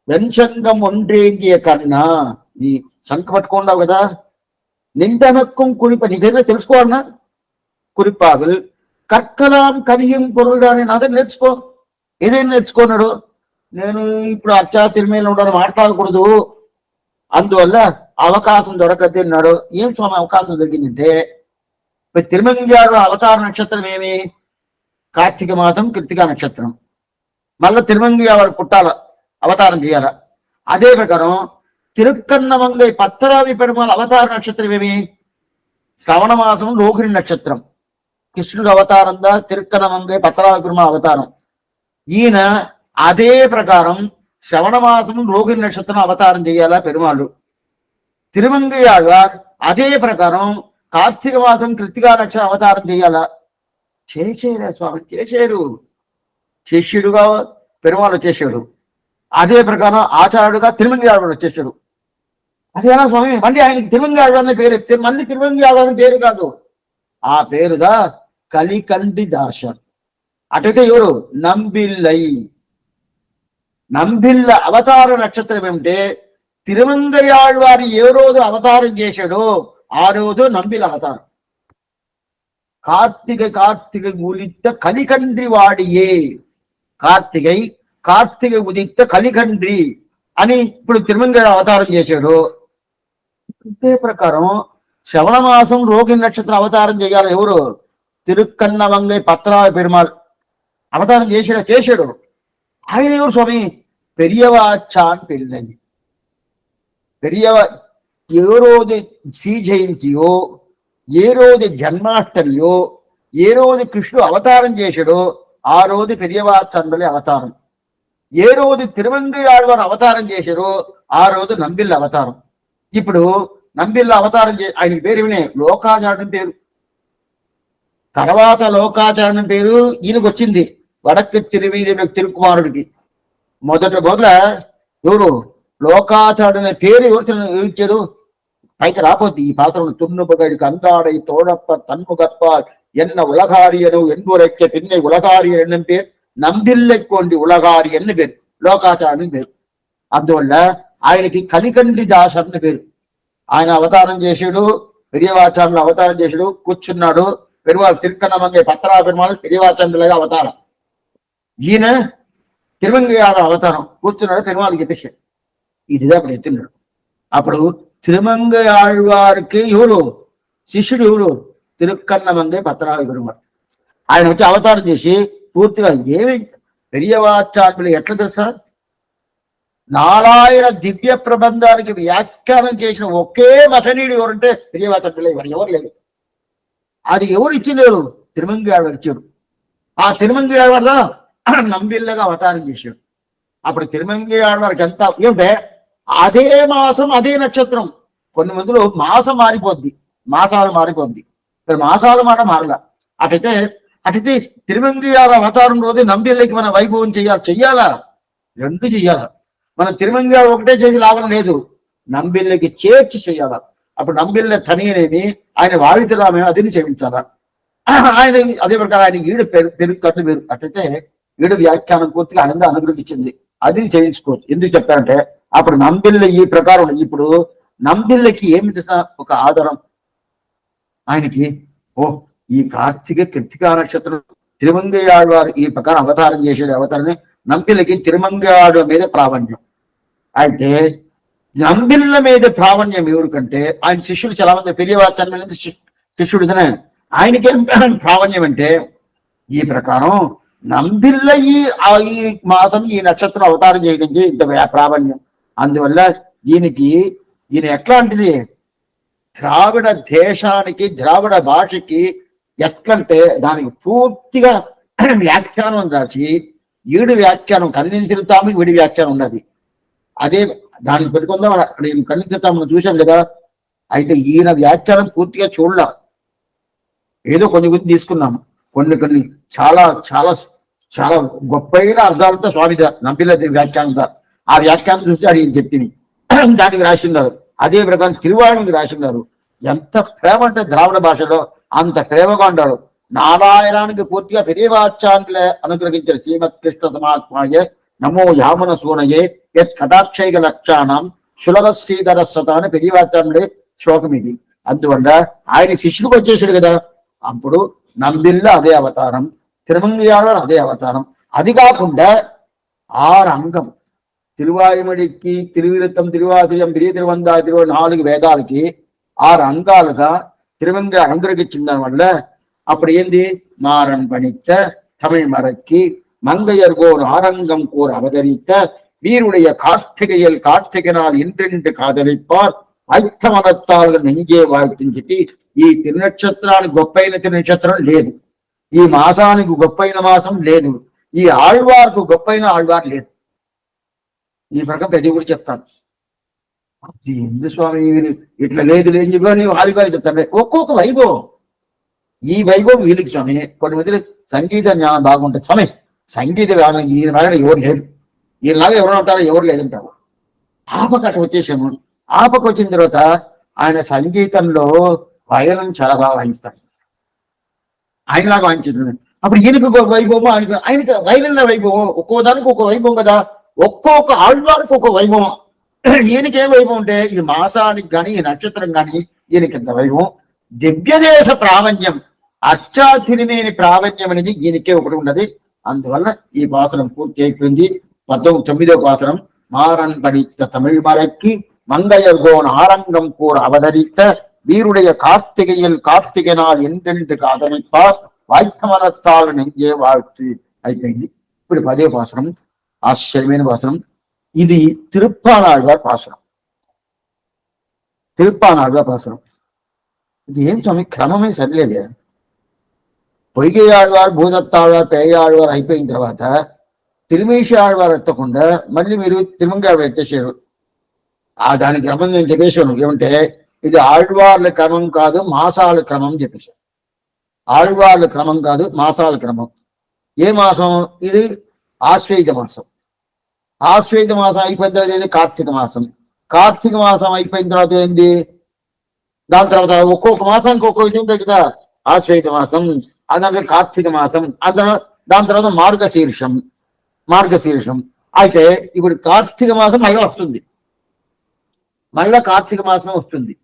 వెంశంగం ఒండ్రేంగియ కన్నా, నీ శంఖ పట్టుకున్నావు కదా, నిందనక్కం కురిప నీ దగ్గర తెలుసుకోవాలన్నా కురిపాగులు కర్కలాం కవియం పొరుడాని నా దగ్గర నేర్చుకో. ఏదైనా నేర్చుకున్నాడు, నేను ఇప్పుడు అర్చా తిరుమల ఉండని మాట్లాడకూడదు, అందువల్ల అవకాశం దొరకద్ది అన్నాడు. ఏం స్వామి అవకాశం దొరికిందంటే, తిరుమంగయాడు అవతార నక్షత్రం ఏమి, కార్తీక మాసం కృతికా నక్షత్రం, మళ్ళీ తిరుమంగయాడు పుట్టాల అవతారం చేయాల. అదే ప్రకారం తిరుక్కన్నమంగై పత్తరావి పెరుమాళ్ అవతార నక్షత్రం ఏమి, శ్రవణ మాసం రోహిణి నక్షత్రం, కృష్ణుడు అవతారందా తిరుక్కన్నమంగై పత్తరావి పెరుమాళ్ అవతారం. ఈయన అదే ప్రకారం శ్రవణ మాసం రోహిణి నక్షత్రం అవతారం చేయాలా పెరుమాళ్ళు. తిరుమంగయాళ్వార్ అదే ప్రకారం కార్తీక మాసం కృతికా నక్షత్రం అవతారం చేయాలా. చేసేరా స్వామి, చేశారు. శిష్యుడుగా పెరుమాళ్ళు వచ్చేసాడు, అదే ప్రకారం ఆచార్యుడుగా తిరుమంగయాళ్వారు వచ్చేసాడు. అదేనా స్వామి, మళ్ళీ ఆయనకి తిరుమంగయాళ్వారిని పేరు, మళ్ళీ తిరుమంగయాళ్వారిని పేరు కాదు, ఆ పేరుదా కలికండి దాసర్. అటైతే ఎవరు నంబిల్లై, నంబిళ్ళ అవతార నక్షత్రం ఏమిటే తిరుమంగయాళ్వారి ఏ రోజు అవతారం చేశాడో ఆ రోజు నంబిల అవతారం. కార్తిక ఉదిத்த కలికండ్రి వాడియే, కార్తిక ఉదిத்த కలికండ్రి అని ఇప్పుడు తిరుమంగయ అవతారం చేశాడు. ఇదే ప్రకారం శ్రవణ మాసం రోగి నక్షత్రం అవతారం చేయాలి. ఎవరు? తిరుక్కన్నమంగై పత్రాల పెరుమాళ్ అవతారం చేశాడు. ఆయన ఎవరు స్వామి? పెరియవాచాన్ పెళ్ళని. ఏ రోజు శ్రీ జయంతియో, ఏ రోజు జన్మాష్టమియో, ఏ రోజు కృష్ణుడు అవతారం చేశాడో ఆ రోజు పెరియవాచాన్బలి అవతారం. ఏ రోజు తిరుమంగయాళ్వారు అవతారం చేశారో ఆ రోజు నంబిళ్ళ అవతారం. ఇప్పుడు నంబిళ్ళ అవతారం ఆయన పేరు వినే లోకాచారణం పేరు. తర్వాత లోకాచారణం పేరు ఈయనకు వచ్చింది, వడక్కు తిరువీధి తిరుకుమారుడికి. మొదట ఎవరు లోకాచారణ పేరు ఎవరు ఇచ్చారు? పైకి రాపోద్ది ఈ పాత్రను. తున్నుపగడికి అందాడై తోడప్ప తన్ముగప్ప ఎన్న ఉలగారియను ఎన్నురెక్క పిన్నె ఉలగారియన్ ఎన్న పేరు నంబిల్లెక్కోండి ఉలగారి ఎన్న పేరు లోకాచారణ పేరు. అందువల్ల ఆయనకి కలికండ్రి దాస్ అన్న పేరు. ఆయన అవతారం చేశాడు, పెరియవాచారులు అవతారం చేశాడు, కూర్చున్నాడు. పెరుమాళ్ తిరుక్కన్నమంగై పత్రా పెరుమాళ్ పెరియవాచారులుగా అవతారం. ఈయన తిరుమంగయాడ అవతారం కూర్చున్నాడు, పెరుమాళ్ చెప్పేశాడు. ఇదిదే అప్పుడు ఎత్తున్నాడు. అప్పుడు తిరుమంగయాళ్వారికి ఎవరు శిష్యుడు? ఎవరు? తిరుక్కన్నమంగై పత్రావి పెరుమాళ్. ఆయన వచ్చి అవతారం చేసి పూర్తిగా ఏమి పెరియవాచార్యులు ఎట్లా తెలుసా? నారాయణ దివ్య ప్రబంధానికి వ్యాఖ్యానం చేసిన ఒకే మఠనీయుడు ఎవరంటే పెరియవాచార్యులు. ఎవరు లేదు. అది ఎవరు ఇచ్చిలేరు? తిరుమంగయాళ్వారు ఇచ్చాడు. ఆ తిరుమంగయాళ్వారు నంబిల్లగా అవతారం చేశాడు. అప్పుడు తిరుమంగయాళ్వారికి ఎంత ఏమిటే అదే మాసం అదే నక్షత్రం. కొన్ని మందిలో మాసం మారిపోద్ది, మాసాలు మారిపోద్ది. మాసాలు మాట మారలా. అటైతే తిరుమంగయాల అవతారం రోజు నంబిల్లకి మన వైభవం చెయ్యాలా? రెండు చెయ్యాలా. మన తిరుమంగయాల ఒకటే చేసి లాభం లేదు, నంబిల్లకి చేర్చి చెయ్యాలా. అప్పుడు నంబిల్ల తని అనేది ఆయన వావితరామే అదిని చేయించాలా. ఆయన అదే ప్రకారం ఆయన ఈడు కట్టు పేరు. అట్లయితే ఈడు వ్యాఖ్యానం పూర్తిగా ఆయన అనుగ్రహించింది, అది చేయించుకోవచ్చు. ఎందుకు చెప్తారంటే అప్పుడు నంబిల్ల ఈ ప్రకారం. ఇప్పుడు నంబిల్లకి ఏమిటి ఒక ఆధారం ఆయనకి? ఈ కృత్తికా నక్షత్రం తిరుమంగయాళ్వారు ఈ ప్రకారం అవతారం చేసేది. అవతారమే నంబిల్లకి తిరుమంగయాడు మీద ప్రావణ్యం. అయితే నంబిల్ల మీద ప్రావణ్యం ఎవరికంటే ఆయన శిష్యుడు చాలా మంది. పెరియవాచార్య శిష్యుడు ఆయనకేం ప్రావణ్యం అంటే ఈ ప్రకారం నంబిల్ల ఈ మాసం ఈ నక్షత్రం అవతారం చేయడం ఇంత ప్రావణ్యం. అందువల్ల ఈయన ఎట్లాంటిది? ద్రావిడ దేశానికి ద్రావిడ భాషకి ఎట్లంటే దానికి పూర్తిగా వ్యాఖ్యానం రాసి ఈడు వ్యాఖ్యానం కన్నించుతాము, వీడి వ్యాఖ్యానం ఉన్నది. అదే దానికి పెట్టుకుందాం. అక్కడ కన్నించుతాం మనం చూసాం కదా. అయితే ఈయన వ్యాఖ్యానం పూర్తిగా చూడాల. ఏదో కొన్ని తీసుకున్నాము, కొన్ని చాలా చాలా చాలా గొప్పైన అర్థాలతో స్వామి నంబిల్ల వ్యాఖ్యానంతో ఆ వ్యాఖ్యానం చూస్తే అది చెప్తుంది, దానికి రాసిన్నారు. అదే ప్రకారం తిరువాణికి రాసిన్నారు. ఎంత ప్రేమ అంటే ద్రావిడ భాషలో అంత ప్రేమగా ఉన్నాడు. నారాయణానికి పూర్తిగా పెరియవాచార్యులే అనుగ్రహించారు. శ్రీమత్ కృష్ణ సమాత్మాయే నమో యామన సూనయే యత్ కటాక్షైక లక్షానం సులభ శ్రీధర స్వత అని పెరియవాచార్యుడే శ్లోకం ఇది. అందువల్ల ఆయన శిష్యుడికి వచ్చేసాడు కదా. అప్పుడు నంబిల్ల అదే అవతారం, తిరుమంగయాళ్వారు అదే అవతారం. అది కాకుండా 6 అంగం తిరువాయుమడికి, తిరువిరుత్తం, తిరువాసిరం, తిరువందా, 4 వేదాలకి 6 అంగాలుగా తిరుమంగ అనుగ్రహించిన దాని వల్ల అప్పుడు ఏంది? మారన్ పணித்த தமிழ் மறக்கி மங்கையர்கோர் ஆரங்கம் கோர் அவதரித்த வீருடைய కార్తికేయల్ కార్తికనాల్ ఇంటింటి కాదలిపార్ ఐక్యమనత్తాలు నెంగే వాయిని చెప్పి ఈ తిరునక్షత్రానికి గొప్పైన తిరునక్షత్రం లేదు, ఈ మాసానికి గొప్పైన మాసం లేదు, ఈ ఆళ్వార్కు గొప్పైన ఆళ్వార్ లేదు. ఈ ప్రకారం పెద్ద గురించి చెప్తాను. ఎందు స్వామి ఇట్లా లేదు లేని చెప్పి ఆళ్వారి చెప్తాను. ఒక్కొక్క వైభవం. ఈ వైభవం వీళ్ళకి స్వామి. కొన్ని మంది సంగీత జ్ఞానం బాగుంటుంది స్వామి. సంగీత ఈయన లాగా ఎవరు లేదు, ఈయనలాగా ఎవరు ఉంటారో ఎవరు లేదంటారు. ఆపకట్ట వచ్చేసాము. ఆపకు వచ్చిన తర్వాత ఆయన సంగీతంలో వయలిన్ చాలా బాగా వాయిస్తాడు. ఆయనలాగా వాయించింది. అప్పుడు ఈయనకు వైభవం, ఆయనకి వైలిన్ వైభవం. ఒక్కో దానికి ఒక్కో వైభవం కదా. ఒక్కొక్క ఆళ్వారికి ఒక వైభవం. ఈయనకి ఏం వైభవం ఉంటే ఈ మాసానికి కానీ ఈ నక్షత్రం కానీ ఈయనకి ఇంత వైభవం. దివ్యదేశ ప్రావణ్యం, అర్చాతిరిమేని ప్రావణ్యం అనేది ఈయనకే ఒకటి ఉన్నది. అందువల్ల ఈ పాసనం పూర్తి అయిపోయింది. 19వ పాసనం. மாறன் படித்த தமிழ் மறைக்கு மங்கையர்கோன் ஆரங்கம் கூற அவதரித்த வீருடைய கார்த்திகையில் కార్తిక నాள் ఎంటెంటు కాదనిப்பாర్ వాక్యమనస్తాల నెంగే வாழ்த்து అయిపోయింది. ఇప్పుడు 10వ పాసనం ఆశ్చర్యమైన పాసనం. ఇది తిరుప్పానాళ్వార్ పాసనం. తిరుప్పానాళ్వార్ పాసనం ఇది ఏం స్వామి క్రమమే సరిలేదే. పొయ్గై ఆళ్వార్, భూదత్తాళ్వార్, పేయాళ్వార్ అయిపోయిన తర్వాత తిరుమేషి ఆళ్వారు ఎత్తకుండా మళ్ళీ మీరు తిరుమంగ ఆళ్వారు ఎత్తేసారు. దానికి క్రమం నేను చెప్పేసాను ఏమంటే ఇది ఆళ్వార్ల క్రమం కాదు, మాసాల క్రమం చెప్పేశాను. ఆళ్వార్ల క్రమం కాదు, మాసాల క్రమం. ఏ మాసం ఇది? ఆశ్వేజ మాసం. ఆశ్వేజ మాసం అయిపోయిన తర్వాత ఏంది? కార్తీక మాసం. కార్తీక మాసం అయిపోయిన తర్వాత ఏంది? దాని తర్వాత ఒక్కొక్క మాసానికి ఒక్కొక్క ఇది ఉంటుంది కదా. ఆశ్వేజ మాసం, అదంటే కార్తీక మాసం, దాని తర్వాత మార్గశీర్షం. మార్గశీర్షం అయితే ఇప్పుడు కార్తీక మాసం మళ్ళీ వస్తుంది. మళ్ళా కార్తీక మాసమే వస్తుంది.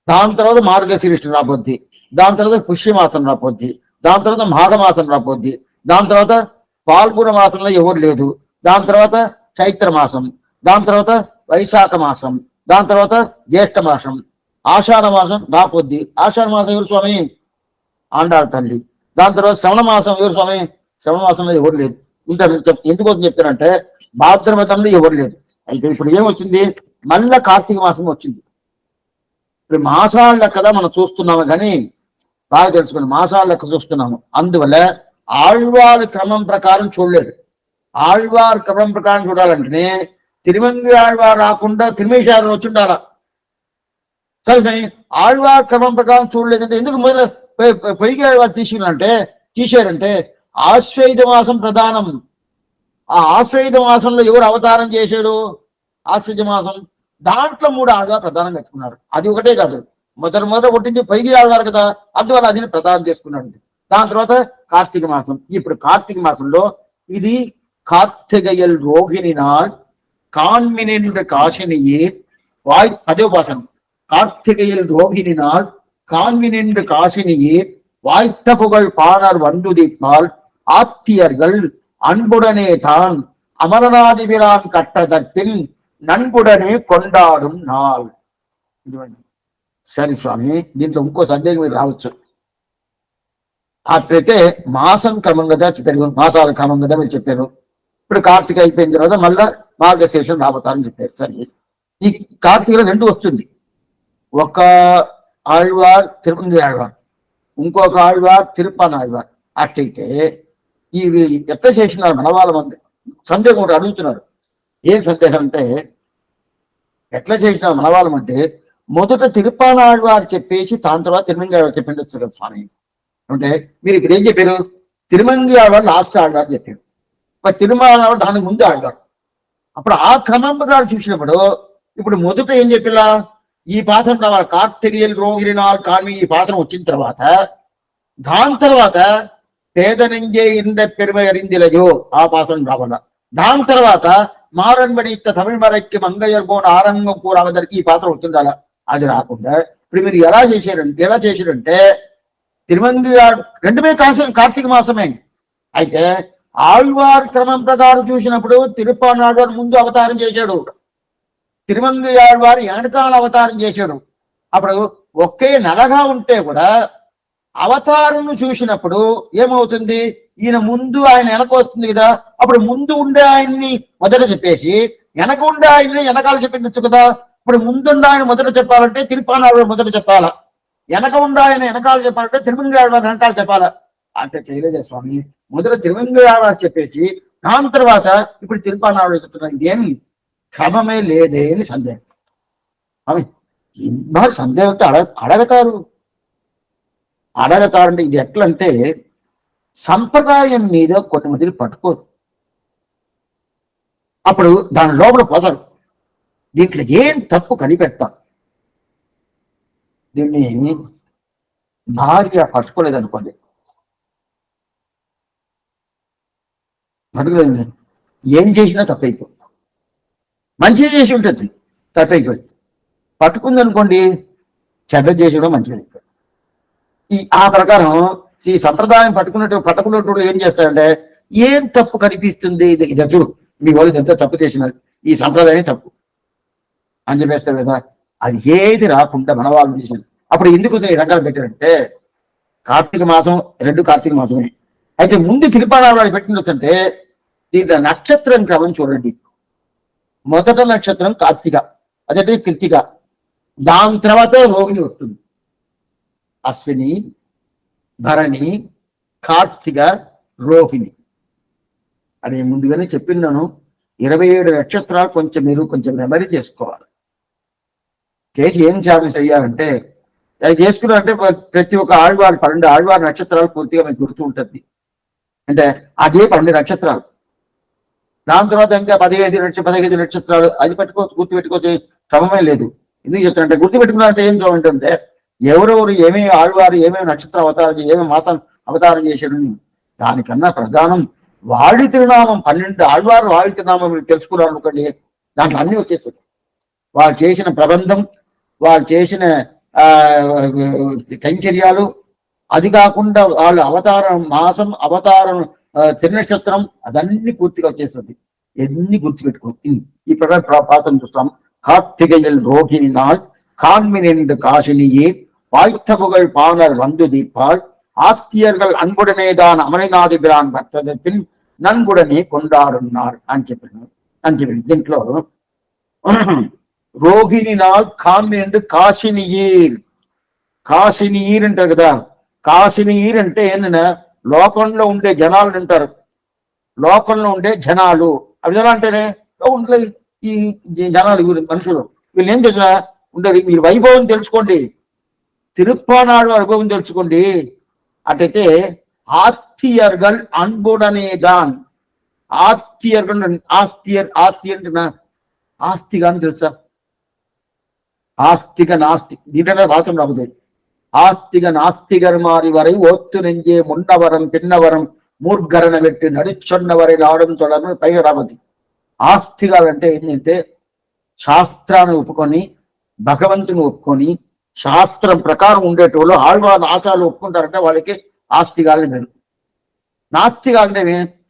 దాని తర్వాత మార్గశీర్షం రాబోద్ది. దాని తర్వాత పుష్యమాసం రాబోద్ది. దాని తర్వాత మాఘమాసం రాబోద్ది. దాని తర్వాత పాల్గొన మాసంలో ఎవరు లేదు. దాని తర్వాత చైత్ర మాసం. దాని తర్వాత వైశాఖ మాసం. దాని తర్వాత జ్యేష్ఠ మాసం. ఆషాఢ మాసం రాబోద్ది. ఆషాఢ మాసం ఎవరు స్వామి? ఆండాళ్ళ తల్లి. దాని తర్వాత శ్రవణ మాసం ఎవరు స్వామి? శ్రవణ మాసంలో ఎవరు లేదు. ఇంకా ఎందుకోసం చెప్తానంటే భాద్రపదంలో ఎవరు లేదు. అయితే ఇప్పుడు ఏమొచ్చింది? మళ్ళా కార్తీక మాసం వచ్చింది. ఇప్పుడు మాసాల లెక్కదా మనం చూస్తున్నాము, కానీ బాగా తెలుసుకుని మాసాల లెక్క చూస్తున్నాము. అందువల్ల ఆళ్వారి క్రమం ప్రకారం చూడలేదు. ఆళ్వారి క్రమం ప్రకారం చూడాలంటేనే తిరుమంగి ఆళ్వారు రాకుండా తిరుమేశారు వచ్చి ఉండాలా. సరే, ఆళ్వారి క్రమం ప్రకారం చూడలేదంటే ఎందుకు మొదలు పొయ్యి ఆళ్వారు తీసారంటే ఆశ్వేజ మాసం ప్రధానం. ఆ ఆశ్వేజ మాసంలో ఎవరు అవతారం చేశాడు? ఆశ్వేజ మాసం దాంట్లో 3 ఆళ్వారు ప్రధానంగా ఎత్తుకున్నారు. అది ఒకటే కాదు, మొదట కొట్టింది పొయ్యి ఆళ్వారు కదా, అందువల్ల అది ప్రధానం చేసుకున్నాడు. దాని తర్వాత కార్తీక మాసం. ఇప్పుడు కార్తీక మాసంలో ఇది కార్తిగయల్ రోహిణి నాள் காண்மினின்ற காசினியே வாய். 10వ పాసనం. కార్తిగయల్ రోహిణి நாள் காண்மினின்ற காசினியே வாய்த்த புகழ் பாணர் வந்துதிப்பால் ஆத்தியர்கள் அன்புடனே தான் అమరనాథివిరాన్ కట్టదట్టిన్ నన్బుడనే కొండాడుం నాள். సరే స్వామి, దీంట్లో ఇంకో సందేహం మీరు రావచ్చు. అట్లయితే మాసం క్రమం కదా చెప్పారు, మాసాల క్రమం కదా మీరు చెప్పారు. ఇప్పుడు కార్తీక అయిపోయిన తర్వాత మళ్ళా మార్గశీర్షం రాబోతారని చెప్పారు. సరే, ఈ కార్తీకలో 2 వస్తుంది. ఒక ఆళ్వార్ తిరుపతి ఆళ్వార్, ఇంకొక ఆళ్వార్ తిరుప్పాన్ ఆళ్వార్. అట్లయితే ఇవి ఎట్లా చేసినారు మన వాళ్ళ మంది సందేహం ఒకటి అడుగుతున్నారు. ఏం సందేహం అంటే ఎట్లా చేసినారు మన వాళ్ళమంటే మొదట తిరుప్పాన్ ఆళ్వారు చెప్పేసి దాని తర్వాత తిరుమంగి ఆళ్వారు చెప్పిండొచ్చు కదా స్వామి. అంటే మీరు ఇక్కడ ఏం చెప్పారు? తిరుమంగి ఆళ్వారు లాస్ట్ ఆళ్వారు చెప్పారు, మరి తిరుమల ఆళ్వారు దానికి ముందు ఆళ్వారు. అప్పుడు ఆ క్రమం ప్రకారం చూసినప్పుడు ఇప్పుడు మొదట ఏం చెప్పిలా? ఈ పాసనం రావాలి. కార్తికేయులు రోహిణి నాள் కాని ఈ పాసనం వచ్చిన తర్వాత దాని తర్వాత పేదనింగే ఇండ పెరుమై అరిందిలయో ఆ పాసనం రావాల. దాని తర్వాత మారన్ படித்த தமிழ் மறைக்கு మంగయ్యర్గోన్ ఆరంగం కూర అవదరికి ఈ పాత్ర వచ్చిండాల. అది రాకుండా ఇప్పుడు మీరు ఎలా చేశారంటే తిరుమంగి 2 కార్తీక మాసమే. అయితే ఆళ్వార్ క్రమం ప్రకారం చూసినప్పుడు తిరుప్పాన్ ఆళ్వారు ముందు అవతారం చేశాడు, తిరుమంగి ఆళ్వారు వెనకాల అవతారం చేశాడు. అప్పుడు ఒకే నెలగా ఉంటే కూడా అవతారం చూసినప్పుడు ఏమవుతుంది? ఈయన ముందు, ఆయన వెనక వస్తుంది కదా. అప్పుడు ముందు ఉండే ఆయన్ని మొదట చెప్పేసి వెనక ఉండే ఆయన్ని వెనకాల చెప్పించచ్చు కదా. ఇప్పుడు ముందుండే ఆయన మొదట చెప్పాలంటే తిరుప్పాన్ ఆళ్వారు మొదట చెప్పాలా, వెనక ఉండే ఆయన వెనకాల చెప్పాలంటే తిరుమంగి ఆళ్వారు వెనకాల చెప్పాలా. అంటే చేయలేదే స్వామి. మొదట తిరుమంగి ఆళ్వారు చెప్పేసి దాని తర్వాత ఇప్పుడు తిరుప్పాన్ ఆళ్వారు చెప్తున్నారు. ఇదేం క్రమమే లేదే అని సందేహం. మరి సందేహంతో అడగతారంటే ఇది ఎట్లంటే సంప్రదాయం మీద కొన్ని మందిని పట్టుకోరు, అప్పుడు దాని లోపల పోతారు. దీంట్లో ఏం తప్పు కనిపెడతాం. దీన్ని భార్య పట్టుకోలేదనుకోండి, పట్టుకోలేదు, ఏం చేసినా తప్పైపోతుంది. మంచిది చేసి ఉంటుంది, తప్పైపోయింది. పట్టుకుందనుకోండి, చెడ్డ చేసి కూడా మంచిది. ఆ ప్రకారం ఈ సంప్రదాయం పట్టుకున్నట్టు ఏం చేస్తారంటే, ఏం తప్పు కనిపిస్తుంది, ఇది చూడు మీ వాళ్ళు ఎంత తప్పు చేసినారు, ఈ సంప్రదాయం తప్పు అని చెప్పేస్తారు కదా. అది ఏది రాకుండా మన వాళ్ళు చేసినారు. అప్పుడు ఎందుకు ఈ రంగాలు పెట్టారంటే, కార్తీక మాసం 2 కార్తీక మాసమే. అయితే ముందు తిరుపానాడు పెట్టినొచ్చంటే దీంట్లో నక్షత్రం క్రమం చూడండి. మొదట నక్షత్రం కార్తీక, అదే కృతిక, దాని తర్వాత రోహిణి వస్తుంది. అశ్విని, భరణి, కార్తీక, రోహిణి అని ముందుగానే చెప్పినాను. 27 నక్షత్రాలు కొంచెం మెమరీ చేసుకోవాలి. చేసి ఏం చేయాలంటే అది చేసుకున్నారంటే ప్రతి ఒక్క ఆళ్వారు 12 ఆళ్వారు నక్షత్రాలు పూర్తిగా మీకు గుర్తు ఉంటుంది. అంటే అదే 12 నక్షత్రాలు. దాని తర్వాత ఇంకా 15 నక్షత్రాలు అది గుర్తుపెట్టుకోవచ్చు, క్రమమే లేదు. ఎందుకు చెప్తానంటే గుర్తుపెట్టుకున్నారంటే ఏం చూడంటే ఎవరెవరు ఏమేమి ఆళ్వారు ఏమేమి నక్షత్ర అవతారం ఏమేమి మాసం అవతారం చేశారు, దానికన్నా ప్రధానం వాడి తిరునామం. 12 ఆళ్వారు వాడి తిరునామం మీరు తెలుసుకున్నారు అనుకోండి, దాంట్లో అన్ని వచ్చేస్తుంది. వాళ్ళు చేసిన ప్రబంధం, వాళ్ళు చేసిన కైంకర్యాలు, అది కాకుండా వాళ్ళ అవతారం మాసం, అవతారం తిరునక్షత్రం, అదన్నీ పూర్తిగా వచ్చేస్తుంది. ఎన్ని గుర్తుపెట్టుకోండి. ఈ ప్రకారం పాసం చూస్తాం. కార్తికేయల్ రోహిణి నాள் காண்மினின்று காசினியே வாய்த்தபுகள் பாணர் வந்து தீப்பால் ఆత్మీయர்கள் అన్బుడనేదాన్ అమరనాథి బిరాన్ భక్తదత్తిని నన్బుడని కొండాడున్నారు అని చెప్పినారు. దీంట్లో రోహిణి నాள் కామినిండు కాశినియీర్. కాశినియీర్ అంటారు కదా. కాశినియీర్ అంటే ఏంటంటే లోకంలో ఉండే జనాలు అంటారు. లోకంలో ఉండే జనాలు అవి ఎలా అంటేనే ఉండలేదు. ఈ జనాలు మనుషులు వీళ్ళు ఏం చేసినా ఉండదు. మీరు వైభవం తెలుసుకోండి, తిరుప్పానాడు వైభవం తెలుసుకోండి. అటైతే ఆత్మీయర్గల్ అన్బుడనేదాన్. ఆత్మీయర్గల్ ఆస్తియర్ అంటే ఆస్తిగా అని తెలుసా? ఆస్తిక నాస్తి దీంట్లో భాషం రాబోతుంది. ஆஸ்திக நாஸ்திகர் மாறி வரை ஓத்து நெஞ்சே முன்னவரம் பின்னவరం మూర్ఘరణ పెట్టి నడిచొన్నవரை రావడం தொடர்ந்து పైగా రాబోతుంది. ఆస్తికాలు అంటే ఏంటంటే శాస్త్రాన్ని ఒప్పుకొని, భగవంతుని ఒప్పుకొని, శాస్త్రం ప్రకారం ఉండేటోళ్ళు ఆళ్వారు ఆచారాలు ఒప్పుకుంటారంటే వాళ్ళకి ఆస్తికాలని మీరు. నాస్తికాలు అంటే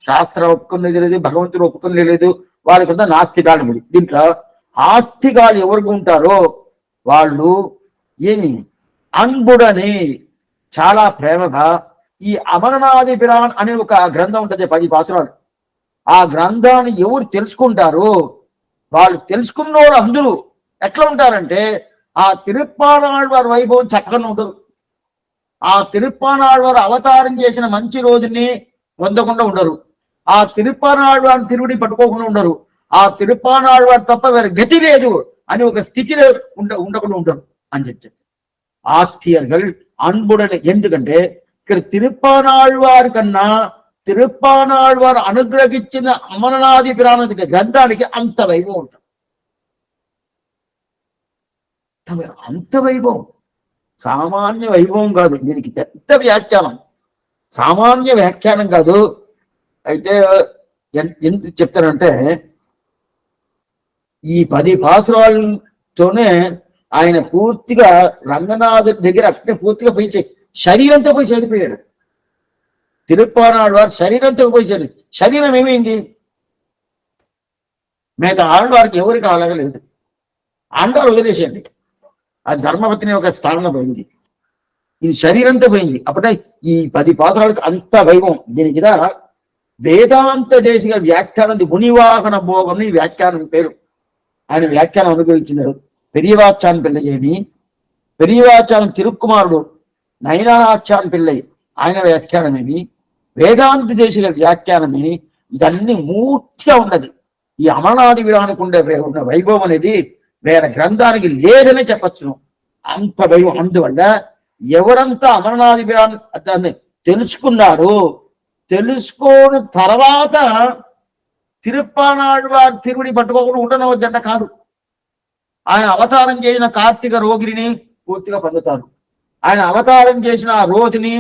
శాస్త్రం ఒప్పుకునేది లేదు, భగవంతుడు ఒప్పుకునేది లేదు, వాళ్ళకంతా నాస్తికాలు మీరు. దీంట్లో ఆస్తికాలు ఎవరికి ఉంటారో వాళ్ళు ఏమి అన్బుడని చాలా ప్రేమగా ఈ అమరనాథి బిరాన్ అనే ఒక గ్రంథం ఉంటుంది, 10 పాసురాలు. ఆ గ్రంథాన్ని ఎవరు తెలుసుకుంటారో వాళ్ళు తెలుసుకున్న వాళ్ళు అందరూ ఎట్లా ఉంటారంటే ఆ తిరుప్పానాళ్వారి వైభవం చక్కగా ఉండరు. ఆ తిరుప్పానాళ్వారు అవతారం చేసిన మంచి రోజుని పొందకుండా ఉండరు. ఆ తిరుప్పానాళ్వారిని తిరుడి పట్టుకోకుండా ఉండరు. ఆ తిరుప్పానాళ్వారు తప్ప వేరే గతి లేదు అని ఒక స్థితిలో ఉండకుండా ఉండరు అని చెప్పారు. ஆத்தியர்கள் அன்புடன். ఎందుకంటే ఇక్కడ తిరుప్పానాళ్వారి కన్నా తిరుప్పానాళ్వారు అనుగ్రహించిన అమరనాథి పురాణానికి గ్రంథానికి అంత వైభవం ఉంటుంది. అంత వైభవం సామాన్య వైభవం కాదు, దీనికి పెద్ద వ్యాఖ్యానం, సామాన్య వ్యాఖ్యానం కాదు. అయితే ఎందుకు చెప్తారంటే ఈ 10 పాసురాలతోనే ఆయన పూర్తిగా రంగనాథుడి దగ్గర అట్నే పూర్తిగా పోయి శరీరంతో పోయి చనిపోయాడు. తిరుప్పానాళ్వారు శరీరంతో పోయి శరీరం ఏమైంది? మిగతా ఆళ్వారికి ఎవరికి అలాగలేదు, అందరూ వదిలేసేయండి. ఆ ధర్మపత్ని ఒక స్థానంలో పోయింది, ఇది శరీరంతో పోయింది. అప్పుడే ఈ 10 పాత్రలకు అంత వైభవం. దీనికి వేదాంత దేశిక వ్యాఖ్యానం మునివాహన భోగం ఈ వ్యాఖ్యానం పేరు. ఆయన వ్యాఖ్యానం అనుగ్రహించినాడు పెరియవాచాన్ పిల్లయ్యని. పెరియవాచాన్ తిరుక్కుమారుడు నయనాచాన్ పిల్లయ్య ఆయన వ్యాఖ్యానమేమి, వేదాంత దేశిక వ్యాఖ్యానమేమి, ఇదన్నీ మూర్తిగా ఉన్నది. ఈ అమరనాథి విరానికి ఉన్న వైభవం అనేది వేరే గ్రంథానికి లేదని చెప్పచ్చు, అంత వైభవం. అందువల్ల ఎవరంతా అమరనాథి విరాన్ని దాన్ని తెలుసుకున్నారో, తెలుసుకోని తర్వాత తిరుప్పానాళ్వారి తిరుడి పట్టుకోకుండా ఉండనవద్దంట కాదు. ఆయన అవతారం చేసిన కార్తీక రోగిని పూర్తిగా పొందుతారు. ఆయన అవతారం చేసిన ఆ రోజుని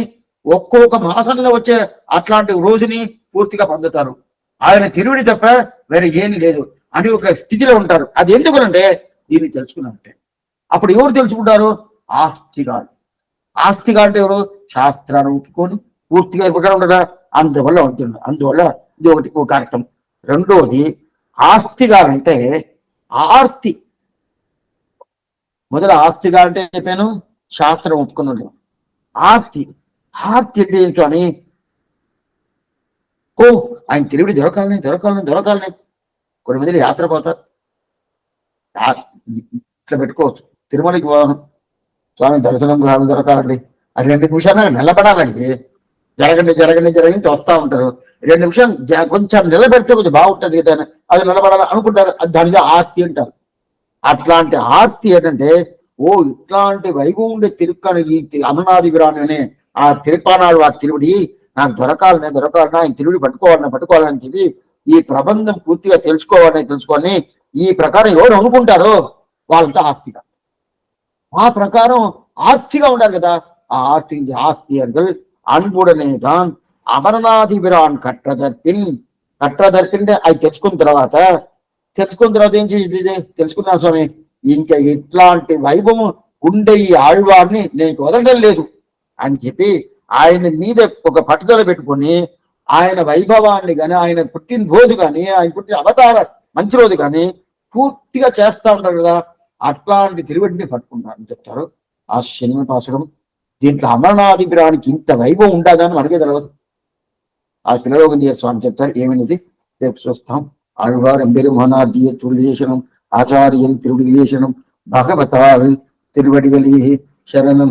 ఒక్కొక్క మాసంలో వచ్చే అట్లాంటి రోజుని పూర్తిగా పొందుతారు. ఆయన తిరువిడి తప్ప వేరే ఏమీ లేదు అని ఒక స్థితిలో ఉంటారు. అది ఎందుకనంటే దీన్ని తెలుసుకున్నారంటే. అప్పుడు ఎవరు తెలుసుకుంటారు? ఆస్తిగాడు. ఆస్తిగా అంటే ఎవరు? శాస్త్రాన్ని ఒప్పుకొని పూర్తిగా ప్రకారం ఉండగా అందువల్ల ఉంటుంది. అందువల్ల ఇది ఒకటి ఒక అర్థం. రెండోది ఆస్తిగారంటే ఆర్తి. మొదల ఆస్తిగా అంటే చెప్పాను శాస్త్రం ఒప్పుకున్నాడు. ఆర్తి ఆర్తి అంటే ఏంటో అని ఓ ఆయన తిరిగి దొరకాలని కొన్ని మంది యాత్ర పోతారు. ఇట్లా పెట్టుకోవచ్చు. తిరుమలకి పోదాం స్వామి దర్శనం దొరకాలండి. అది 2 నిమిషాలు నిలబడాలండి. జరగండి వస్తా ఉంటారు. 2 నిమిషాలు కొంచెం నిలబెడితే కొంచెం బాగుంటుంది కదా అది నిలబడాలి అనుకుంటారు. దానిగా ఆర్తి అంటారు. అట్లాంటి ఆర్తి ఏంటంటే ఓ ఇట్లాంటి వైభవం ఉండే తిరుక్కని ఈ అమరనాథగిరాని అనే ఆ తిరుపానాడు ఆ తిరువుడి నాకు దొరకాలని ఆయన తిరువుడి పట్టుకోవాలని చెప్పి ఈ ప్రబంధం పూర్తిగా తెలుసుకొని ఈ ప్రకారం ఎవరు అనుకుంటారో వాళ్ళంతా ఆస్తిగా. ఆ ప్రకారం ఆర్తిగా ఉండాలి కదా. ఆ ఆస్తి అంటే అన్బుడనేదాన్ అమరనాథిబిరాన్ కట్టదర్పిన్ అంటే అది తెచ్చుకున్న తర్వాత ఏం చేసేది? తెలుసుకున్నా స్వామి ఇంకా ఇట్లాంటి వైభవం ఉండే ఈ ఆళ్వారిని నేను వదలడం లేదు అని చెప్పి ఆయన మీద ఒక పట్టుదల పెట్టుకొని ఆయన వైభవాన్ని కానీ ఆయన పుట్టినరోజు కానీ ఆయన పుట్టిన అవతార మంచి రోజు కానీ పూర్తిగా చేస్తా ఉంటారు కదా. అట్లాంటి తిరువడిని పట్టుకుంటారని చెప్తారు ఆ శని పాసకం. దీంట్లో అమరనాథిగ్రహానికి ఇంత వైభవం ఉండదని మనకే తెలియదు. ఆ పిల్లలోకం స్వామి చెప్తారు ఏమనేది రేపు చూస్తాం. ఆళ్వార్ ఎంబెరుమానార్జియ తుల్యేశనం ఆచార్యం తిరువడిలేశనం భగవతాల్ తిరువడిగలి శరణం.